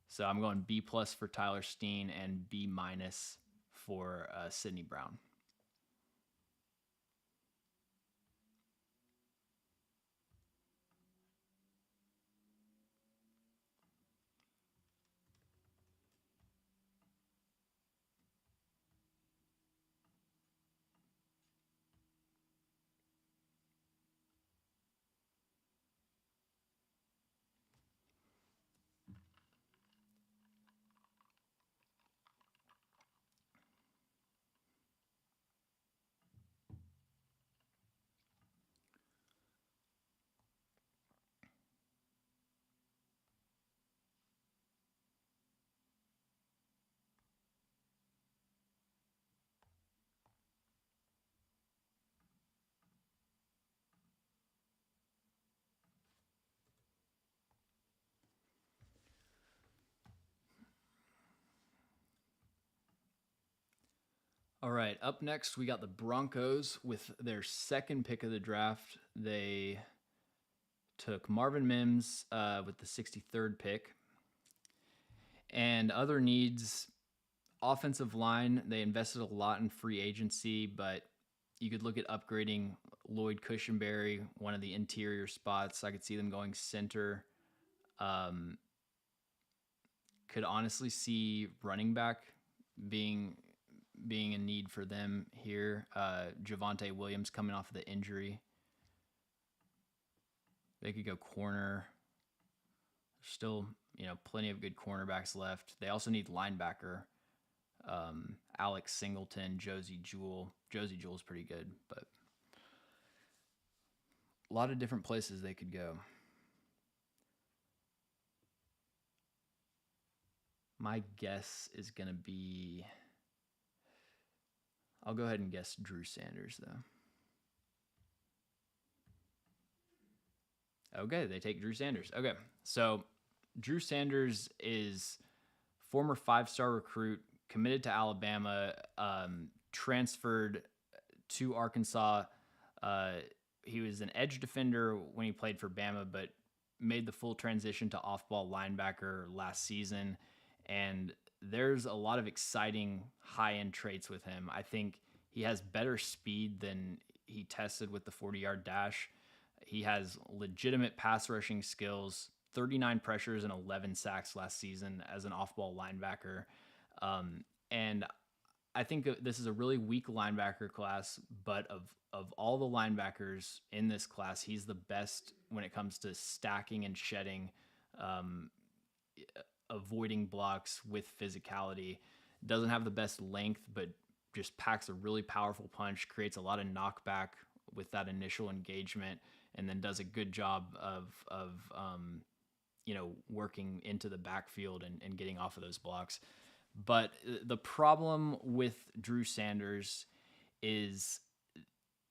So I'm going B+ for Tyler Steen and B- for Sidney Brown. All right, up next, we got the Broncos with their second pick of the draft. They took Marvin Mims with the 63rd pick. And other needs, Offensive line, they invested a lot in free agency, but you could look at upgrading Lloyd Cushenberry, one of the interior spots. I could see them going center. Um, could honestly see running back being being a need for them here. Javonte Williams coming off of the injury. They could go corner. There's still, plenty of good cornerbacks left. They also need linebacker. Alex Singleton, Josie Jewell. Josie Jewell's pretty good, but a lot of different places they could go. My guess is going to be, I'll go ahead and guess Drew Sanders, though. Okay, they take Drew Sanders. Okay, so Drew Sanders is former 5-star recruit, committed to Alabama, transferred to Arkansas. He was an edge defender when he played for Bama, but made the full transition to off-ball linebacker last season. And there's a lot of exciting high-end traits with him. I think he has better speed than he tested with the 40-yard dash. He has legitimate pass rushing skills, 39 pressures and 11 sacks last season as an off-ball linebacker. And I think this is a really weak linebacker class, but of all the linebackers in this class, he's the best when it comes to stacking and shedding, avoiding blocks with physicality. Doesn't have the best length, but just packs a really powerful punch, creates a lot of knockback with that initial engagement, and then does a good job of working into the backfield and getting off of those blocks. But the problem with Drew Sanders is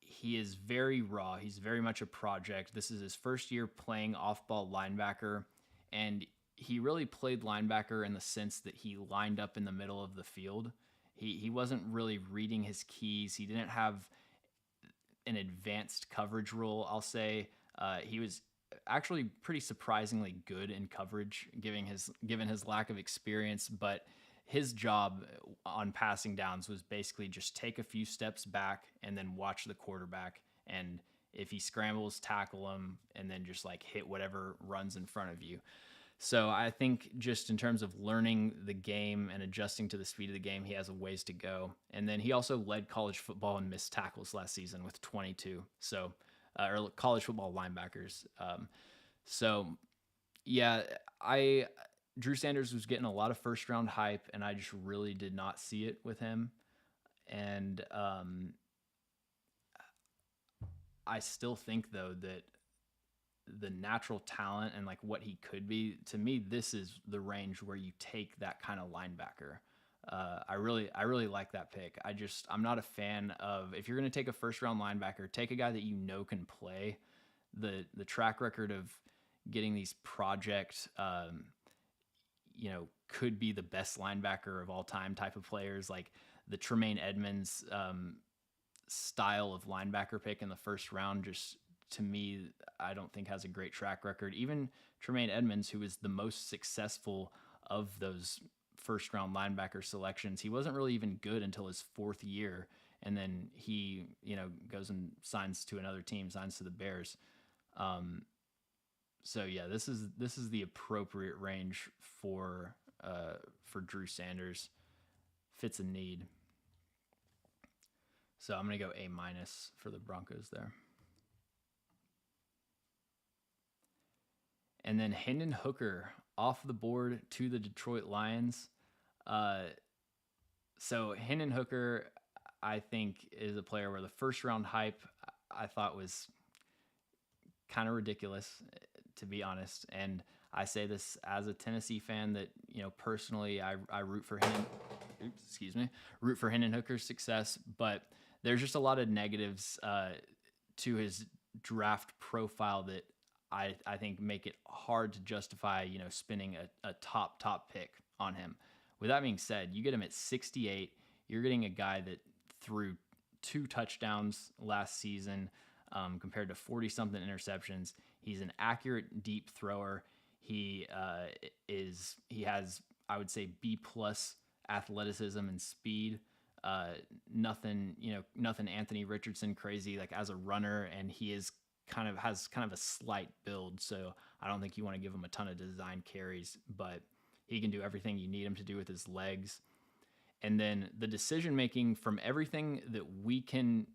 he is very raw. He's very much a project. This is his first year playing off-ball linebacker, and he really played linebacker in the sense that he lined up in the middle of the field. He wasn't really reading his keys. He didn't have an advanced coverage role, I'll say. He was actually pretty surprisingly good in coverage, given his lack of experience, but his job on passing downs was basically just take a few steps back and then watch the quarterback. And if he scrambles, tackle him, and then just like hit whatever runs in front of you. So I think just in terms of learning the game and adjusting to the speed of the game, he has a ways to go. And then he also led college football in missed tackles last season with 22. So, or college football linebackers. Drew Sanders was getting a lot of first round hype, and I just really did not see it with him. And I still think, though, that the natural talent and like what he could be, to me, this is the range where you take that kind of linebacker. I really like that pick. I'm not a fan of, if you're going to take a first round linebacker, take a guy that can play. The track record of getting these project, could be the best linebacker of all time type of players, like the Tremaine Edmonds style of linebacker pick in the first round, just to me, I don't think has a great track record. Even Tremaine Edmonds, who was the most successful of those first round linebacker selections, he wasn't really even good until his 4th year. And then he, goes and signs to another team, signs to the Bears. So yeah, this is the appropriate range for Drew Sanders. Fits a need. So I'm going to go A- for the Broncos there. And then Hendon Hooker off the board to the Detroit Lions. So Hendon Hooker, I think, is a player where the first round hype I thought was kind of ridiculous, to be honest. And I say this as a Tennessee fan that, personally I root for Hendon Hooker's success, but there's just a lot of negatives to his draft profile that I think make it hard to justify, spending a top pick on him. With that being said, you get him at 68. You're getting a guy that threw 2 touchdowns last season compared to 40-something interceptions. He's an accurate deep thrower. He has, I would say, B+ athleticism and speed. Uh, nothing Anthony Richardson crazy like as a runner, and he is has kind of a slight build, so I don't think you want to give him a ton of design carries, but he can do everything you need him to do with his legs. And then the decision making from everything that we can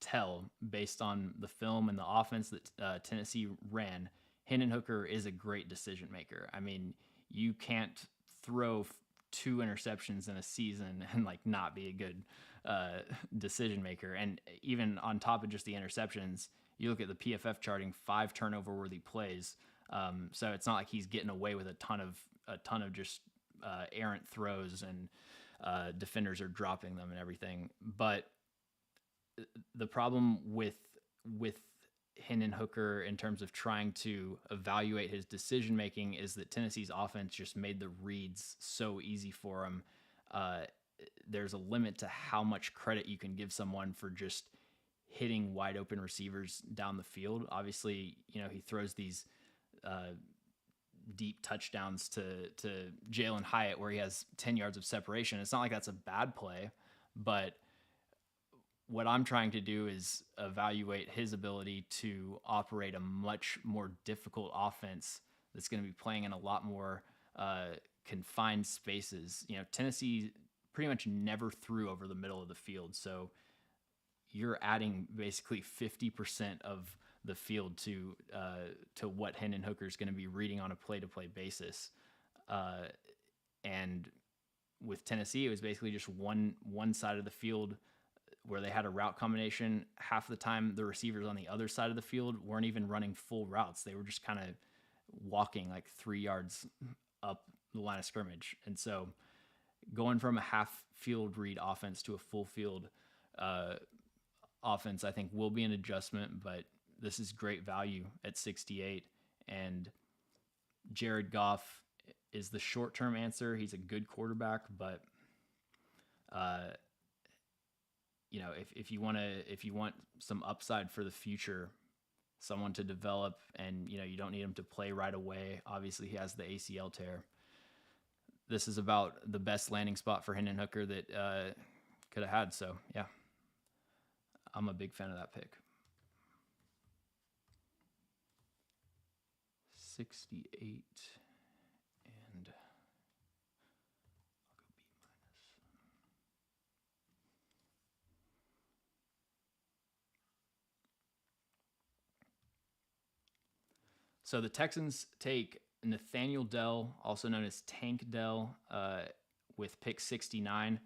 tell based on the film and the offense that Tennessee ran, Hendon Hooker is a great decision maker. I mean, you can't throw two interceptions in a season and like not be a good decision maker. And even on top of just the interceptions, you look at the PFF charting, 5 turnover worthy plays. So it's not like he's getting away with a ton of just errant throws and defenders are dropping them and everything. But the problem with Hendon Hooker in terms of trying to evaluate his decision making is that Tennessee's offense just made the reads so easy for him. There's a limit to how much credit you can give someone for just hitting wide open receivers down the field. Obviously, he throws these deep touchdowns to Jalen Hyatt where he has 10 yards of separation. It's not like that's a bad play, but what I'm trying to do is evaluate his ability to operate a much more difficult offense that's going to be playing in a lot more confined spaces. Tennessee pretty much never threw over the middle of the field, so you're adding basically 50% of the field to what Hendon Hooker is going to be reading on a play-to-play basis. And with Tennessee, it was basically just one side of the field where they had a route combination. Half the time, the receivers on the other side of the field weren't even running full routes. They were just kind of walking like 3 yards up the line of scrimmage. And so going from a half field read offense to a full field offense, I think will be an adjustment, but this is great value at 68. And Jared Goff is the short-term answer. He's a good quarterback, but if you want some upside for the future, someone to develop, and you don't need him to play right away. Obviously, he has the ACL tear. This is about the best landing spot for Hendon Hooker that could have had. So yeah, I'm a big fan of that pick. 68 and I'll go B minus. So the Texans take Nathaniel Dell, also known as Tank Dell, with pick 69.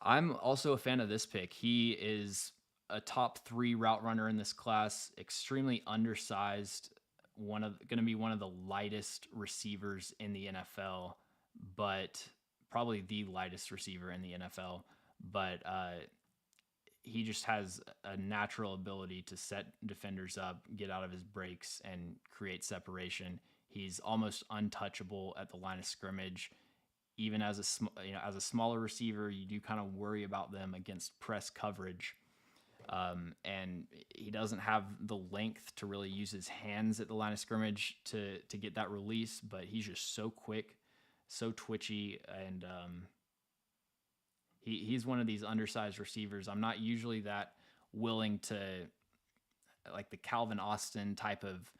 I'm also a fan of this pick. He is a top 3 route runner in this class, extremely undersized, going to be one of the lightest receivers in the NFL, but probably the lightest receiver in the NFL. But he just has a natural ability to set defenders up, get out of his breaks, and create separation. He's almost untouchable at the line of scrimmage. Even as a smaller receiver, you do kind of worry about them against press coverage. And he doesn't have the length to really use his hands at the line of scrimmage to get that release, but he's just so quick, so twitchy, and he's one of these undersized receivers. I'm not usually that willing to, like the Calvin Austin type of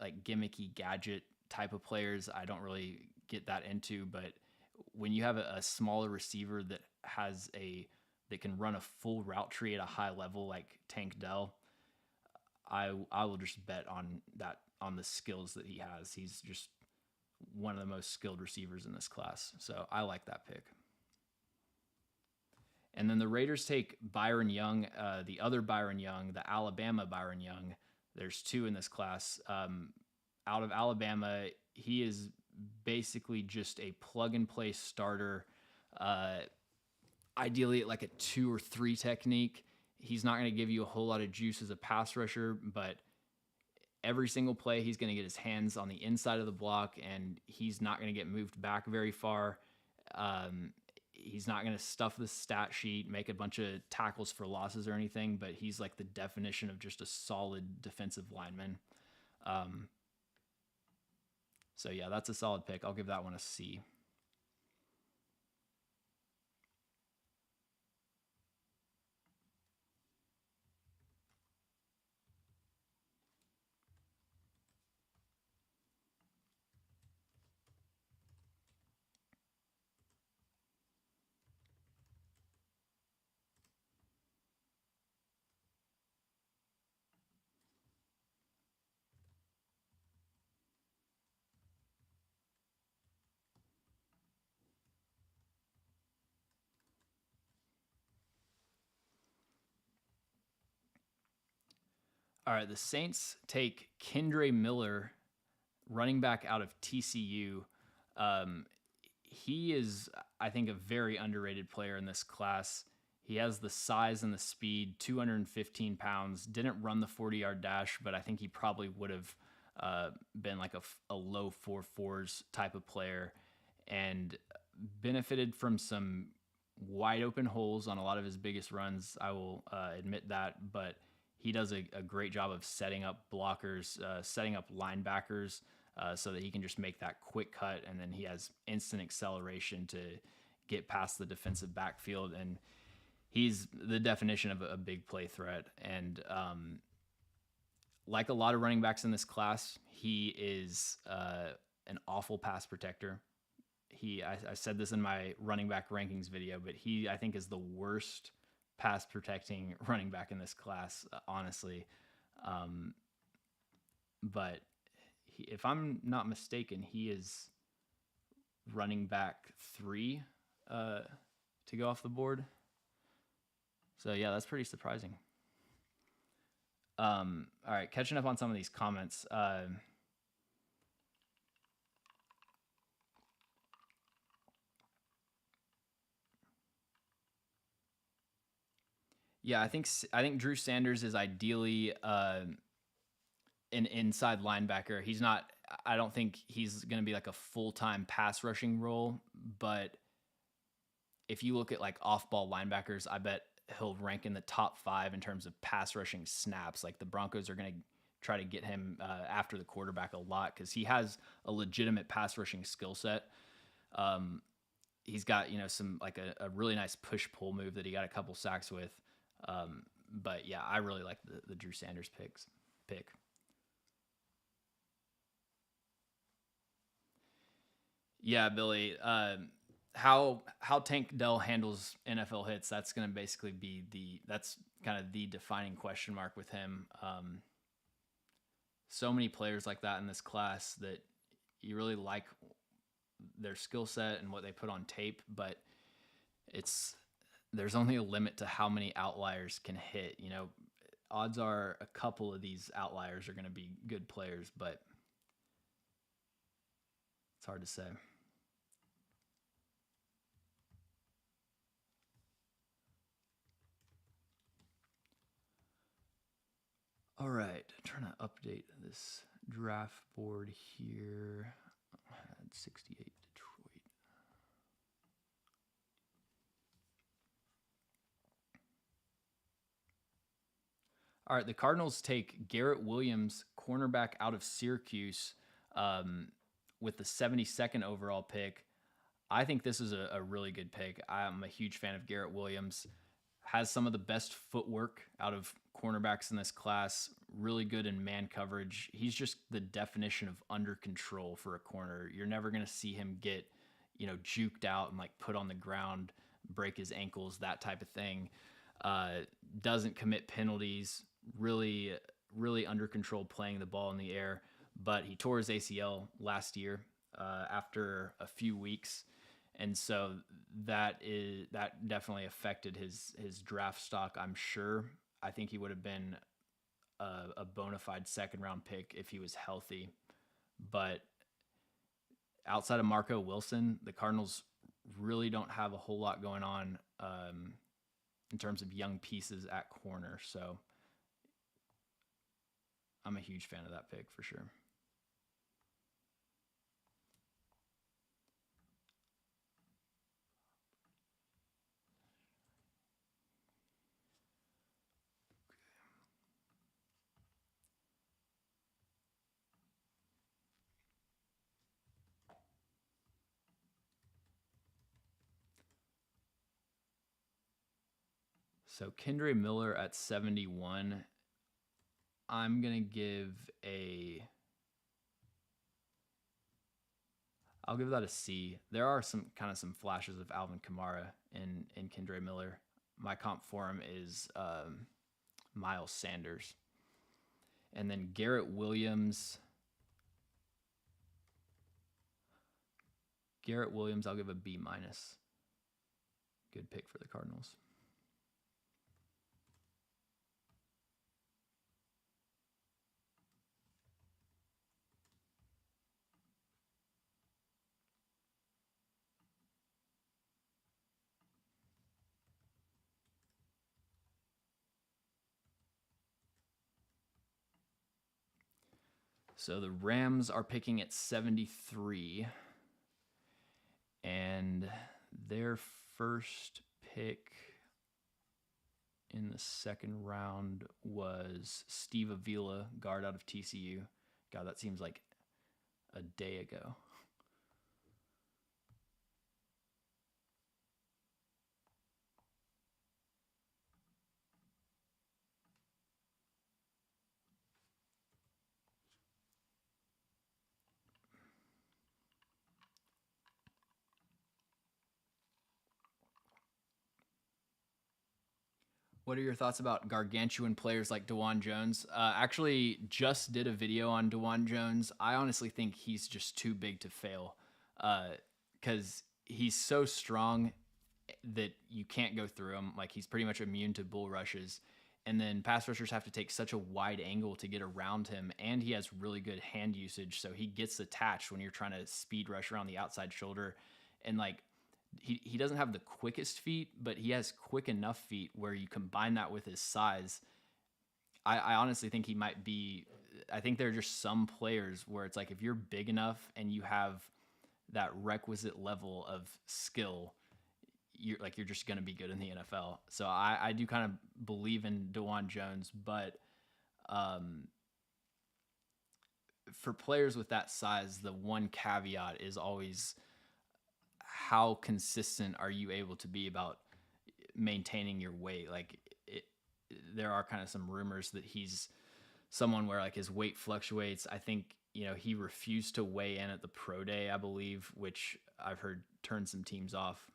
like gimmicky gadget type of players. I don't really get that into, but when you have a smaller receiver that can run a full route tree at a high level like Tank Dell, I will just bet on the skills that he has. He's just one of the most skilled receivers in this class. So I like that pick. And then the Raiders take Byron Young, the other Byron Young, the Alabama Byron Young. There's 2 in this class. Out of Alabama, he is basically just a plug-and-play starter, ideally at like a 2 or 3 technique. He's not going to give you a whole lot of juice as a pass rusher, but every single play he's going to get his hands on the inside of the block, and he's not going to get moved back very far. He's not going to stuff the stat sheet, make a bunch of tackles for losses or anything, but he's like the definition of just a solid defensive lineman. So yeah, that's a solid pick. I'll give that one a C. All right, the Saints take Kendre Miller, running back out of TCU. Um, he is, I think, a very underrated player in this class. He has the size and the speed, 215 pounds, didn't run the 40-yard dash, but I think he probably would have been like a low 4.4s type of player and benefited from some wide open holes on a lot of his biggest runs. I will admit that, but he does a great job of setting up blockers, setting up linebackers, so that he can just make that quick cut, and then he has instant acceleration to get past the defensive backfield, and he's the definition of a big play threat. And like a lot of running backs in this class, he is an awful pass protector. I said this in my running back rankings video, but he, I think, is the worst pass protecting running back in this class, honestly. But if I'm not mistaken, he is running back 3 to go off the board. So yeah, that's pretty surprising. All right, catching up on some of these comments. Yeah, I think Drew Sanders is ideally an inside linebacker. He's not. I don't think he's going to be like a full-time pass rushing role, but if you look at like off-ball linebackers, I bet he'll rank in the top 5 in terms of pass rushing snaps. Like the Broncos are going to try to get him after the quarterback a lot because he has a legitimate pass rushing skill set. He's got some like a really nice push-pull move that he got a couple sacks with. But yeah, I really like the Drew Sanders pick. Yeah, Billy. How Tank Dell handles NFL hits, that's going to basically be that's kind of the defining question mark with him. So many players like that in this class that you really like their skill set and what they put on tape, but there's only a limit to how many outliers can hit. Odds are a couple of these outliers are going to be good players, but it's hard to say. All right, trying to update this draft board here. I had 68 Detroit. All right, the Cardinals take Garrett Williams, cornerback out of Syracuse, with the 72nd overall pick. I think this is a really good pick. I'm a huge fan of Garrett Williams. Has some of the best footwork out of cornerbacks in this class. Really good in man coverage. He's just the definition of under control for a corner. You're never going to see him get, juked out and like put on the ground, break his ankles, that type of thing. Doesn't commit penalties. Really, really under control playing the ball in the air. But he tore his ACL last year after a few weeks. And so that definitely affected his draft stock, I'm sure. I think he would have been a bona fide second-round pick if he was healthy. But outside of Marco Wilson, the Cardinals really don't have a whole lot going on in terms of young pieces at corner. So I'm a huge fan of that pick for sure. So Kendre Miller at 71. I'm going to I'll give that a C. There are some flashes of Alvin Kamara in Kendre Miller. My comp for him is Miles Sanders. And then Garrett Williams. I'll give a B-. Good pick for the Cardinals. So the Rams are picking at 73, and their first pick in the second round was Steve Avila, guard out of TCU. God, that seems like a day ago. What are your thoughts about gargantuan players like DeJuan Jones? Actually, just did a video on DeJuan Jones. I honestly think he's just too big to fail because he's so strong that you can't go through him. Like, he's pretty much immune to bull rushes. And then pass rushers have to take such a wide angle to get around him. And he has really good hand usage. So he gets attached when you're trying to speed rush around the outside shoulder. And like, he doesn't have the quickest feet, but he has quick enough feet where you combine that with his size. I honestly think he might be. I think there are just some players where it's like if you're big enough and you have that requisite level of skill, you're just going to be good in the NFL. So I do kind of believe in DeJuan Jones, but for players with that size, the one caveat is always how consistent are you able to be about maintaining your weight? Like there are kind of some rumors that he's someone where like his weight fluctuates. I think, he refused to weigh in at the pro day, I believe, which I've heard turned some teams off.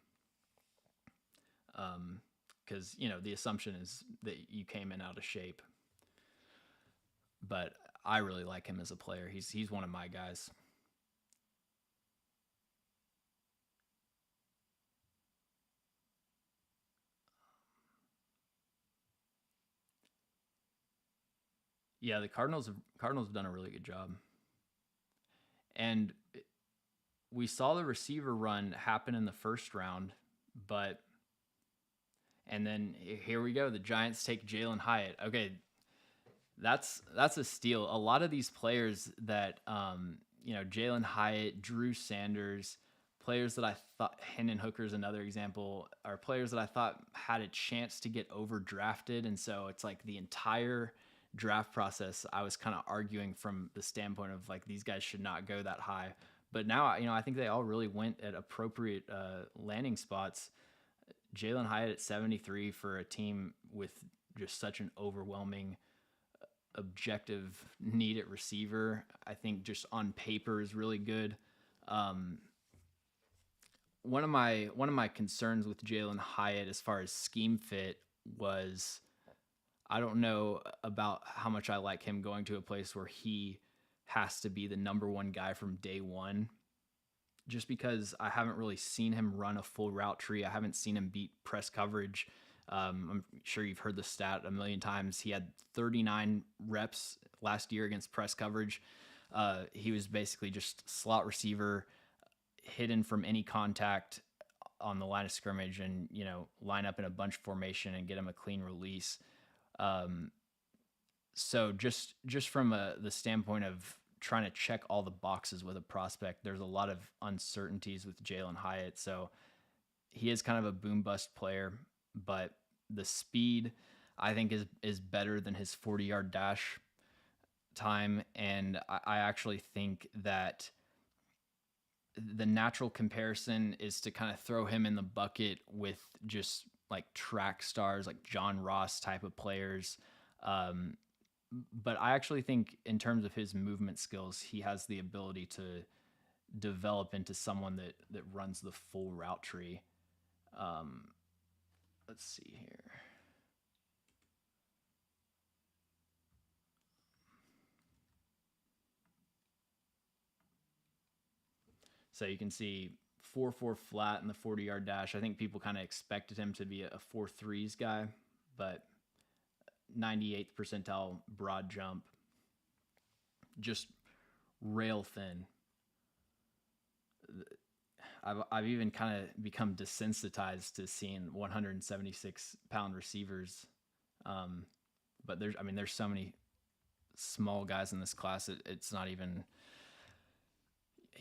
Cause the assumption is that you came in out of shape, but I really like him as a player. He's one of my guys. Yeah, the Cardinals have done a really good job. And we saw the receiver run happen in the first round, and then here we go. The Giants take Jalen Hyatt. Okay, that's a steal. A lot of these players that Jalen Hyatt, Drew Sanders, players that I thought, Hendon Hooker is another example, are players that I thought had a chance to get overdrafted, and so it's like the entire draft process I was kind of arguing from the standpoint of like these guys should not go that high. But now I think they all really went at appropriate landing spots. Jalen Hyatt at 73 for a team with just such an overwhelming objective need at receiver, I think just on paper is really good. One of my concerns with Jalen Hyatt as far as scheme fit was I don't know about how much I like him going to a place where he has to be the number one guy from day one, just because I haven't really seen him run a full route tree. I haven't seen him beat press coverage. I'm sure you've heard the stat a million times. He had 39 reps last year against press coverage. He was basically just slot receiver, hidden from any contact on the line of scrimmage, and line up in a bunch formation and get him a clean release. So just from the standpoint of trying to check all the boxes with a prospect, there's a lot of uncertainties with Jalen Hyatt. So he is kind of a boom bust player, but the speed I think is better than his 40-yard dash time. And I actually think that the natural comparison is to kind of throw him in the bucket with just like track stars, like John Ross type of players. But I actually think in terms of his movement skills, he has the ability to develop into someone that runs the full route tree. Let's see here. So you can see 4.4 flat in the 40-yard dash. I think people kind of expected him to be a 4.3s guy, but 98th percentile broad jump, just rail thin. I've even kind of become desensitized to seeing 176-pound receivers, but there's so small guys in this class, it's not even,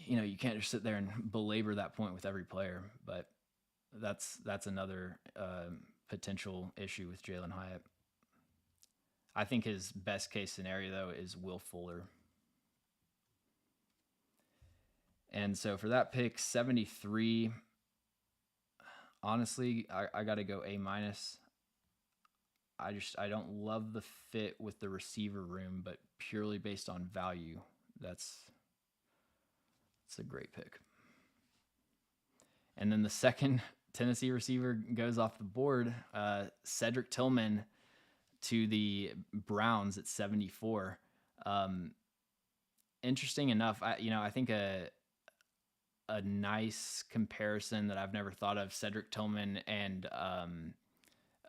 you can't just sit there and belabor that point with every player. But that's another potential issue with Jalen Hyatt. I think his best case scenario, though, is Will Fuller. And so for that pick, 73, honestly, I got to go A-. I don't love the fit with the receiver room, but purely based on value, that's a great pick. And then the second Tennessee receiver goes off the board, Cedric Tillman to the Browns at 74. Interesting enough, I think a nice comparison that I've never thought of, Cedric Tillman and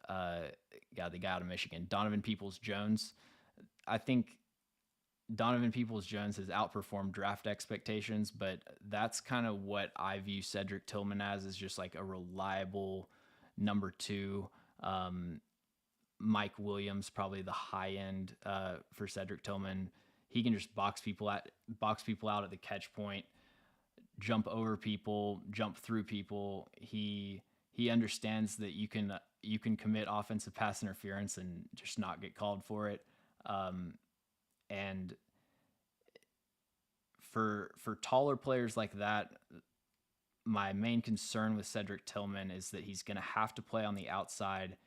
the guy out of Michigan, Donovan Peoples-Jones. I think Donovan Peoples-Jones has outperformed draft expectations, but that's kind of what I view Cedric Tillman as, is just like a reliable number 2. Mike Williams, probably the high end for Cedric Tillman. He can just box people out at the catch point, jump over people, jump through people. He understands that you can commit offensive pass interference and just not get called for it. And for taller players like that, my main concern with Cedric Tillman is that he's going to have to play on the outside,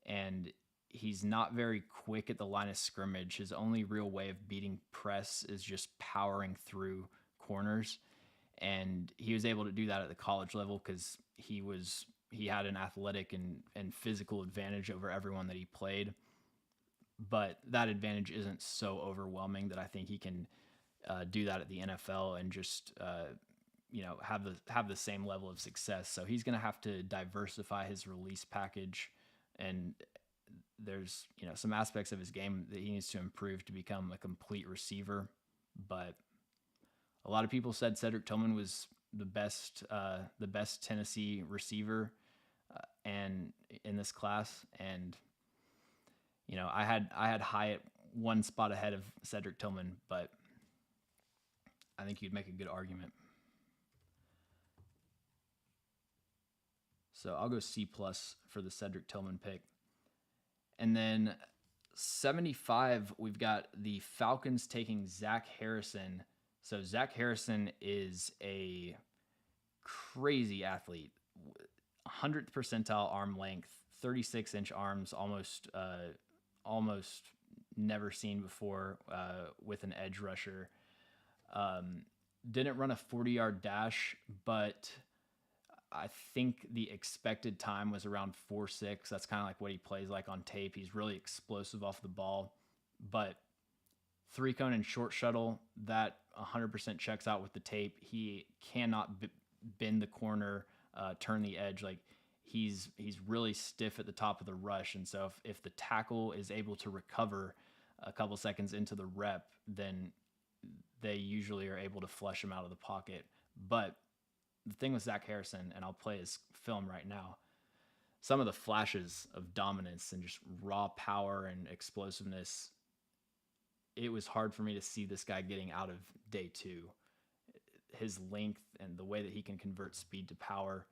and he's not very quick at the line of scrimmage. His only real way of beating press is just powering through corners. And he was able to do that at the college level because he had an athletic and physical advantage over everyone that he played. But that advantage isn't so overwhelming that I think he can do that at the NFL and just have the same level of success. So he's going to have to diversify his release package, and there's some aspects of his game that he needs to improve to become a complete receiver. But a lot of people said Cedric Tillman was the best Tennessee receiver and in this class, and I had Hyatt one spot ahead of Cedric Tillman, but I think you'd make a good argument. So I'll go C+ for the Cedric Tillman pick. And then 75, we've got the Falcons taking Zach Harrison. So Zach Harrison is a crazy athlete, 100th percentile arm length, 36-inch arms, almost never seen before with an edge rusher. Didn't run a 40-yard dash, but I think the expected time was around 4.6. That's kind of like what he plays like on tape. He's really explosive off the ball, but 3-cone and short shuttle, that 100% checks out with the tape. He cannot bend the corner, turn the edge. Like he's really stiff at the top of the rush. And so if the tackle is able to recover a couple seconds into the rep, then they usually are able to flush him out of the pocket. But the thing with Zach Harrison, and I'll play his film right now, some of the flashes of dominance and just raw power and explosiveness, it was hard for me to see this guy getting out of day 2. His length and the way that he can convert speed to power,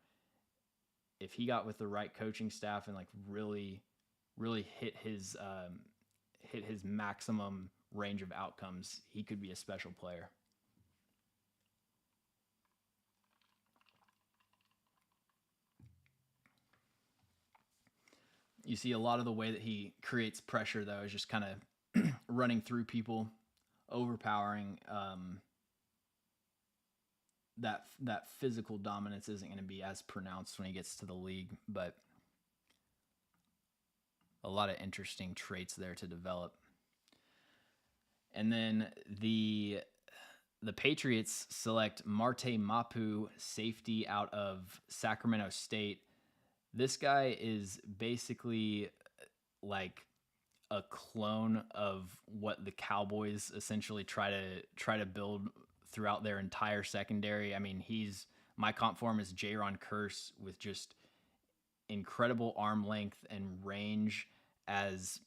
if he got with the right coaching staff and like really hit his maximum range of outcomes, he could be a special player. You see a lot of the way that he creates pressure, though, is just kind of running through people, overpowering. That physical dominance isn't going to be as pronounced when he gets to the league, but a lot of interesting traits there to develop. And then the Patriots select Marte Mapu, safety out of Sacramento State. This guy is basically like a clone of what the Cowboys essentially try to build throughout their entire secondary. I mean, my comp for him is Jaron Kearse with just incredible arm length and range as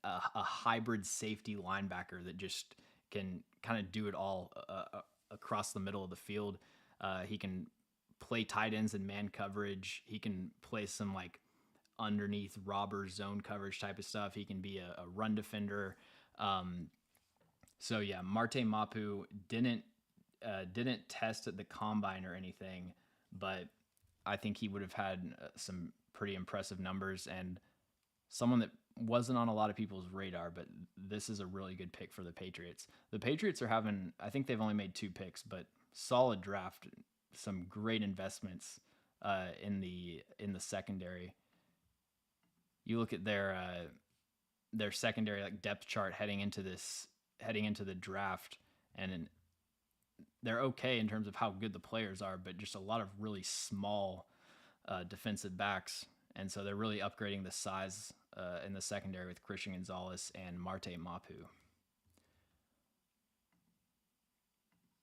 a hybrid safety linebacker that just can kind of do it all across the middle of the field. He can play tight ends and man coverage. He can play some like underneath robber zone coverage type of stuff. He can be a run defender. So yeah, Marte Mapu didn't test at the combine or anything, but I think he would have had some pretty impressive numbers and someone that wasn't on a lot of people's radar, but this is a really good pick for the Patriots. The Patriots are having, I think they've only made 2 picks, but solid draft, some great investments in the secondary. You look at their secondary like depth chart heading into the draft, and they're okay in terms of how good the players are, but just a lot of really small defensive backs, and so they're really upgrading the size in the secondary with Christian Gonzalez and Marte Mapu.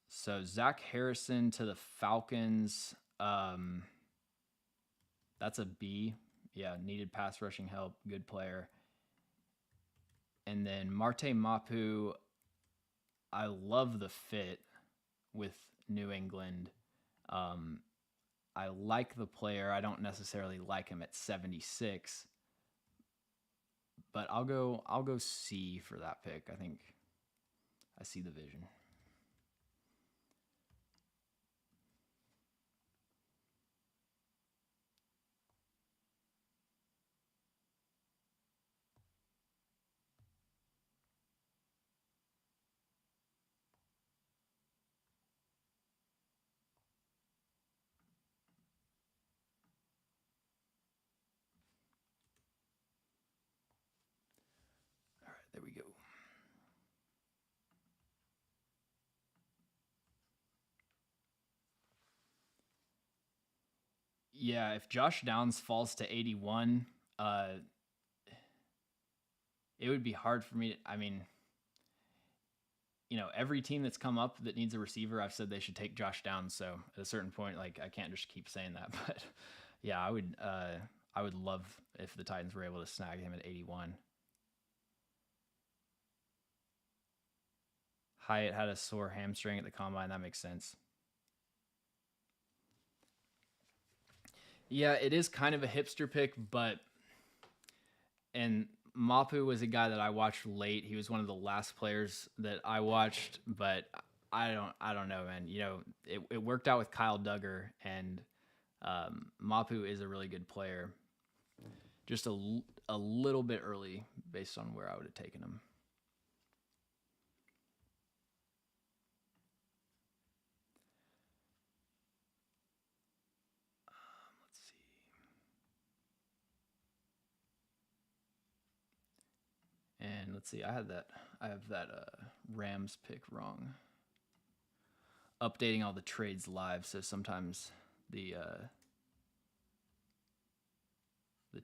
So Zach Harrison to the Falcons. That's a B. Yeah, needed pass rushing help. Good player. And then Marte Mapu, I love the fit with New England. I like the player. I don't necessarily like him at 76, but I'll go C for that pick. I think I see the vision. All right, there we go. Yeah, if Josh Downs falls to 81, it would be hard for me to, I mean, every team that's come up that needs a receiver, I've said they should take Josh Downs. So at a certain point, like I can't just keep saying that, but yeah, I would love if the Titans were able to snag him at 81. Hyatt had a sore hamstring at the combine. That makes sense. Yeah, it is kind of a hipster pick, and Mapu was a guy that I watched late. He was one of the last players that I watched, but I don't know, man. It worked out with Kyle Duggar, and Mapu is a really good player. Just a little bit early based on where I would have taken him. Let's see. And let's see. I have that Rams pick wrong. Updating all the trades live, so sometimes the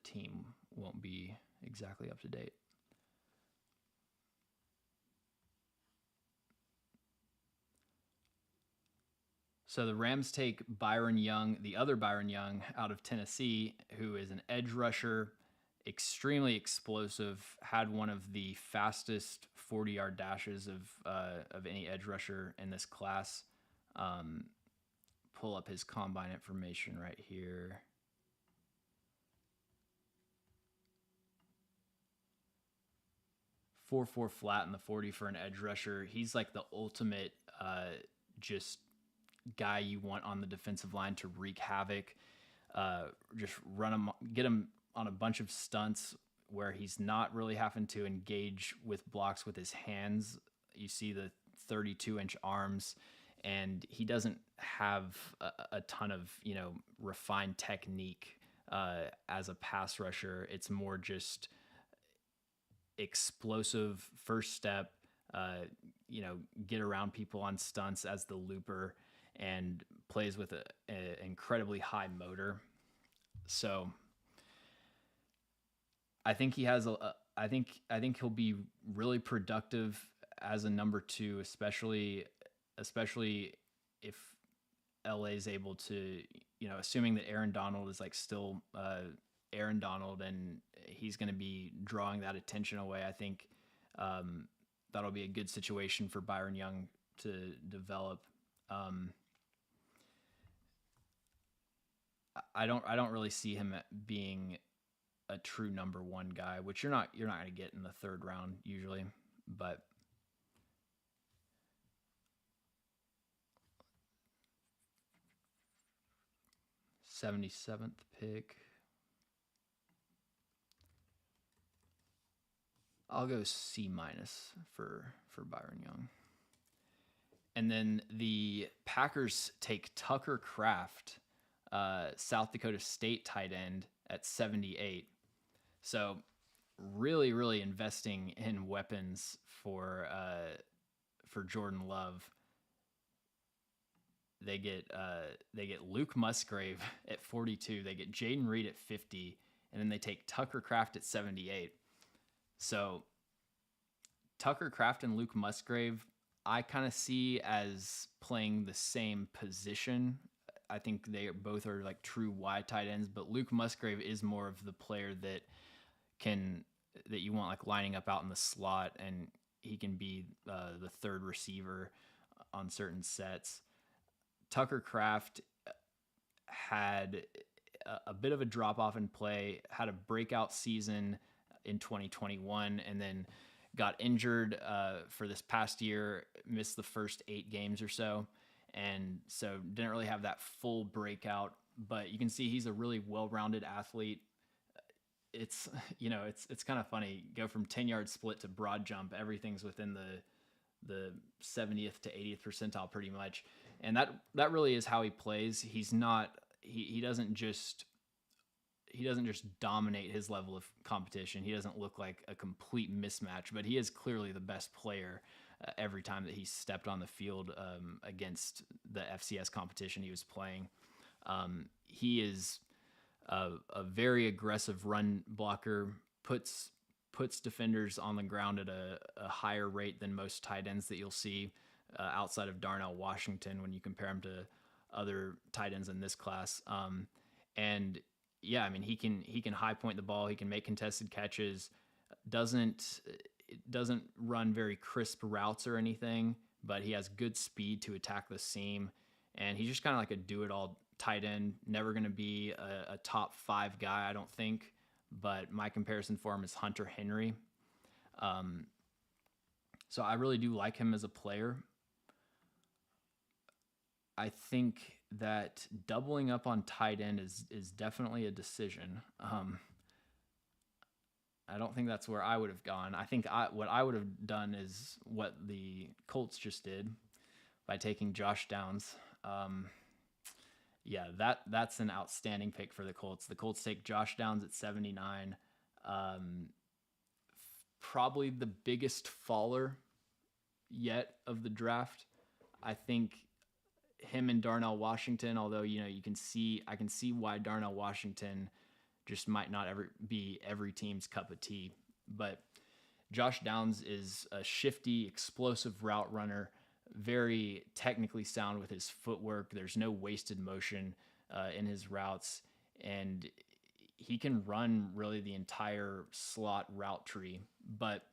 team won't be exactly up to date. So the Rams take Byron Young, the other Byron Young out of Tennessee, who is an edge rusher, extremely explosive, had one of the fastest 40-yard dashes of any edge rusher in this class. Pull up his combine information right here. .44 flat in the 40 for an edge rusher. He's like the ultimate just guy you want on the defensive line to wreak havoc. Just run him, get him on a bunch of stunts where he's not really having to engage with blocks with his hands. You see the 32-inch arms, and he doesn't have a ton of refined technique as a pass rusher. It's more just explosive first step, get around people on stunts as the looper, and plays with an incredibly high motor. So I think he has I think he'll be really productive as a number 2, especially if LA is able to, assuming that Aaron Donald is like still Aaron Donald and he's going to be drawing that attention away. I think that'll be a good situation for Byron Young to develop. I don't really see him being a true number one guy, which you're not going to get in the third round usually, but 77th pick. I'll go C- for Byron Young. And then the Packers take Tucker Kraft, South Dakota State tight end, at 78. So really, really investing in weapons for Jordan Love. They get Luke Musgrave at 42. They get Jaden Reed at 50, and then they take Tucker Kraft at 78. So Tucker Kraft and Luke Musgrave, I kind of see as playing the same position. I think they both are like true wide tight ends, but Luke Musgrave is more of the player that you want like lining up out in the slot, and he can be the third receiver on certain sets. Tucker Kraft had a bit of a drop off in play, had a breakout season in 2021, and then got injured for this past year, missed the first 8 games or so, and so didn't really have that full breakout. But you can see he's a really well-rounded athlete. It's kind of funny. Go from 10-yard split to broad jump. Everything's within the 70th to 80th percentile pretty much. And that really is how he plays. He doesn't just dominate his level of competition. He doesn't look like a complete mismatch, but he is clearly the best player every time that he stepped on the field against the FCS competition he was playing. He is a very aggressive run blocker, puts defenders on the ground at a higher rate than most tight ends that you'll see outside of Darnell Washington when you compare him to other tight ends in this class. And yeah, I mean, he can high point the ball. He can make contested catches. Doesn't run very crisp routes or anything, but he has good speed to attack the seam. And he's just kind of like a do-it-all tight end. Never going to be a top 5 guy, I don't think. But my comparison for him is Hunter Henry. So I really do like him as a player. I think that doubling up on tight end is definitely a decision. I don't think that's where I would have gone. I think what I would have done is what the Colts just did by taking Josh Downs. Yeah, that's an outstanding pick for the Colts. The Colts take Josh Downs at 79. Probably the biggest faller yet of the draft. I think him and Darnell Washington, although I can see why Darnell Washington just might not ever be every team's cup of tea. But Josh Downs is a shifty, explosive route runner, very technically sound with his footwork. There's no wasted motion in his routes, and he can run really the entire slot route tree. But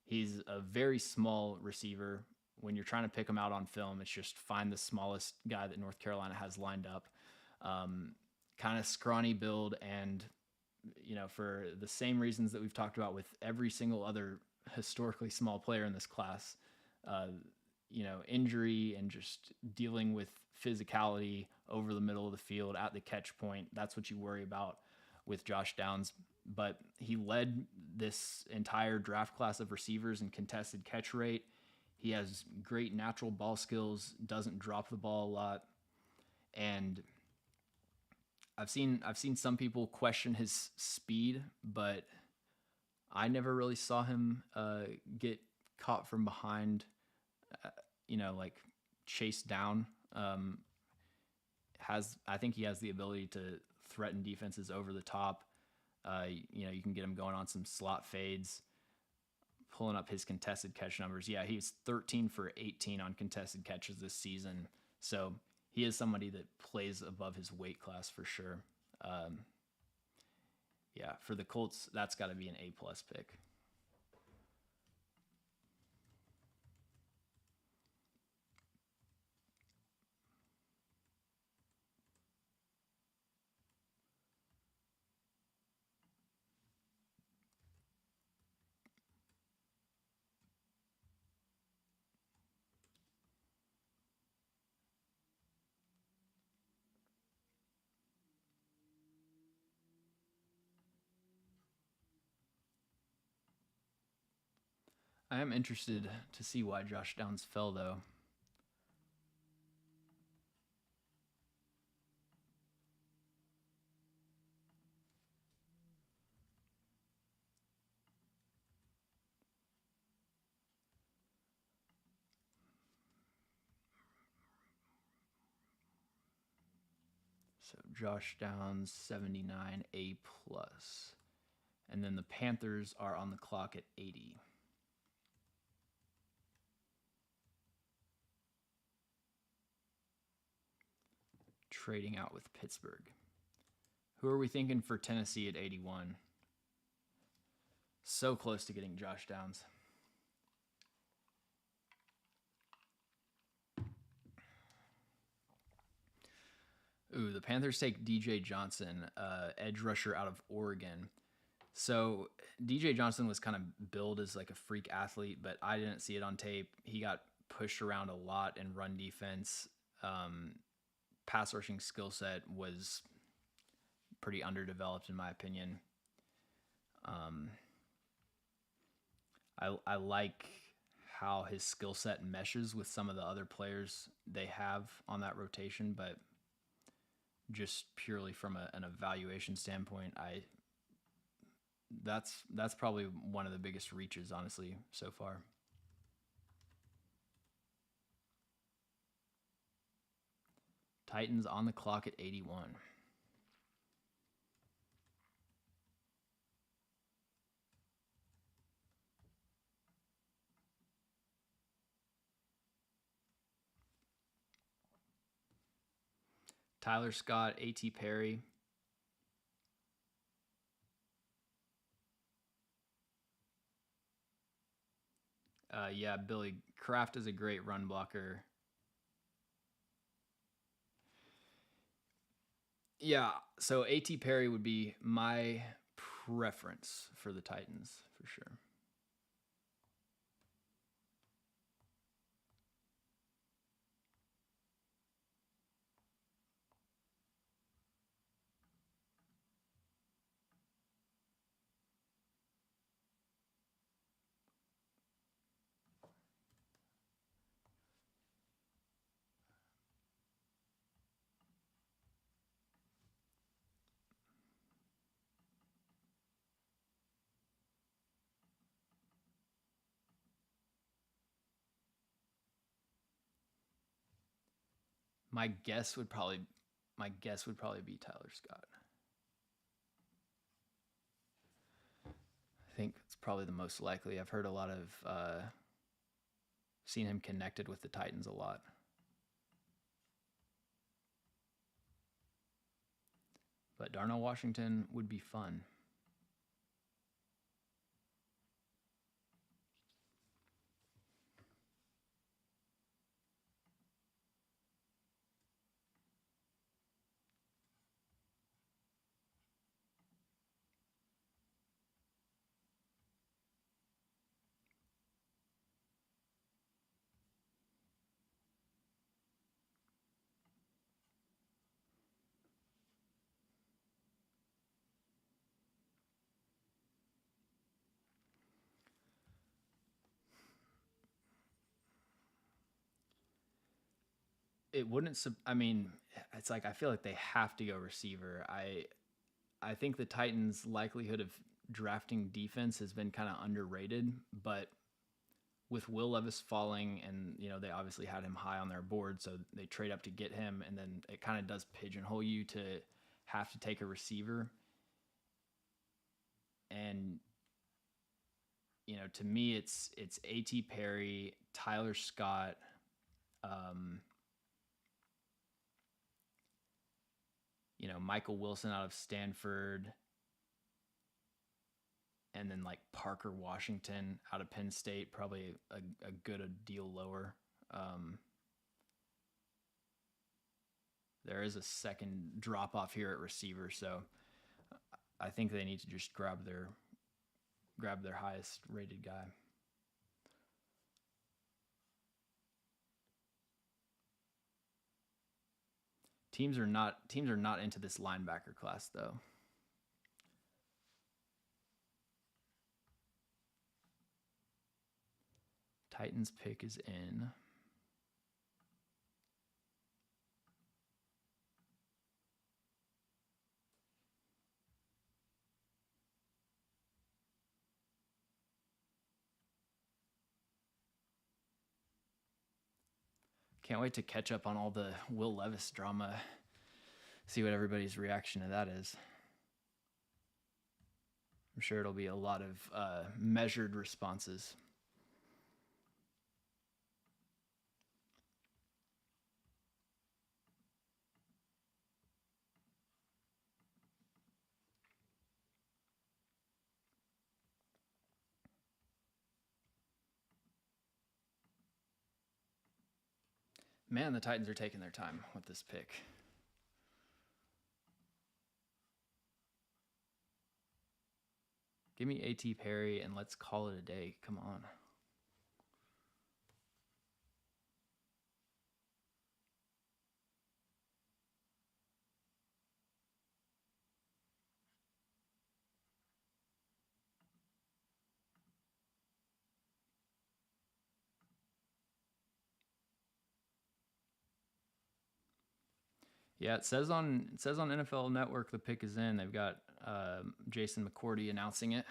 he's a very small receiver. When you're trying to pick him out on film, it's just find the smallest guy that North Carolina has lined up. Kind of scrawny build, and for the same reasons that we've talked about with every single other historically small player in this class, injury and just dealing with physicality over the middle of the field at the catch point. That's what you worry about with Josh Downs. But he led this entire draft class of receivers in contested catch rate. He has great natural ball skills, doesn't drop the ball a lot. And I've seen some people question his speed, but I never really saw him get caught from behind, like chased down. I think he has the ability to threaten defenses over the top. You can get him going on some slot fades. Pulling up his contested catch numbers. Yeah, he's 13 for 18 on contested catches this season. So he is somebody that plays above his weight class for sure. Yeah, for the Colts, that's got to be an A plus pick. I am interested to see why Josh Downs fell, though. So Josh Downs 79 A plus, and then the Panthers are on the clock at 80. Trading out with Pittsburgh. Who are we thinking for Tennessee at 81? So close to getting Josh Downs. Ooh, the Panthers take DJ Johnson, edge rusher out of Oregon. So DJ Johnson was kind of billed as like a freak athlete, but I didn't see it on tape. He got pushed around a lot in run defense. Pass rushing skill set was pretty underdeveloped in my opinion. I like how his skill set meshes with some of the other players they have on that rotation, but just purely from an evaluation standpoint, that's probably one of the biggest reaches, honestly, so far. Titans on the clock at 81. Tyler Scott, A.T. Perry. Yeah, Billy Kraft is a great run blocker. Yeah, so A.T. Perry would be my preference for the Titans for sure. My guess would probably be Tyler Scott. I think it's probably the most likely. I've heard a lot of seen him connected with the Titans a lot. But Darnell Washington would be fun. It wouldn't. I mean, it's like I feel like they have to go receiver. I think the Titans' likelihood of drafting defense has been kind of underrated, but with Will Levis falling, and they obviously had him high on their board, so they trade up to get him, and then it kind of does pigeonhole you to have to take a receiver. And to me, it's A.T. Perry, Tyler Scott, Michael Wilson out of Stanford, and then like Parker Washington out of Penn State, probably a good a deal lower. Um, there is a second drop off here at receiver, so I think they need to just grab their highest rated guy. Teams are not into this linebacker class though. Titans pick is in. Can't wait to catch up on all the Will Levis drama. See what everybody's reaction to that is. I'm sure it'll be a lot of measured responses. Man, the Titans are taking their time with this pick. Give me A.T. Perry and let's call it a day. Come on. Yeah, it says on NFL Network the pick is in. They've got Jason McCourty announcing it.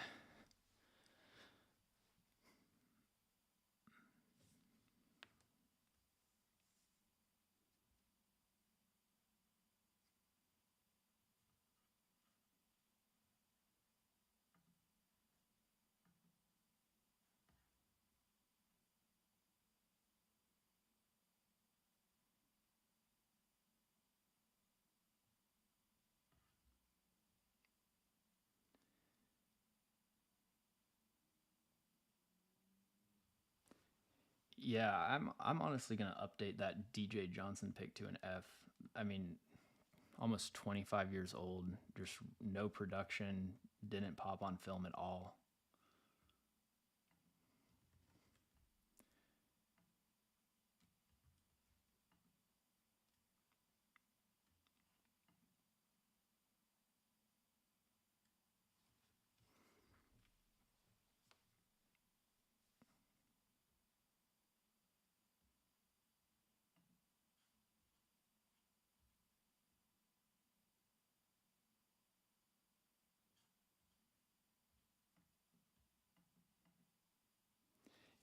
Yeah, I'm honestly gonna update that DJ Johnson pick to an F. I mean, almost 25 years old, just no production, didn't pop on film at all.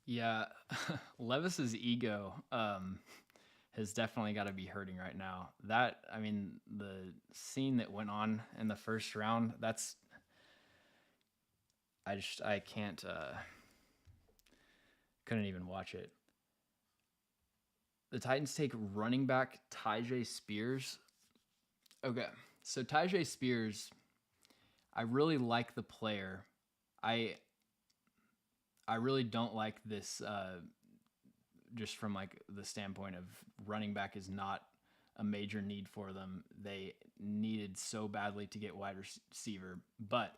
Yeah, Levis's ego has definitely got to be hurting right now. That I mean, the scene that went on in the first round, that's I can't couldn't even watch it. The Titans take running back Tyjae Spears. Okay, so Tyjae Spears, I really like the player. I I really don't like this just from like the standpoint of running back is not a major need for them. They needed so badly to get wide receiver, but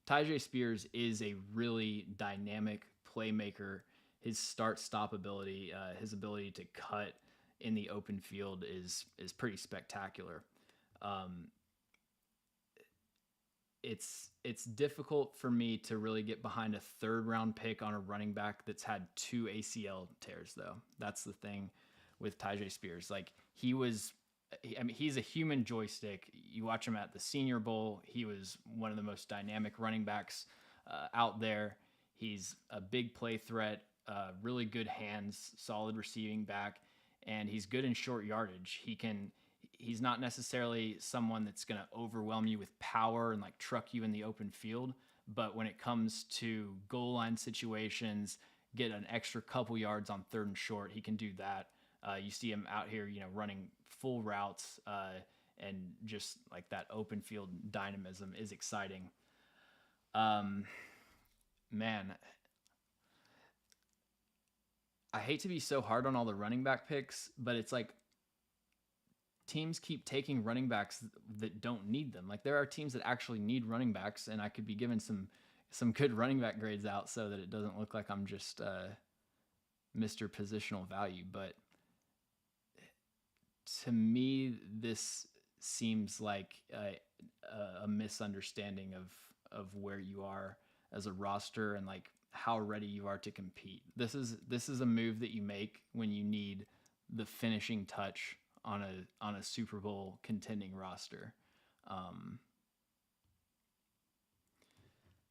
Tyjae Spears is a really dynamic playmaker. His start-stop ability, his ability to cut in the open field is pretty spectacular. Um, it's difficult for me to really get behind a third round pick on a running back that's had 2 ACL tears though. That's the thing with Tyjae Spears. Like I mean, he's a human joystick. You watch him at the Senior Bowl. He was one of the most dynamic running backs out there. He's a big play threat, really good hands, solid receiving back, and he's good in short yardage. He's not necessarily someone that's going to overwhelm you with power and like truck you in the open field. But when it comes to goal line situations, get an extra couple yards on third and short, he can do that. You see him out here, running full routes and just like that open field dynamism is exciting. man, I hate to be so hard on all the running back picks, but it's like teams keep taking running backs that don't need them. Like there are teams that actually need running backs, and I could be giving some good running back grades out so that it doesn't look like I'm just Mr. Positional Value. But to me, this seems like a misunderstanding of where you are as a roster and like how ready you are to compete. This is a move that you make when you need the finishing touch on a Super Bowl contending roster. Um,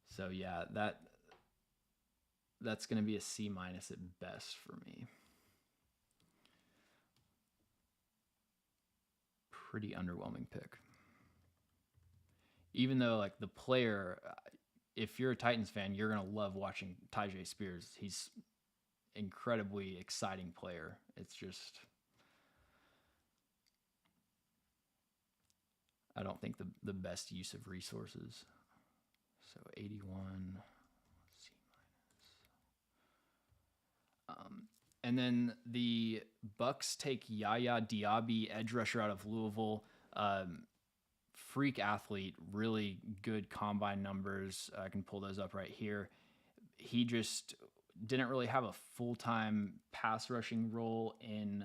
so yeah, that's going to be a C- at best for me. Pretty underwhelming pick. Even though like the player, if you're a Titans fan, you're gonna love watching Tyjae Spears. He's incredibly exciting player. It's just I don't think the best use of resources. So 81 C-. And then the Bucks take Yaya Diaby, edge rusher out of Louisville. Freak athlete, really good combine numbers. I can pull those up right here. He just didn't really have a full-time pass rushing role in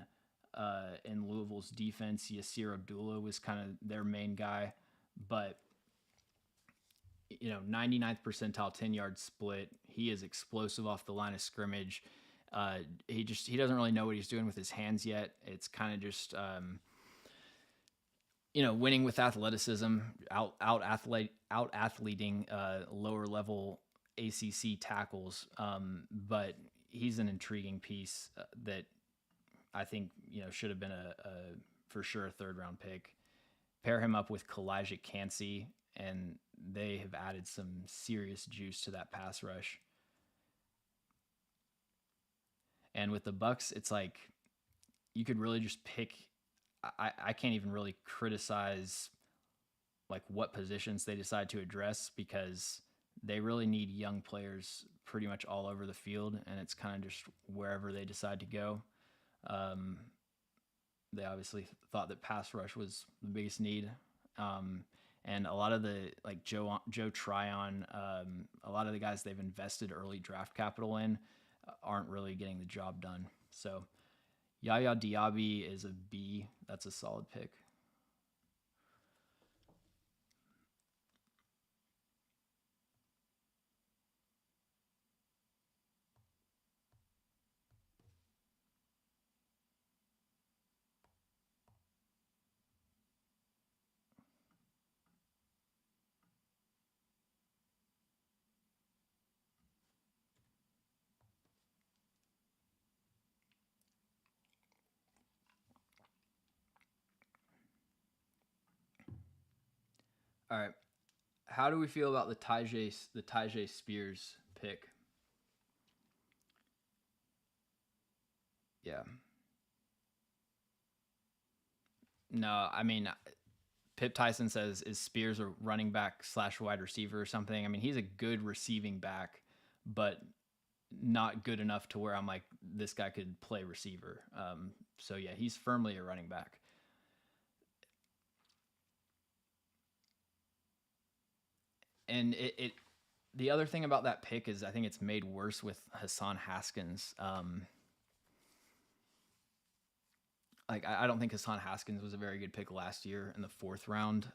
Louisville's defense. Yasir Abdullah was kind of their main guy, but 99th percentile 10-yard split. He is explosive off the line of scrimmage. He doesn't really know what he's doing with his hands yet. It's kind of just winning with athleticism, out athleting lower level ACC tackles. But he's an intriguing piece that I think should have been a for sure a third round pick. Pair him up with Kalijah Cansey, and they have added some serious juice to that pass rush. And with the Bucks, it's like you could really just pick. I can't even really criticize like what positions they decide to address because they really need young players pretty much all over the field, and it's kind of just wherever they decide to go. They obviously thought that pass rush was the biggest need. And a lot of the like Joe Tryon, a lot of the guys they've invested early draft capital in aren't really getting the job done. So Yaya Diaby is a B. That's a solid pick. All right. How do we feel about the Tyjae Spears pick? Yeah. No, I mean, Pip Tyson says, is Spears a running back / wide receiver or something? I mean, he's a good receiving back, but not good enough to where I'm like, this guy could play receiver. So yeah, he's firmly a running back. And the other thing about that pick is I think it's made worse with Hassan Haskins. Like I don't think Hassan Haskins was a very good pick last year in the 4th round.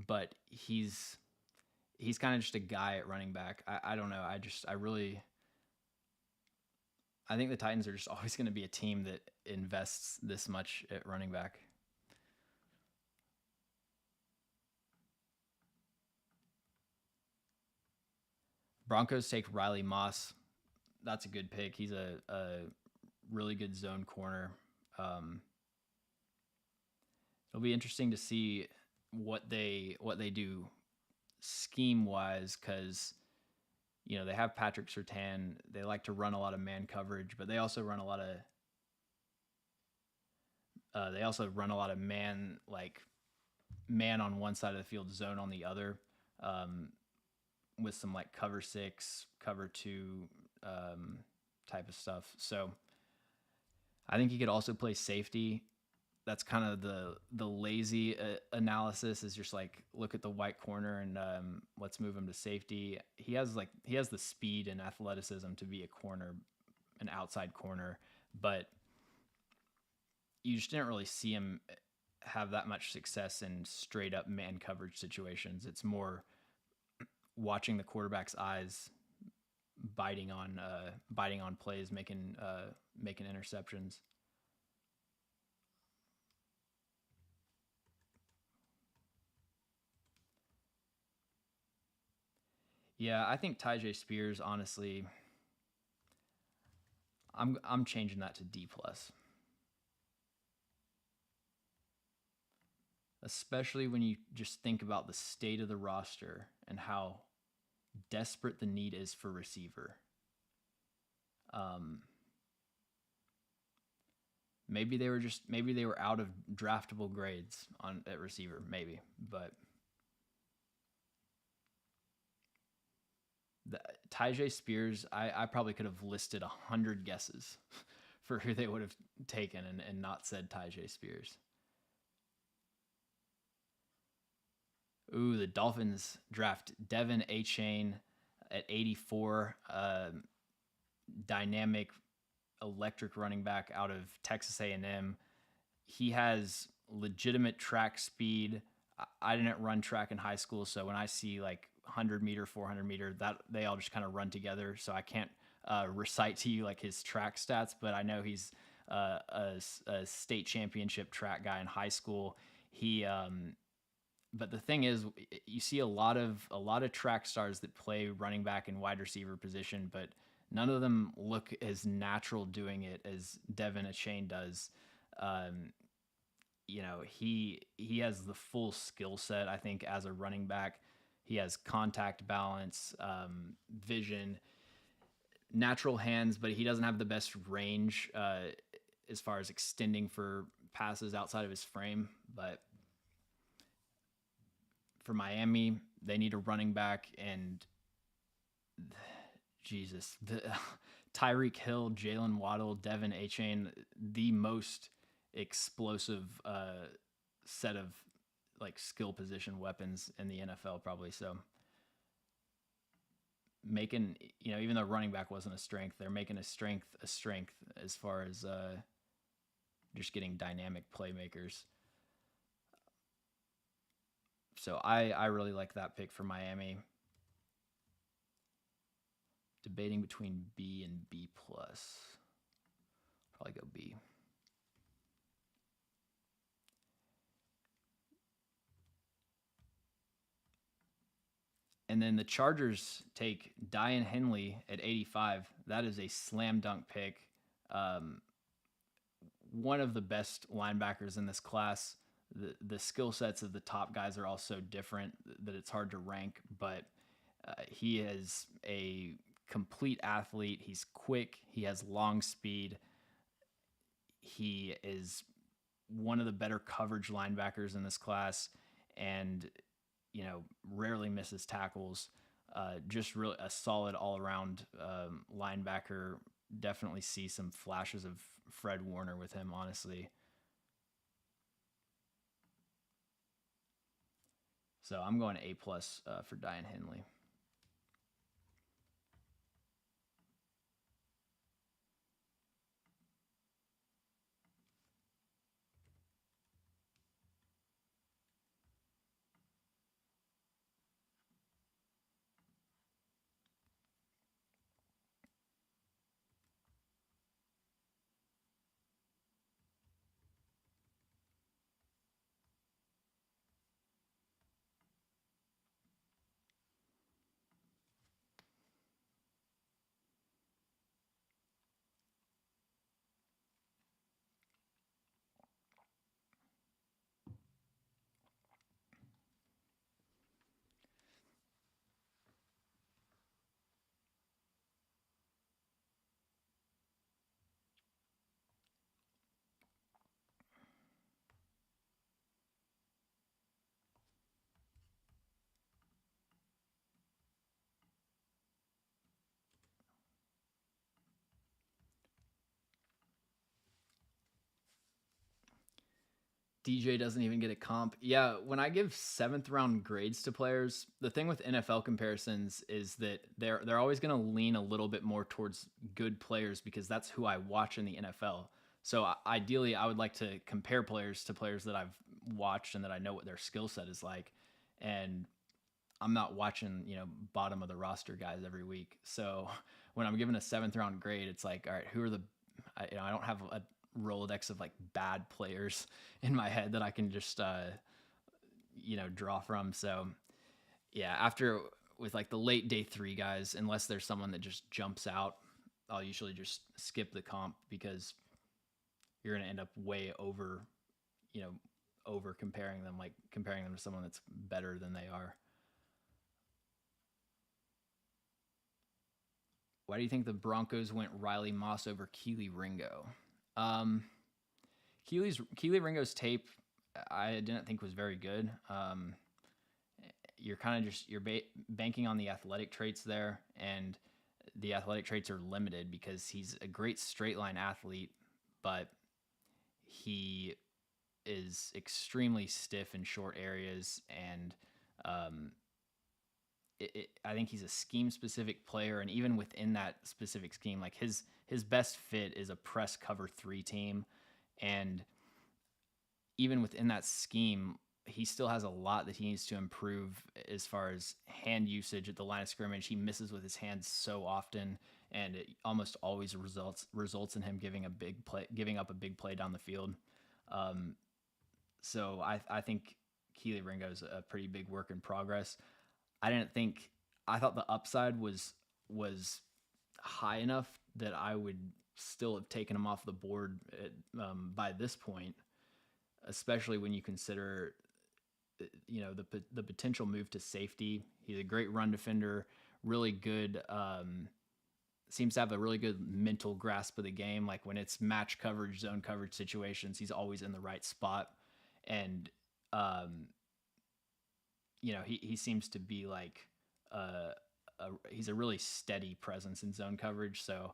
But he's kind of just a guy at running back. I don't know. I think the Titans are just always going to be a team that invests this much at running back. Broncos take Riley Moss. That's a good pick. He's a really good zone corner. It'll be interesting to see what they do scheme wise because they have Patrick Surtain. They like to run a lot of man coverage, but they also run a lot of man on one side of the field, zone on the other. with some like cover six, cover two type of stuff. So I think he could also play safety. That's kind of the lazy analysis is just like look at the white corner and let's move him to safety. He has the speed and athleticism to be a corner, an outside corner, but you just didn't really see him have that much success in straight up man coverage situations. It's more watching the quarterback's eyes, biting on plays, making interceptions. Yeah, I think Tyjae Spears, honestly, I'm changing that to D plus, especially when you just think about the state of the roster and how desperate the need is for receiver. Um, maybe they were out of draftable grades on at receiver, maybe, but the, Tyjae Spears, I probably could have listed 100 guesses for who they would have taken and not said Tyjae Spears. Ooh, the Dolphins draft Devin A. Chain at 84. Dynamic, electric running back out of Texas A&M. He has legitimate track speed. I didn't run track in high school, so when I see like 100-meter, 400-meter, that they all just kind of run together. So I can't recite to you like his track stats, but I know he's a state championship track guy in high school. He but the thing is, you see a lot of track stars that play running back and wide receiver position, but none of them look as natural doing it as Devin Achane does. Um, he has the full skill set. I think as a running back, he has contact balance, vision, natural hands, but he doesn't have the best range as far as extending for passes outside of his frame. But for Miami, they need a running back, and Jesus, Tyreek Hill, Jalen Waddle, Devin Achane, the most explosive set of like skill position weapons in the NFL, probably. So making, even though running back wasn't a strength, they're making a strength as far as just getting dynamic playmakers. So I really like that pick for Miami. Debating between B and B plus. Probably go B. And then the Chargers take Dian Henley at 85. That is a slam dunk pick. One of the best linebackers in this class. The skill sets of the top guys are all so different that it's hard to rank, but he is a complete athlete. He's quick. He has long speed. He is one of the better coverage linebackers in this class, and rarely misses tackles. Just really a solid all around linebacker. Definitely see some flashes of Fred Warner with him, honestly. So I'm going A plus for Dian Henley. DJ doesn't even get a comp. Yeah, when I give seventh round grades to players, the thing with NFL comparisons is that they're always going to lean a little bit more towards good players because that's who I watch in the NFL. So ideally, I would like to compare players to players that I've watched and that I know what their skill set is like. And I'm not watching, bottom of the roster guys every week. So when I'm given a seventh round grade, it's like, all right, who are I don't have a Rolodex of like bad players in my head that I can just, draw from. So yeah, after with like the late day 3 guys, unless there's someone that just jumps out, I'll usually just skip the comp because you're going to end up way you know, over comparing them, like comparing them to someone that's better than they are. Why do you think the Broncos went Riley Moss over Keely Ringo? Um, Keely Ringo's tape, I didn't think was very good. You're kind of just banking on the athletic traits there, and the athletic traits are limited because he's a great straight line athlete, but he is extremely stiff in short areas, and um, I think he's a scheme specific player, and even within that specific scheme, like his best fit is a press cover 3 team, and even within that scheme, he still has a lot that he needs to improve as far as hand usage at the line of scrimmage. He misses with his hands so often, and it almost always results in him giving up a big play down the field. Um, so I think Keely Ringo is a pretty big work in progress. I thought the upside was high enough that I would still have taken him off the board by this point, especially when you consider the potential move to safety. He's a great run defender, really good. Seems to have a really good mental grasp of the game. Like when it's match coverage, zone coverage situations, he's always in the right spot, and he seems to be like he's a really steady presence in zone coverage. So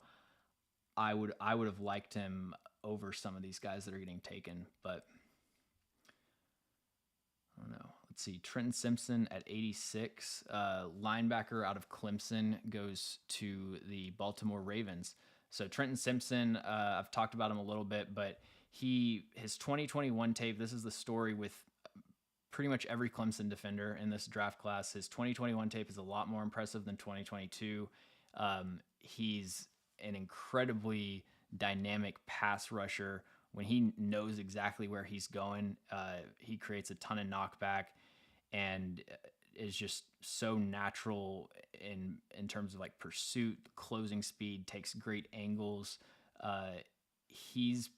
I would have liked him over some of these guys that are getting taken, but I don't know. Let's see. Trenton Simpson at 86, linebacker out of Clemson, goes to the Baltimore Ravens. So Trenton Simpson, I've talked about him a little bit, but his 2021 tape. This is the story with pretty much every Clemson defender in this draft class. His 2021 tape is a lot more impressive than 2022. He's an incredibly dynamic pass rusher. When he knows exactly where he's going, he creates a ton of knockback and is just so natural in terms of like pursuit, closing speed, takes great angles. He's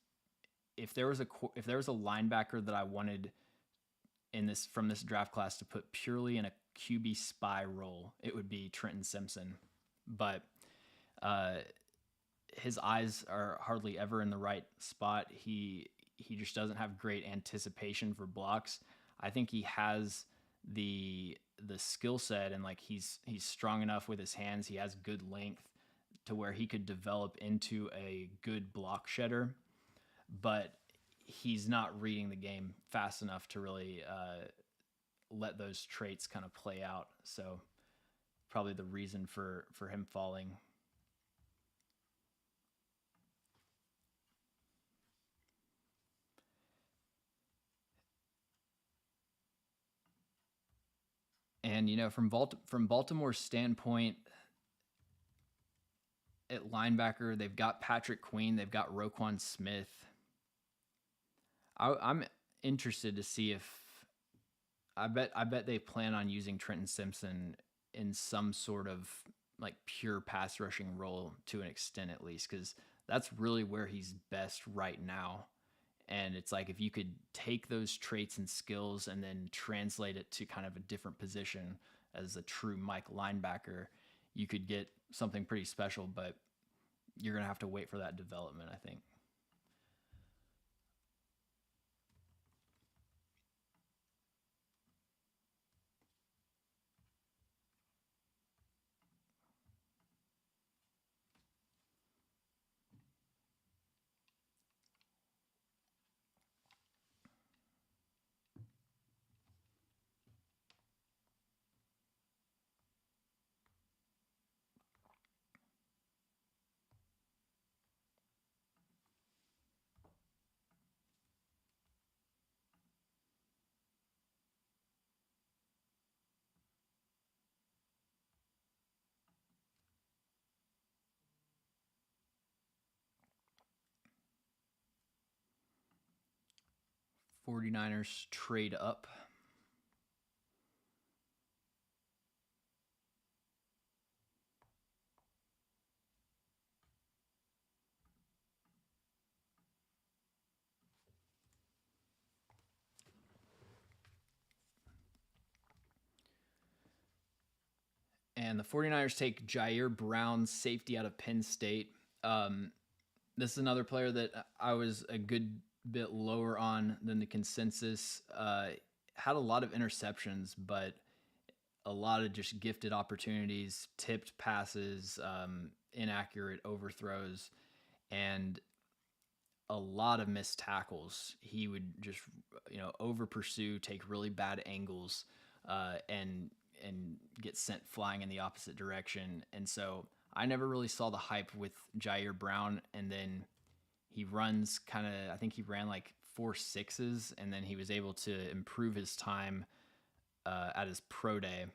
if there was a linebacker that I wanted from this draft class to put purely in a QB spy role, it would be Trenton Simpson. But his eyes are hardly ever in the right spot. He just doesn't have great anticipation for blocks. I think he has the skill set, and like he's strong enough with his hands. He has good length to where he could develop into a good block shedder, but he's not reading the game fast enough to really let those traits kind of play out. So probably the reason for him falling. And from Baltimore's standpoint, at linebacker, they've got Patrick Queen, they've got Roquan Smith. I'm interested to see if I bet they plan on using Trenton Simpson in some sort of like pure pass rushing role to an extent, at least, because that's really where he's best right now. And it's like if you could take those traits and skills and then translate it to kind of a different position as a true Mike linebacker, you could get something pretty special, but you're going to have to wait for that development, I think. 49ers trade up. And the 49ers take Jair Brown, safety out of Penn State. This is another player that I was a good bit lower on than the consensus. Had a lot of interceptions, but a lot of just gifted opportunities, tipped passes, inaccurate overthrows, and a lot of missed tackles. He would just, over pursue, take really bad angles, and get sent flying in the opposite direction. And so I never really saw the hype with Jair Brown. And then he runs I think he ran like 4.6s, and then he was able to improve his time at his pro day,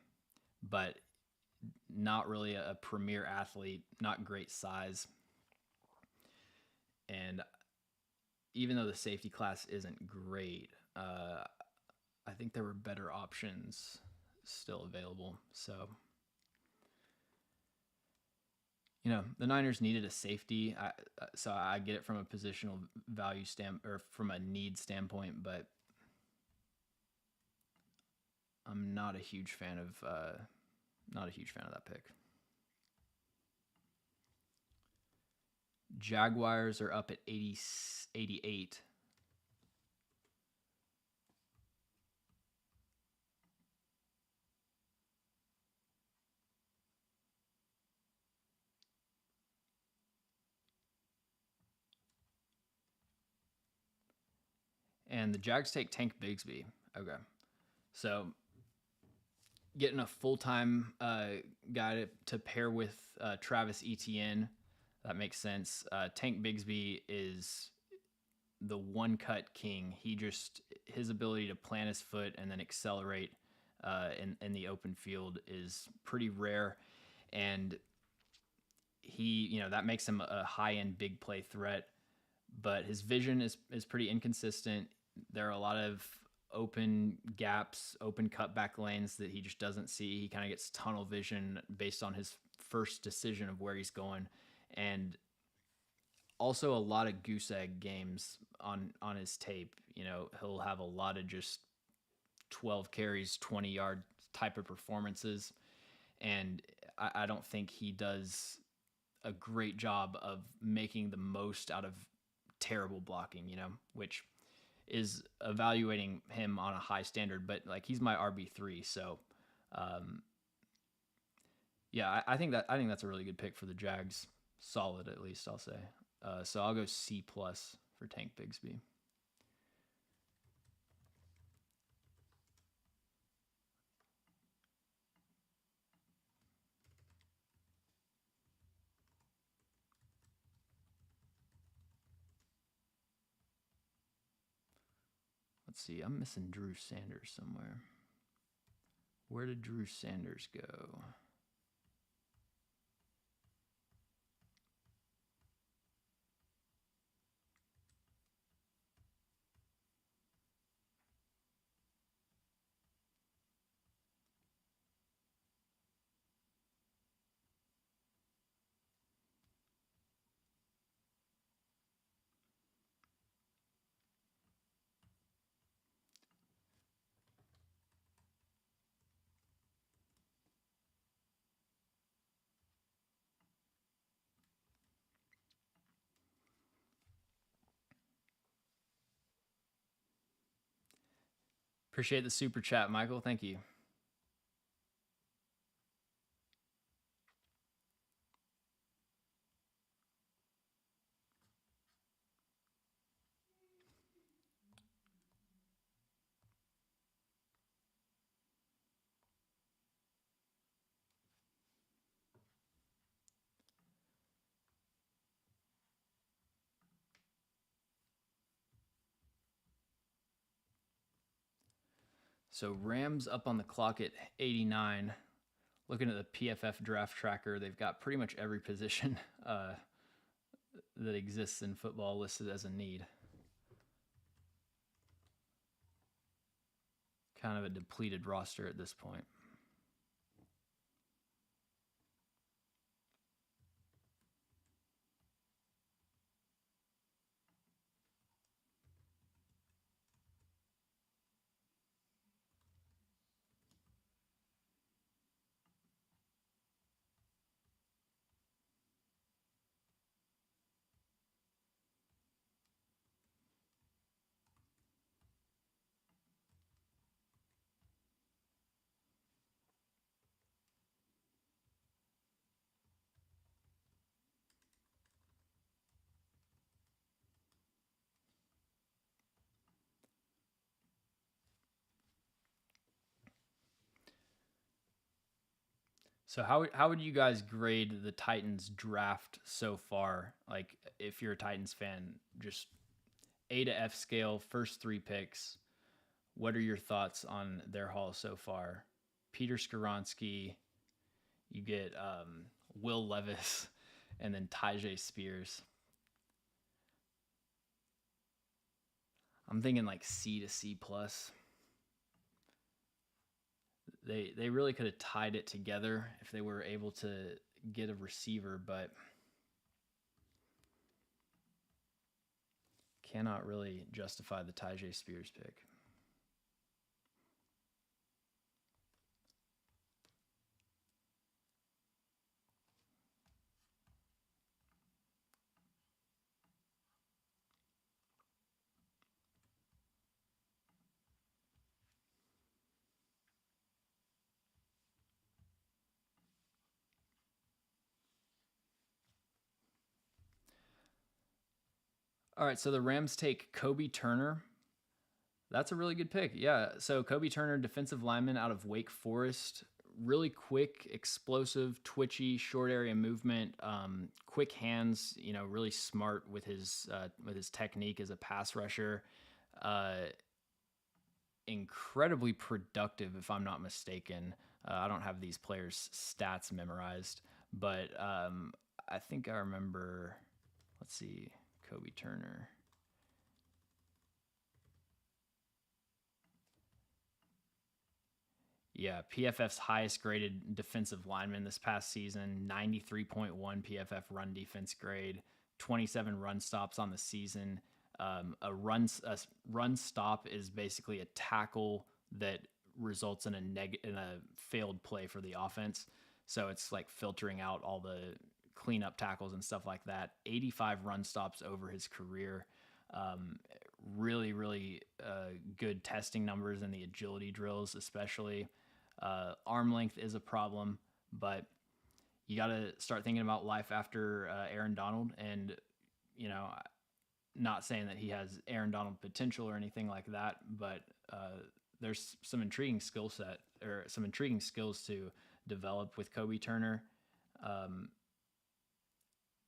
but not really a premier athlete, not great size. And even though the safety class isn't great, I think there were better options still available. So, the Niners needed a safety. So I get it from a positional value or from a need standpoint, but I'm not a huge fan of that pick. Jaguars are up at 88. And the Jags take Tank Bigsby. Okay. So getting a full-time guy to pair with Travis Etienne, that makes sense. Tank Bigsby is the one-cut king. His ability to plant his foot and then accelerate in the open field is pretty rare. And he, that makes him a high-end big play threat. But his vision is pretty inconsistent. There are a lot of open gaps, open cutback lanes that he just doesn't see. He kind of gets tunnel vision based on his first decision of where he's going. And also a lot of goose egg games on his tape. He'll have a lot of just 12 carries, 20-yard type of performances. And I don't think he does a great job of making the most out of terrible blocking, which is evaluating him on a high standard, but like he's my RB3. So, yeah, I think that's a really good pick for the Jags. Solid, at least I'll say. So I'll go C+ for Tank Bigsby. Let's see. I'm missing Drew Sanders somewhere. Where did Drew Sanders go? Appreciate the super chat, Michael. Thank you. So Rams up on the clock at 89. Looking at the PFF draft tracker, they've got pretty much every position that exists in football listed as a need. kind of a depleted roster at this point. So how would you guys grade the Titans draft so far? Like if you're a Titans fan, just A to F scale, first 3 picks. What are your thoughts on their haul so far? Peter Skoronsky, you get Will Levis, and then Tyjae Spears. I'm thinking like C to C plus. They really could have tied it together if they were able to get a receiver, but cannot really justify the Tyjae Spears pick. All right, so the Rams take Kobe Turner. That's a really good pick. Yeah, so Kobe Turner, defensive lineman out of Wake Forest. Really quick, explosive, twitchy, short area movement, quick hands. Really smart with his technique as a pass rusher. Incredibly productive, if I'm not mistaken. I don't have these players' stats memorized, but I think I remember. Let's see, Kobe Turner. Yeah, PFF's highest graded defensive lineman this past season, 93.1 PFF run defense grade, 27 run stops on the season. A run stop is basically a tackle that results in a failed play for the offense. So it's like filtering out all the cleanup tackles and stuff like that. 85 run stops over his career. Really, really good testing numbers in the agility drills, especially. Arm length is a problem, but you got to start thinking about life after Aaron Donald. And, not saying that he has Aaron Donald potential or anything like that, but there's some intriguing skill set or some intriguing skills to develop with Kobe Turner.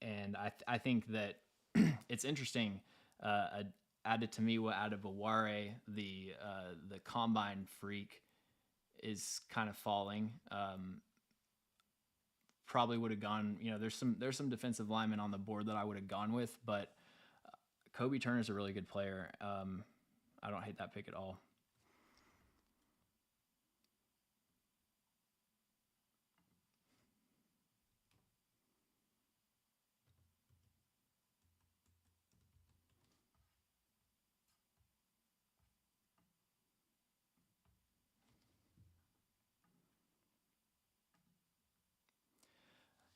And I think that it's interesting. Adetomiwa Adebaware, the combine freak, is kind of falling. Probably would have gone. There's some defensive linemen on the board that I would have gone with, but Kobe Turner is a really good player. I don't hate that pick at all.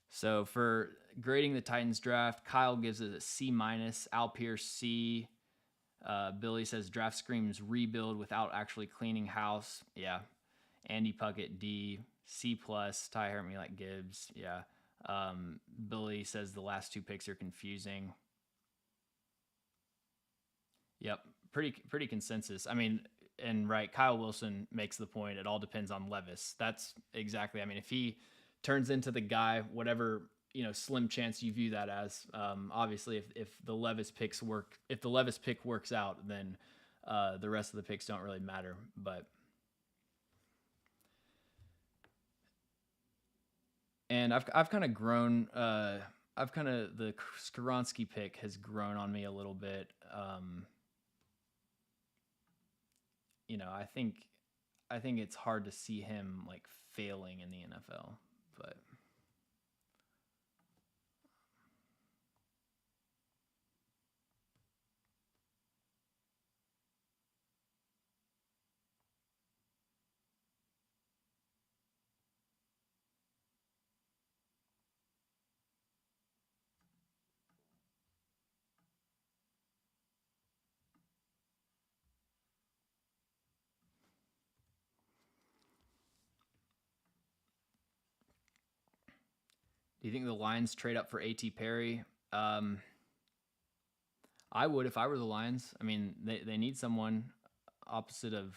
So for grading the Titans draft, Kyle gives it a C minus. Al Pierce C. Billy says draft screams rebuild without actually cleaning house. Yeah. Andy Puckett D. C plus. Ty hurt me like Gibbs. Yeah. Billy says the last 2 picks are confusing. Yep. Pretty consensus. I mean, and right, Kyle Wilson makes the point. It all depends on Levis. That's exactly. I mean, if he turns into the guy, whatever slim chance you view that as. Obviously, if the Levis pick works out, then the rest of the picks don't really matter. But and I've kind of grown. The Skoronsky pick has grown on me a little bit. I think I think it's hard to see him like failing in the NFL. But do you think the Lions trade up for A.T. Perry? Um, I would if I were the Lions. I mean, they need someone opposite of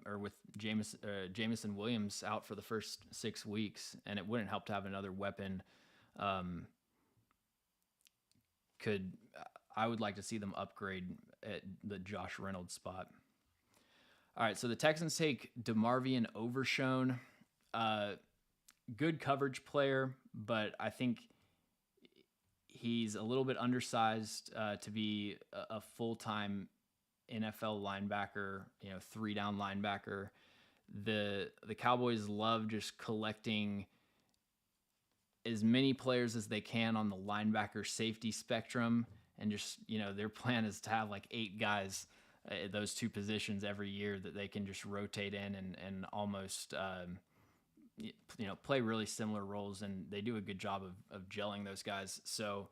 or with Jamison Williams out for the first 6 weeks, and it wouldn't help to have another weapon. Um, could I would like to see them upgrade at the Josh Reynolds spot. All right, so the Texans take DeMarvion Overshone. Uh, Good coverage player, but I think he's a little bit undersized to be a full-time NFL linebacker, 3-down linebacker. The Cowboys love just collecting as many players as they can on the linebacker safety spectrum, and just their plan is to have like 8 guys at those 2 positions every year that they can just rotate in and almost play really similar roles, and they do a good job of gelling those guys. So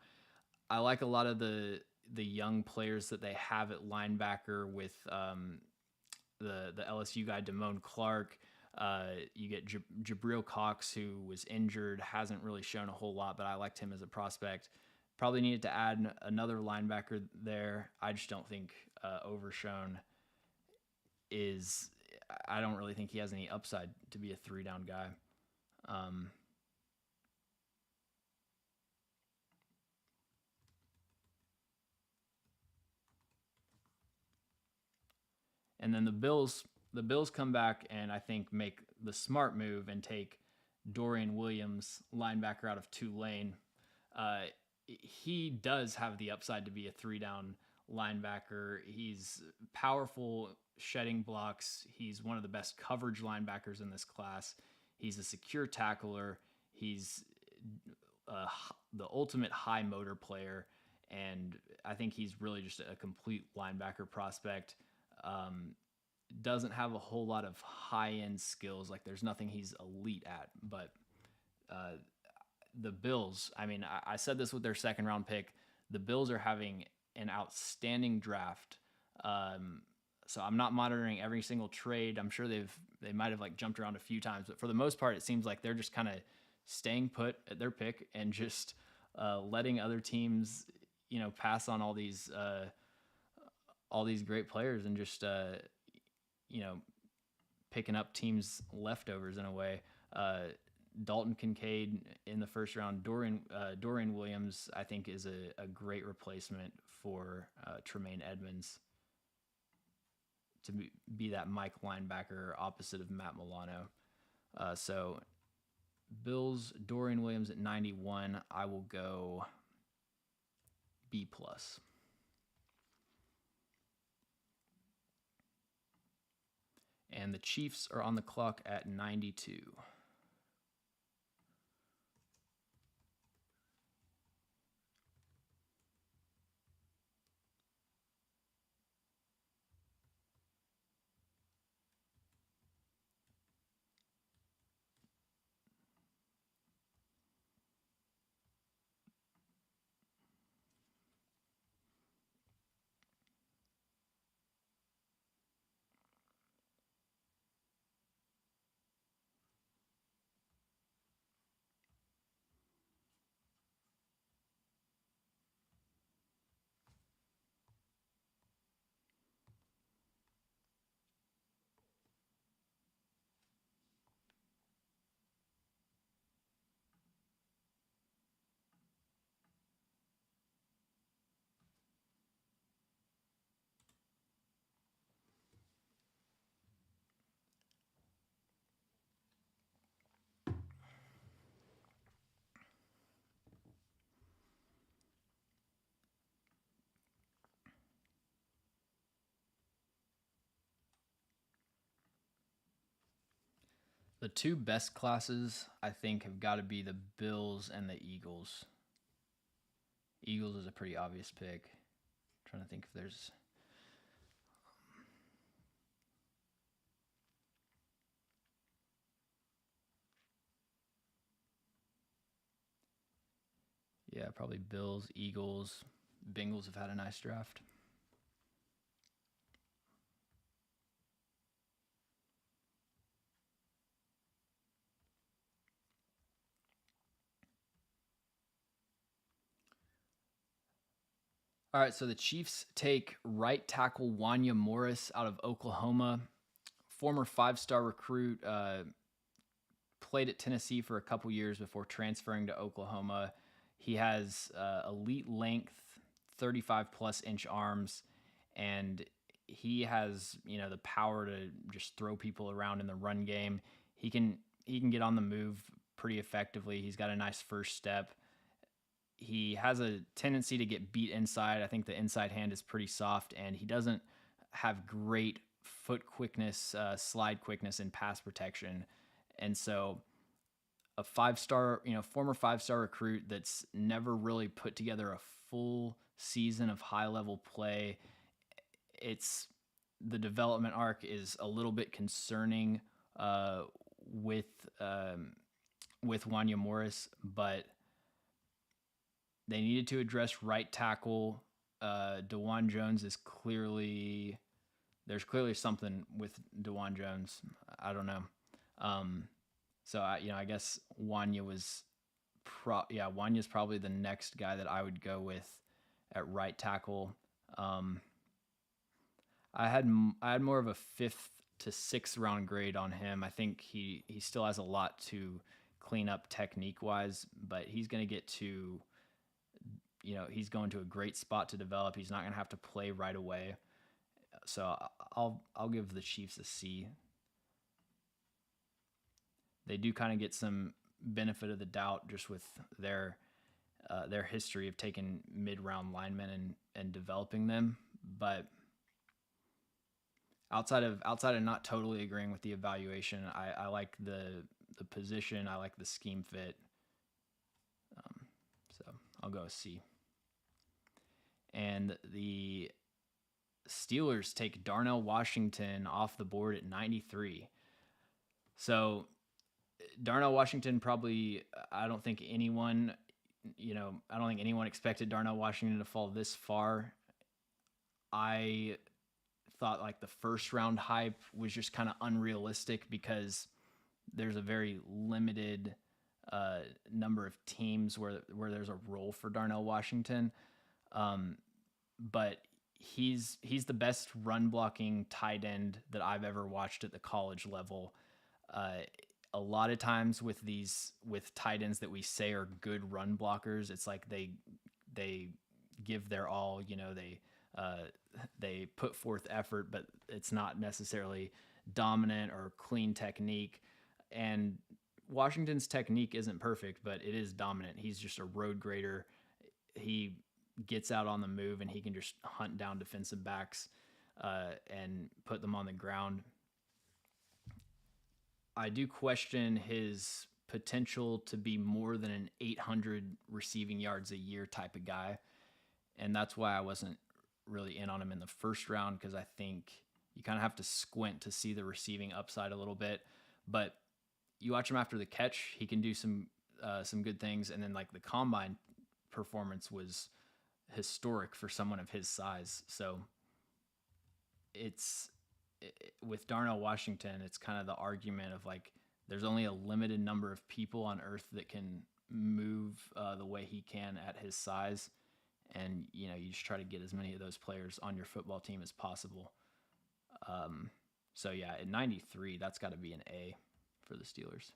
I like a lot of the young players that they have at linebacker with the LSU guy Damone Clark. You get Jabril Cox, who was injured, hasn't really shown a whole lot, but I liked him as a prospect. Probably needed to add another linebacker there. I just don't think Overshone is. I don't really think he has any upside to be a 3-down guy. And then the Bills come back and I think make the smart move and take Dorian Williams, linebacker out of Tulane. He does have the upside to be a 3-down linebacker. He's powerful, shedding blocks. He's one of the best coverage linebackers in this class. He's a secure tackler. He's the ultimate high motor player, and I think he's really just a complete linebacker prospect. Doesn't have a whole lot of high end skills. Like there's nothing he's elite at, but uh, the Bills, I mean, I said this with their second round pick. The Bills are having an outstanding draft. So I'm not monitoring every single trade. I'm sure they might have like jumped around a few times, but for the most part, it seems like they're just kind of staying put at their pick and just letting other teams, pass on all these great players and just you know picking up teams leftovers in a way. Dalton Kincaid in the first round. Dorian Williams, I think, is a great replacement for Tremaine Edmonds to be that Mike linebacker opposite of Matt Milano. So Bills, Dorian Williams at 91. I will go B+. And the Chiefs are on the clock at 92. The two best classes, I think, have got to be the Bills and the Eagles. Eagles is a pretty obvious pick. I'm trying to think if there's. Yeah, probably Bills, Eagles, Bengals have had a nice draft. All right, so the Chiefs take right tackle Wanya Morris out of Oklahoma, former five-star recruit, played at Tennessee for a couple years before transferring to Oklahoma. He has elite length, 35 plus inch arms, and he has the power to just throw people around in the run game. He can get on the move pretty effectively. He's got a nice first step. He has a tendency to get beat inside. I think the inside hand is pretty soft, and he doesn't have great foot quickness, slide quickness, and pass protection. And so, a five-star, former five-star recruit that's never really put together a full season of high-level play. It's the development arc is a little bit concerning with Wanya Morris, but they needed to address right tackle. DeJuan Jones is there's clearly something with DeJuan Jones. I don't know. So I guess Wanya Wanya's probably the next guy that I would go with at right tackle. I had more of a 5th to 6th round grade on him. I think he still has a lot to clean up technique wise, but he's going to get to he's going to a great spot to develop. He's not going to have to play right away. So I'll give the Chiefs a C. They do kind of get some benefit of the doubt just with their history of taking mid-round linemen and developing them. But outside of not totally agreeing with the evaluation, I like the position. I like the scheme fit. So I'll go with C. And the Steelers take Darnell Washington off the board at 93. So Darnell Washington probably, I don't think anyone expected Darnell Washington to fall this far. I thought like the first round hype was just kind of unrealistic because there's a very limited number of teams where there's a role for Darnell Washington. But he's the best run blocking tight end that I've ever watched at the college level. A lot of times with tight ends that we say are good run blockers, it's like they give their all, they put forth effort, but it's not necessarily dominant or clean technique. And Washington's technique isn't perfect, but it is dominant. He's just a road grader. He gets out on the move and he can just hunt down defensive backs and put them on the ground. I do question his potential to be more than an 800 receiving yards a year type of guy. And that's why I wasn't really in on him in the first round, because I think you kind of have to squint to see the receiving upside a little bit. But you watch him after the catch, he can do some good things. And then like the combine performance was historic for someone of his size. So with Darnell Washington, it's kind of the argument of like, there's only a limited number of people on earth that can move the way he can at his size. And, you just try to get as many of those players on your football team as possible. So yeah, at 93, that's got to be an A for the Steelers.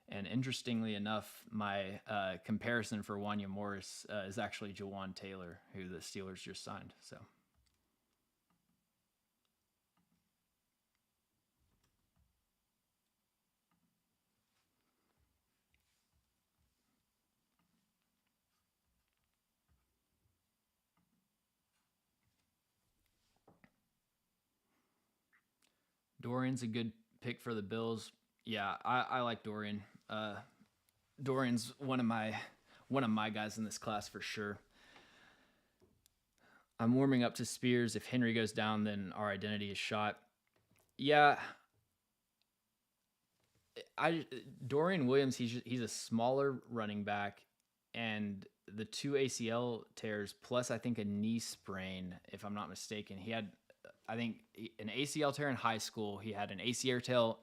And interestingly enough, my comparison for Wanya Morris is actually Jawan Taylor, who the Steelers just signed. So Dorian's a good pick for the Bills. Yeah, I like Dorian. Dorian's one of my guys in this class for sure. I'm warming up to Spears. If Henry goes down, then our identity is shot. Yeah, I Dorian Williams. He's a smaller running back, and the two ACL tears plus I think a knee sprain, if I'm not mistaken. He had, I think, an ACL tear in high school. He had an ACL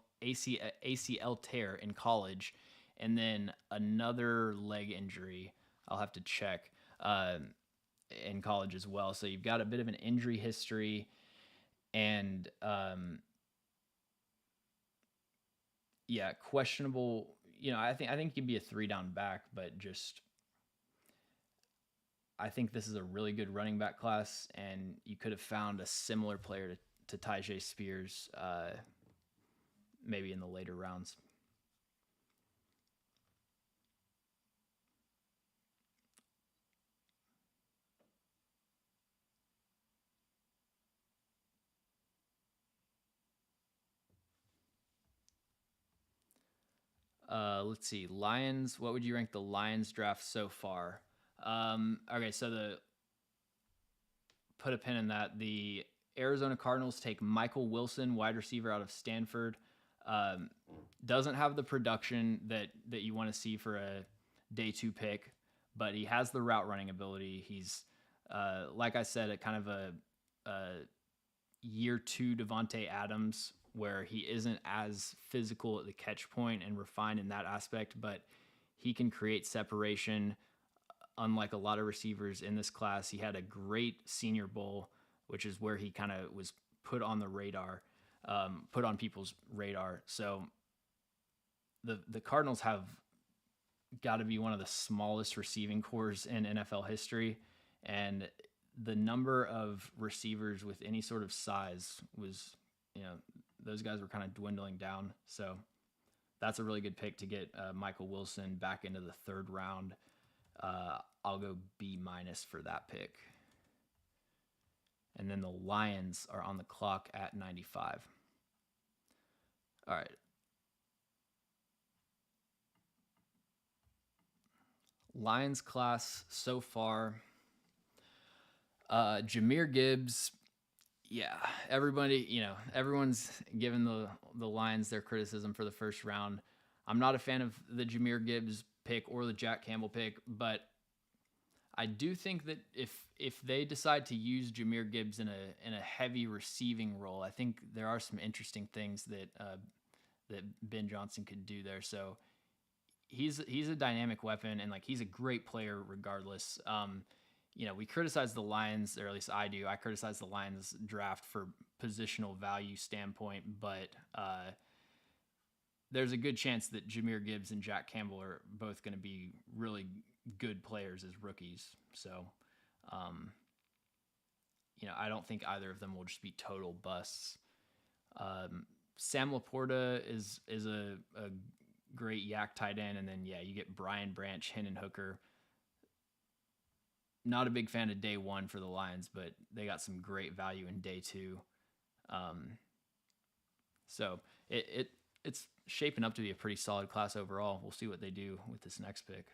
tear in college, and then another leg injury. I'll have to check in college as well. So you've got a bit of an injury history, and yeah, questionable. I think he'd be a 3 down back, but just I think this is a really good running back class, and you could have found a similar player to Tyjae Spears, maybe in the later rounds. Let's see, Lions. What would you rank the Lions draft so far? Okay, so the put a pin in that. The Arizona Cardinals take Michael Wilson, wide receiver out of Stanford. Um, doesn't have the production that you want to see for a day 2 pick, but he has the route running ability. He's like I said, a kind of a year 2 Devonte Adams, where he isn't as physical at the catch point and refined in that aspect, but he can create separation. Unlike a lot of receivers in this class, he had a great Senior Bowl, which is where he kind of was put on the radar, put on people's radar. So the Cardinals have got to be one of the smallest receiving corps in NFL history, and the number of receivers with any sort of size was, those guys were kind of dwindling down. So that's a really good pick to get Michael Wilson back into the 3rd round. I'll go B- for that pick. And then the Lions are on the clock at 95. All right. Lions class so far. Jahmyr Gibbs. Yeah, everyone's given the Lions their criticism for the 1st round. I'm not a fan of the Jahmyr Gibbs pick or the Jack Campbell pick, but I do think that if they decide to use Jahmyr Gibbs in a heavy receiving role, I think there are some interesting things that Ben Johnson could do there. So he's a dynamic weapon, and he's a great player regardless. We criticize the Lions, or at least I do. I criticize the Lions draft for positional value standpoint, but there's a good chance that Jahmyr Gibbs and Jack Campbell are both going to be really good players as rookies. So, I don't think either of them will just be total busts. Sam Laporta is a great yak tight end, and then you get Brian Branch, Hendon Hooker. Not a big fan of day 1 for the Lions, but they got some great value in day 2. So it's shaping up to be a pretty solid class overall. We'll see what they do with this next pick.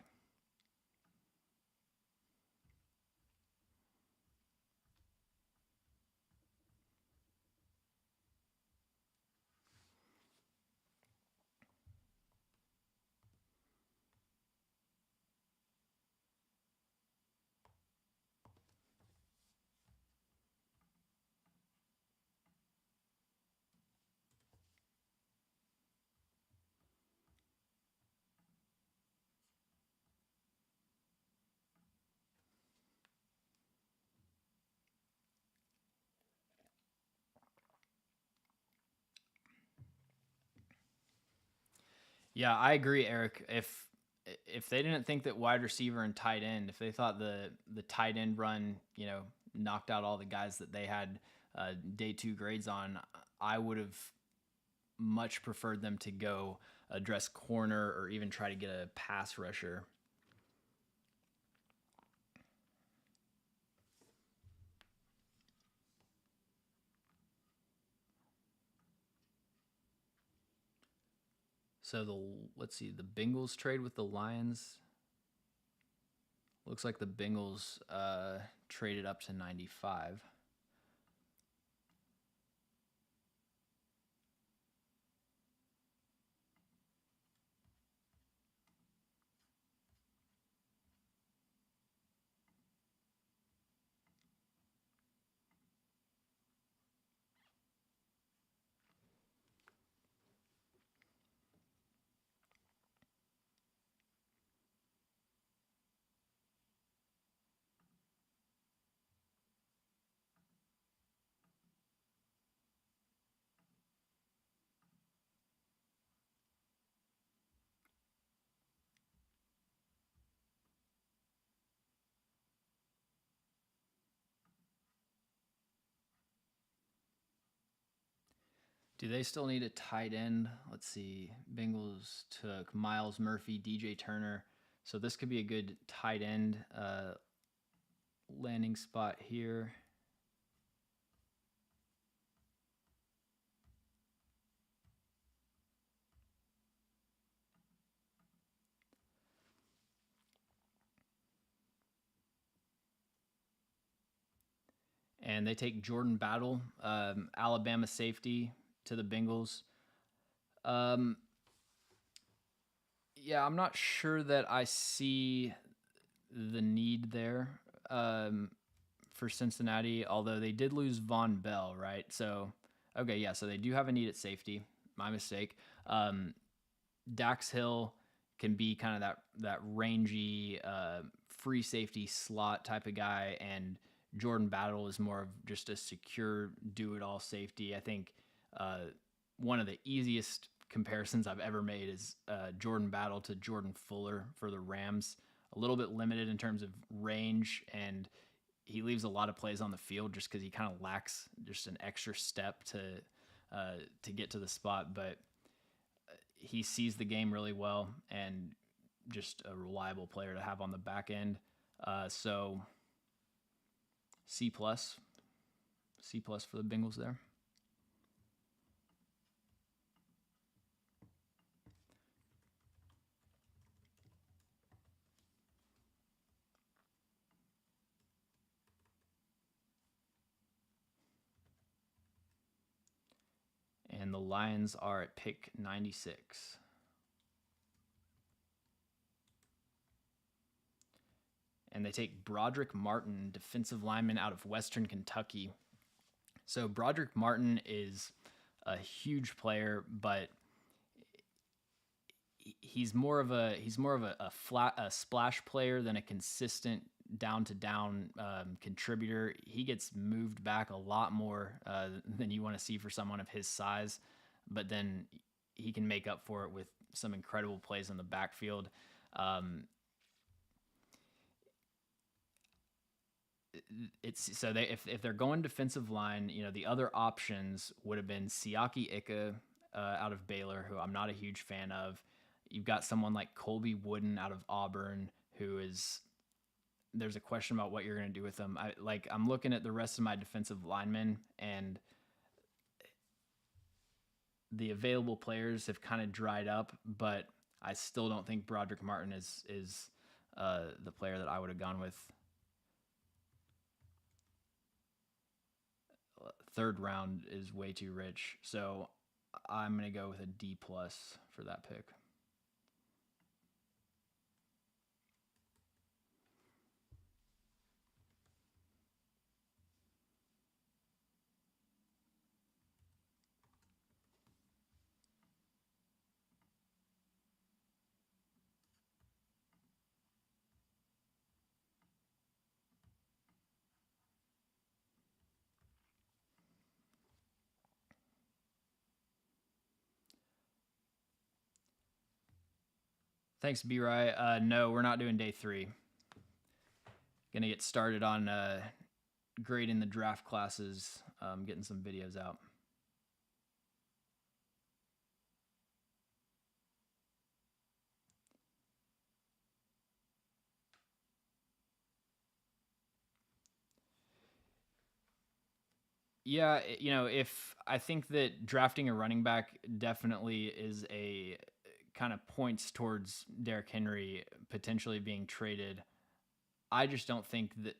Yeah, I agree, Eric. If they didn't think that wide receiver and tight end, if they thought the tight end run, knocked out all the guys that they had day 2 grades on, I would have much preferred them to go address corner or even try to get a pass rusher. So let's see, the Bengals trade with the Lions. Looks like the Bengals traded up to 95. Do they still need a tight end? Let's see. Bengals took Miles Murphy, DJ Turner. So this could be a good tight end landing spot here. And they take Jordan Battle, Alabama safety, to the Bengals. Yeah, I'm not sure that I see the need there for Cincinnati, although they did lose Von Bell, right? So, okay, yeah, so they do have a need at safety. My mistake. Dax Hill can be kind of that rangy free safety slot type of guy, and Jordan Battle is more of just a secure do-it-all safety. I think one of the easiest comparisons I've ever made is Jordan Battle to Jordan Fuller for the Rams. A little bit limited in terms of range, and he leaves a lot of plays on the field just because he kind of lacks just an extra step to get to the spot. But he sees the game really well and just a reliable player to have on the back end. So C plus for the Bengals there. And the Lions are at pick 96. And they take Broderick Martin, defensive lineman out of Western Kentucky. So Broderick Martin is a huge player, but he's more of a splash player than a consistent down to down contributor. He gets moved back a lot more than you want to see for someone of his size, but then he can make up for it with some incredible plays in the backfield. It's so they if they're going defensive line, the other options would have been Siaki Ika out of Baylor, who I'm not a huge fan of. You've got someone like Colby Wooden out of Auburn, who is there's a question about what you're going to do with them. I'm looking at the rest of my defensive linemen, and the available players have kind of dried up, but I still don't think Broderick Martin is the player that I would have gone with. Third round is way too rich, so I'm going to go with a D plus for that pick. Thanks, B-Rye. No, we're not doing day 3. Gonna get started on grading the draft classes, getting some videos out. Yeah, if I think that drafting a running back definitely is a kind of points towards Derrick Henry potentially being traded. I just don't think that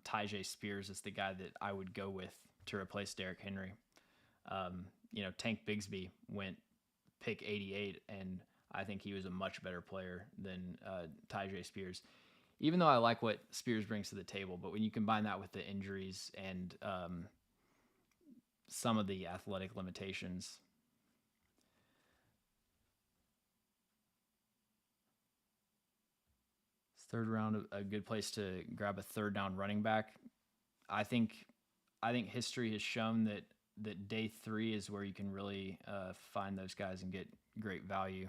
Tyjae Spears is the guy that I would go with to replace Derrick Henry. Tank Bigsby went pick 88, and I think he was a much better player than Tyjae Spears. Even though I like what Spears brings to the table, but when you combine that with the injuries and some of the athletic limitations, third round a good place to grab a third down running back. I think history has shown that day 3 is where you can really find those guys and get great value.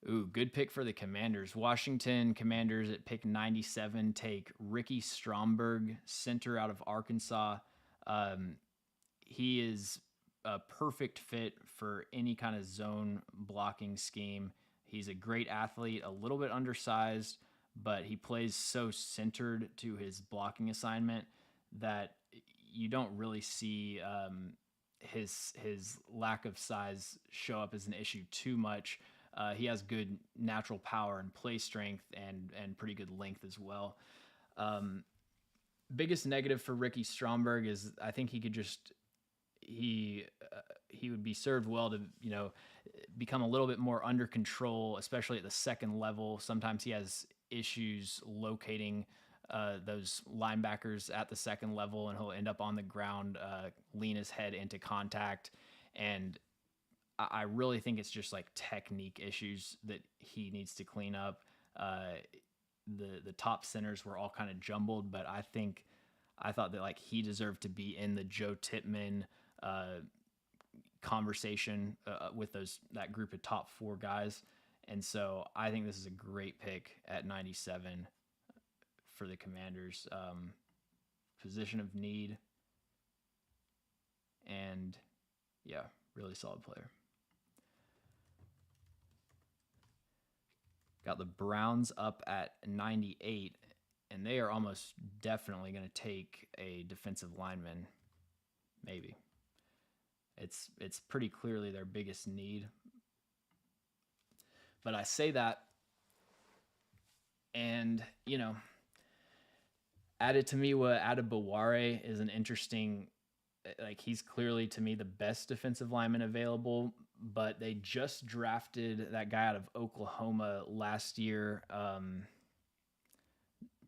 Ooh, good pick for the Commanders. Washington Commanders at pick 97 take Ricky Stromberg, center out of Arkansas. He is a perfect fit for any kind of zone blocking scheme. He's a great athlete, a little bit undersized, but he plays so centered to his blocking assignment that you don't really see his lack of size show up as an issue too much. He has good natural power and play strength and pretty good length as well. Biggest negative for Ricky Stromberg is I think he would be served well to become a little bit more under control, especially at the second level. Sometimes he has issues locating those linebackers at the second level, and he'll end up on the ground, lean his head into contact, and I really think it's just like technique issues that he needs to clean up. The top centers were all kind of jumbled, but I thought that like he deserved to be in the Joe Tippmann conversation with that group of top 4 guys. And so I think this is a great pick at 97 for the Commanders. Position of need, and yeah, really solid player. Got the Browns up at 98, and they are almost definitely going to take a defensive lineman. Maybe. It's pretty clearly their biggest need. But I say that, and, Adetomiwa Adebaware is an interesting, like, he's clearly, to me, the best defensive lineman available, but they just drafted that guy out of Oklahoma last year.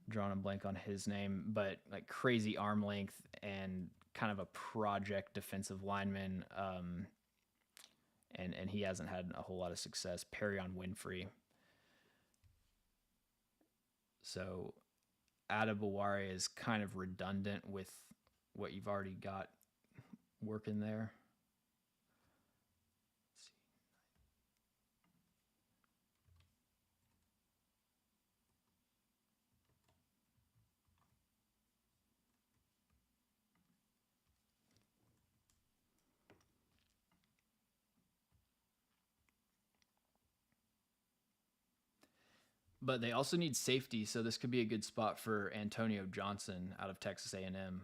Drawing a blank on his name, but like crazy arm length and kind of a project defensive lineman. And he hasn't had a whole lot of success. Perion Winfrey. So Adebaware is kind of redundant with what you've already got working there. But they also need safety, so this could be a good spot for Antonio Johnson out of Texas A&M.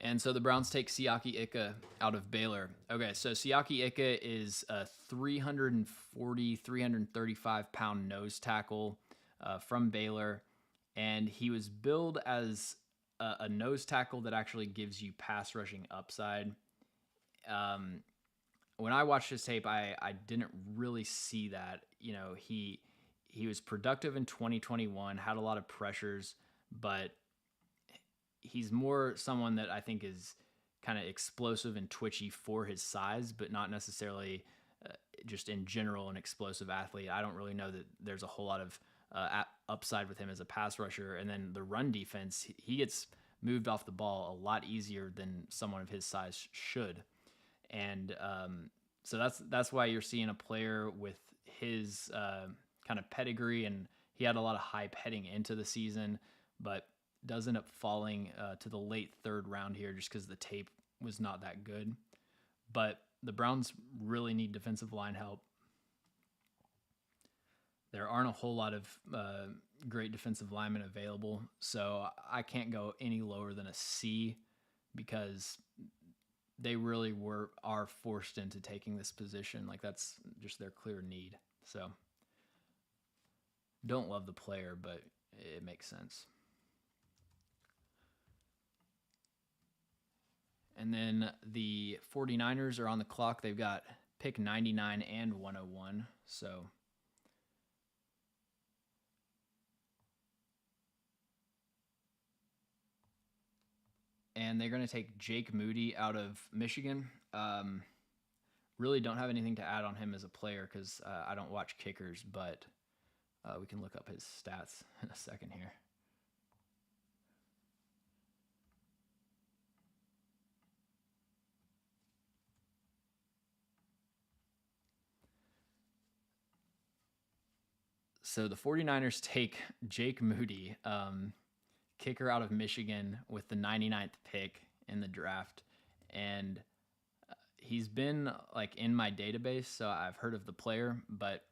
And so the Browns take Siaki Ika out of Baylor. Okay, so Siaki Ika is a 340, 335-pound nose tackle from Baylor, and he was billed as a nose tackle that actually gives you pass rushing upside. When I watched his tape, I didn't really see that. He was productive in 2021, had a lot of pressures, but he's more someone that I think is kind of explosive and twitchy for his size, but not necessarily just in general an explosive athlete. I don't really know that there's a whole lot of upside with him as a pass rusher. And then the run defense, he gets moved off the ball a lot easier than someone of his size should. And so that's why you're seeing a player with his kind of pedigree, and he had a lot of hype heading into the season, but does end up falling to the late 3rd round here just because the tape was not that good. But the Browns really need defensive line help. there aren't a whole lot of great defensive linemen available, so I can't go any lower than a C because they really are forced into taking this position. Like that's just their clear need. So don't love the player, but it makes sense. And then the 49ers are on the clock. They've got pick 99 and 101. So and they're going to take Jake Moody out of Michigan. Really don't have anything to add on him as a player because I don't watch kickers, but we can look up his stats in a second here. So the 49ers take Jake Moody, kicker out of Michigan, with the 99th pick in the draft. And he's been like in my database, so I've heard of the player, but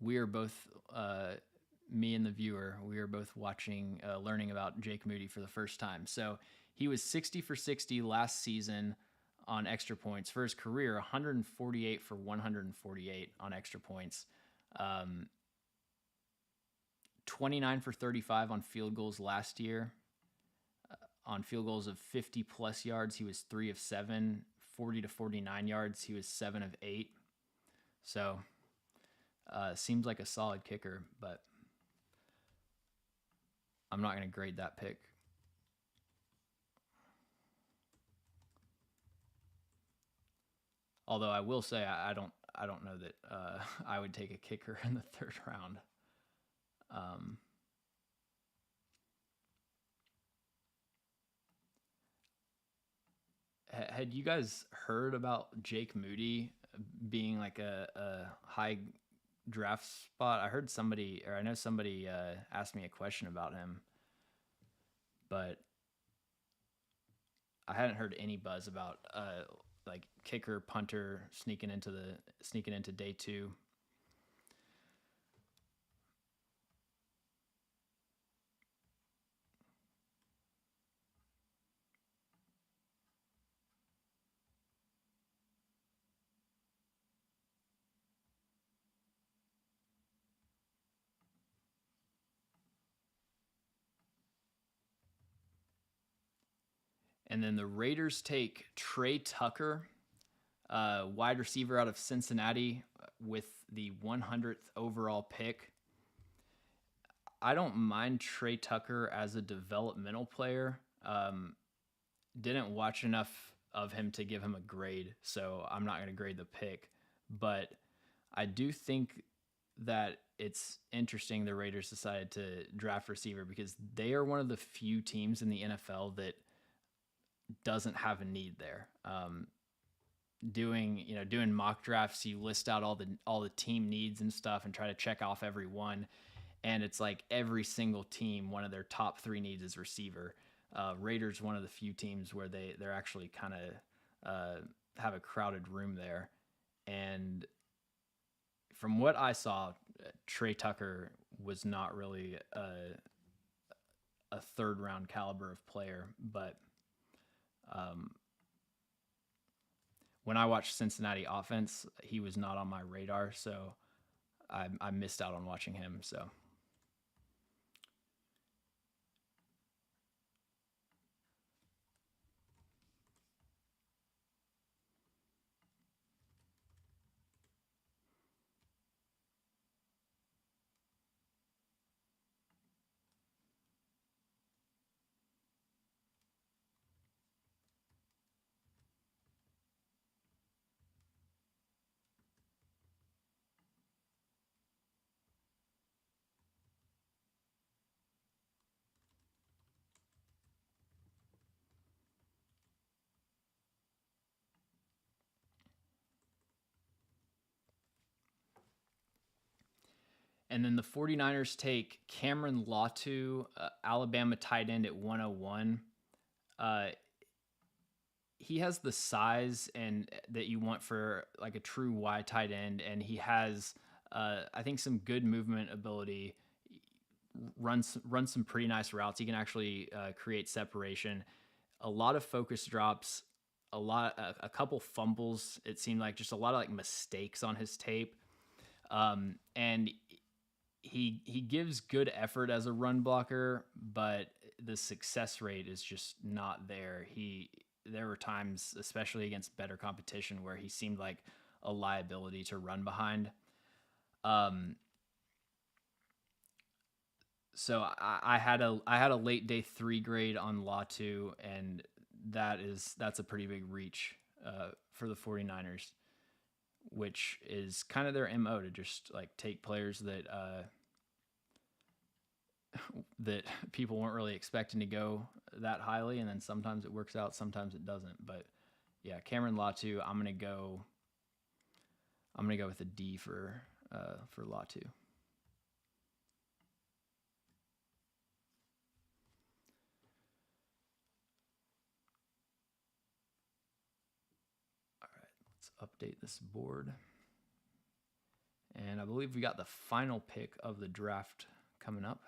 we are both, me and the viewer, we are both watching, learning about Jake Moody for the first time. So he was 60 for 60 last season on extra points. For his career, 148 for 148 on extra points. 29 for 35 on field goals last year. On field goals of 50 plus yards, he was 3 of 7. 40 to 49 yards, he was 7 of 8. So seems like a solid kicker, but I'm not going to grade that pick. Although I will say I don't know that I would take a kicker in the third round. Had you guys heard about Jake Moody being like a high draft spot? I heard somebody, or I know somebody asked me a question about him, but I hadn't heard any buzz about like kicker, punter sneaking into day 2. And then the Raiders take Trey Tucker, wide receiver out of Cincinnati, with the 100th overall pick. I don't mind Trey Tucker as a developmental player. Didn't watch enough of him to give him a grade, so I'm not going to grade the pick. But I do think that it's interesting the Raiders decided to draft receiver because they are one of the few teams in the NFL that doesn't have a need there. Doing mock drafts, you list out all the team needs and stuff and try to check off every one. And it's like every single team, one of their top 3 needs is receiver. Raiders, one of the few teams where they're actually kind of have a crowded room there. And from what I saw, Trey Tucker was not really a third round caliber of player, but when I watched Cincinnati offense, he was not on my radar, so I missed out on watching him. So and then the 49ers take Cameron Latu, Alabama tight end at 101. He has the size and that you want for like a true wide tight end, and he has I think some good movement ability, runs some pretty nice routes. He can actually create separation. A lot of focus drops, a couple fumbles. It seemed like just a lot of like mistakes on his tape, and he gives good effort as a run blocker, but the success rate is just not there. There were times, especially against better competition, where he seemed like a liability to run behind. So I had a late day 3 grade on Latu, and that's a pretty big reach for the 49ers, which is kind of their MO, to just like take players that that people weren't really expecting to go that highly, and then sometimes it works out, sometimes it doesn't. But yeah, Cameron Latu, I'm gonna go with a D for Latu. All right, let's update this board. And I believe we got the final pick of the draft coming up.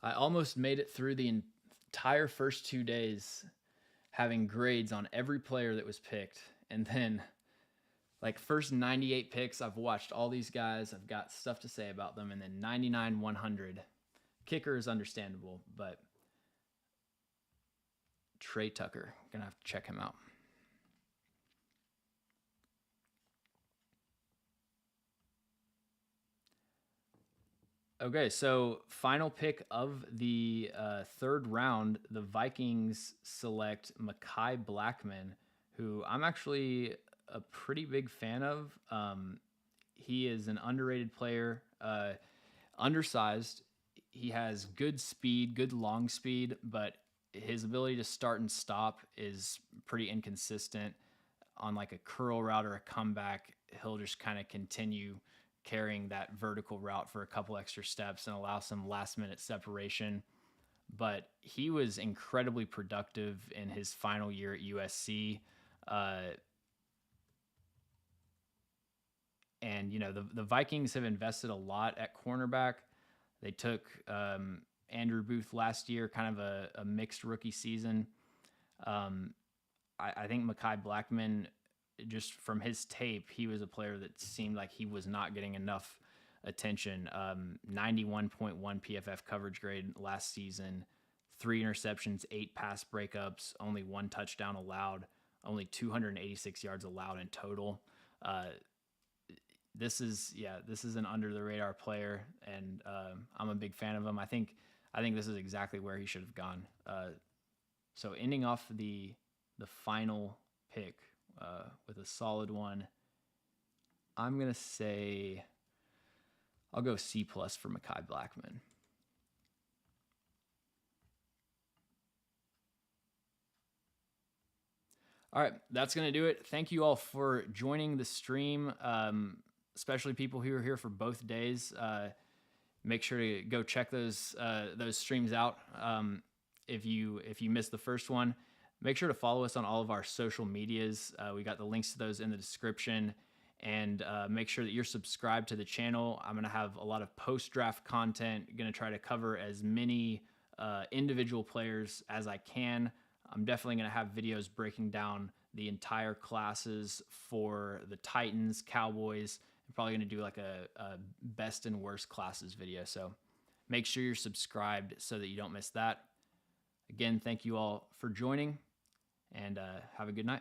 I almost made it through the entire first 2 days having grades on every player that was picked. And then, like, first 98 picks, I've watched all these guys. I've got stuff to say about them. And then 99, 100. Kicker is understandable, but Trey Tucker, gonna have to check him out. Okay, so final pick of the third round, the Vikings select Mekhi Blackman, who I'm actually a pretty big fan of. He is an underrated player, undersized. He has good speed, good long speed, but his ability to start and stop is pretty inconsistent. On like a curl route or a comeback, he'll just kind of continue carrying that vertical route for a couple extra steps and allow some last minute separation. But he was incredibly productive in his final year at USC. And, you know, the Vikings have invested a lot at cornerback. They took Andrew Booth last year, kind of a mixed rookie season. I think Mekhi Blackman, just from his tape, he was a player that seemed like he was not getting enough attention. 91.1 PFF coverage grade last season, 3 interceptions, 8 pass breakups, only 1 touchdown allowed, only 286 yards allowed in total. This is an under the radar player, and I'm a big fan of him. I think this is exactly where he should have gone. So ending off the final pick with a solid one, I'm gonna say I'll go C+ for Mekhi Blackman. All right, that's going to do it. Thank you all for joining the stream, especially people who are here for both days. Make sure to go check those streams out. If you missed the first one, make sure to follow us on all of our social medias. We got the links to those in the description. And make sure that you're subscribed to the channel. I'm going to have a lot of post-draft content. Going to try to cover as many individual players as I can. I'm definitely going to have videos breaking down the entire classes for the Titans, Cowboys. I'm probably going to do like a best and worst classes video. So make sure you're subscribed so that you don't miss that. Again, thank you all for joining, and have a good night.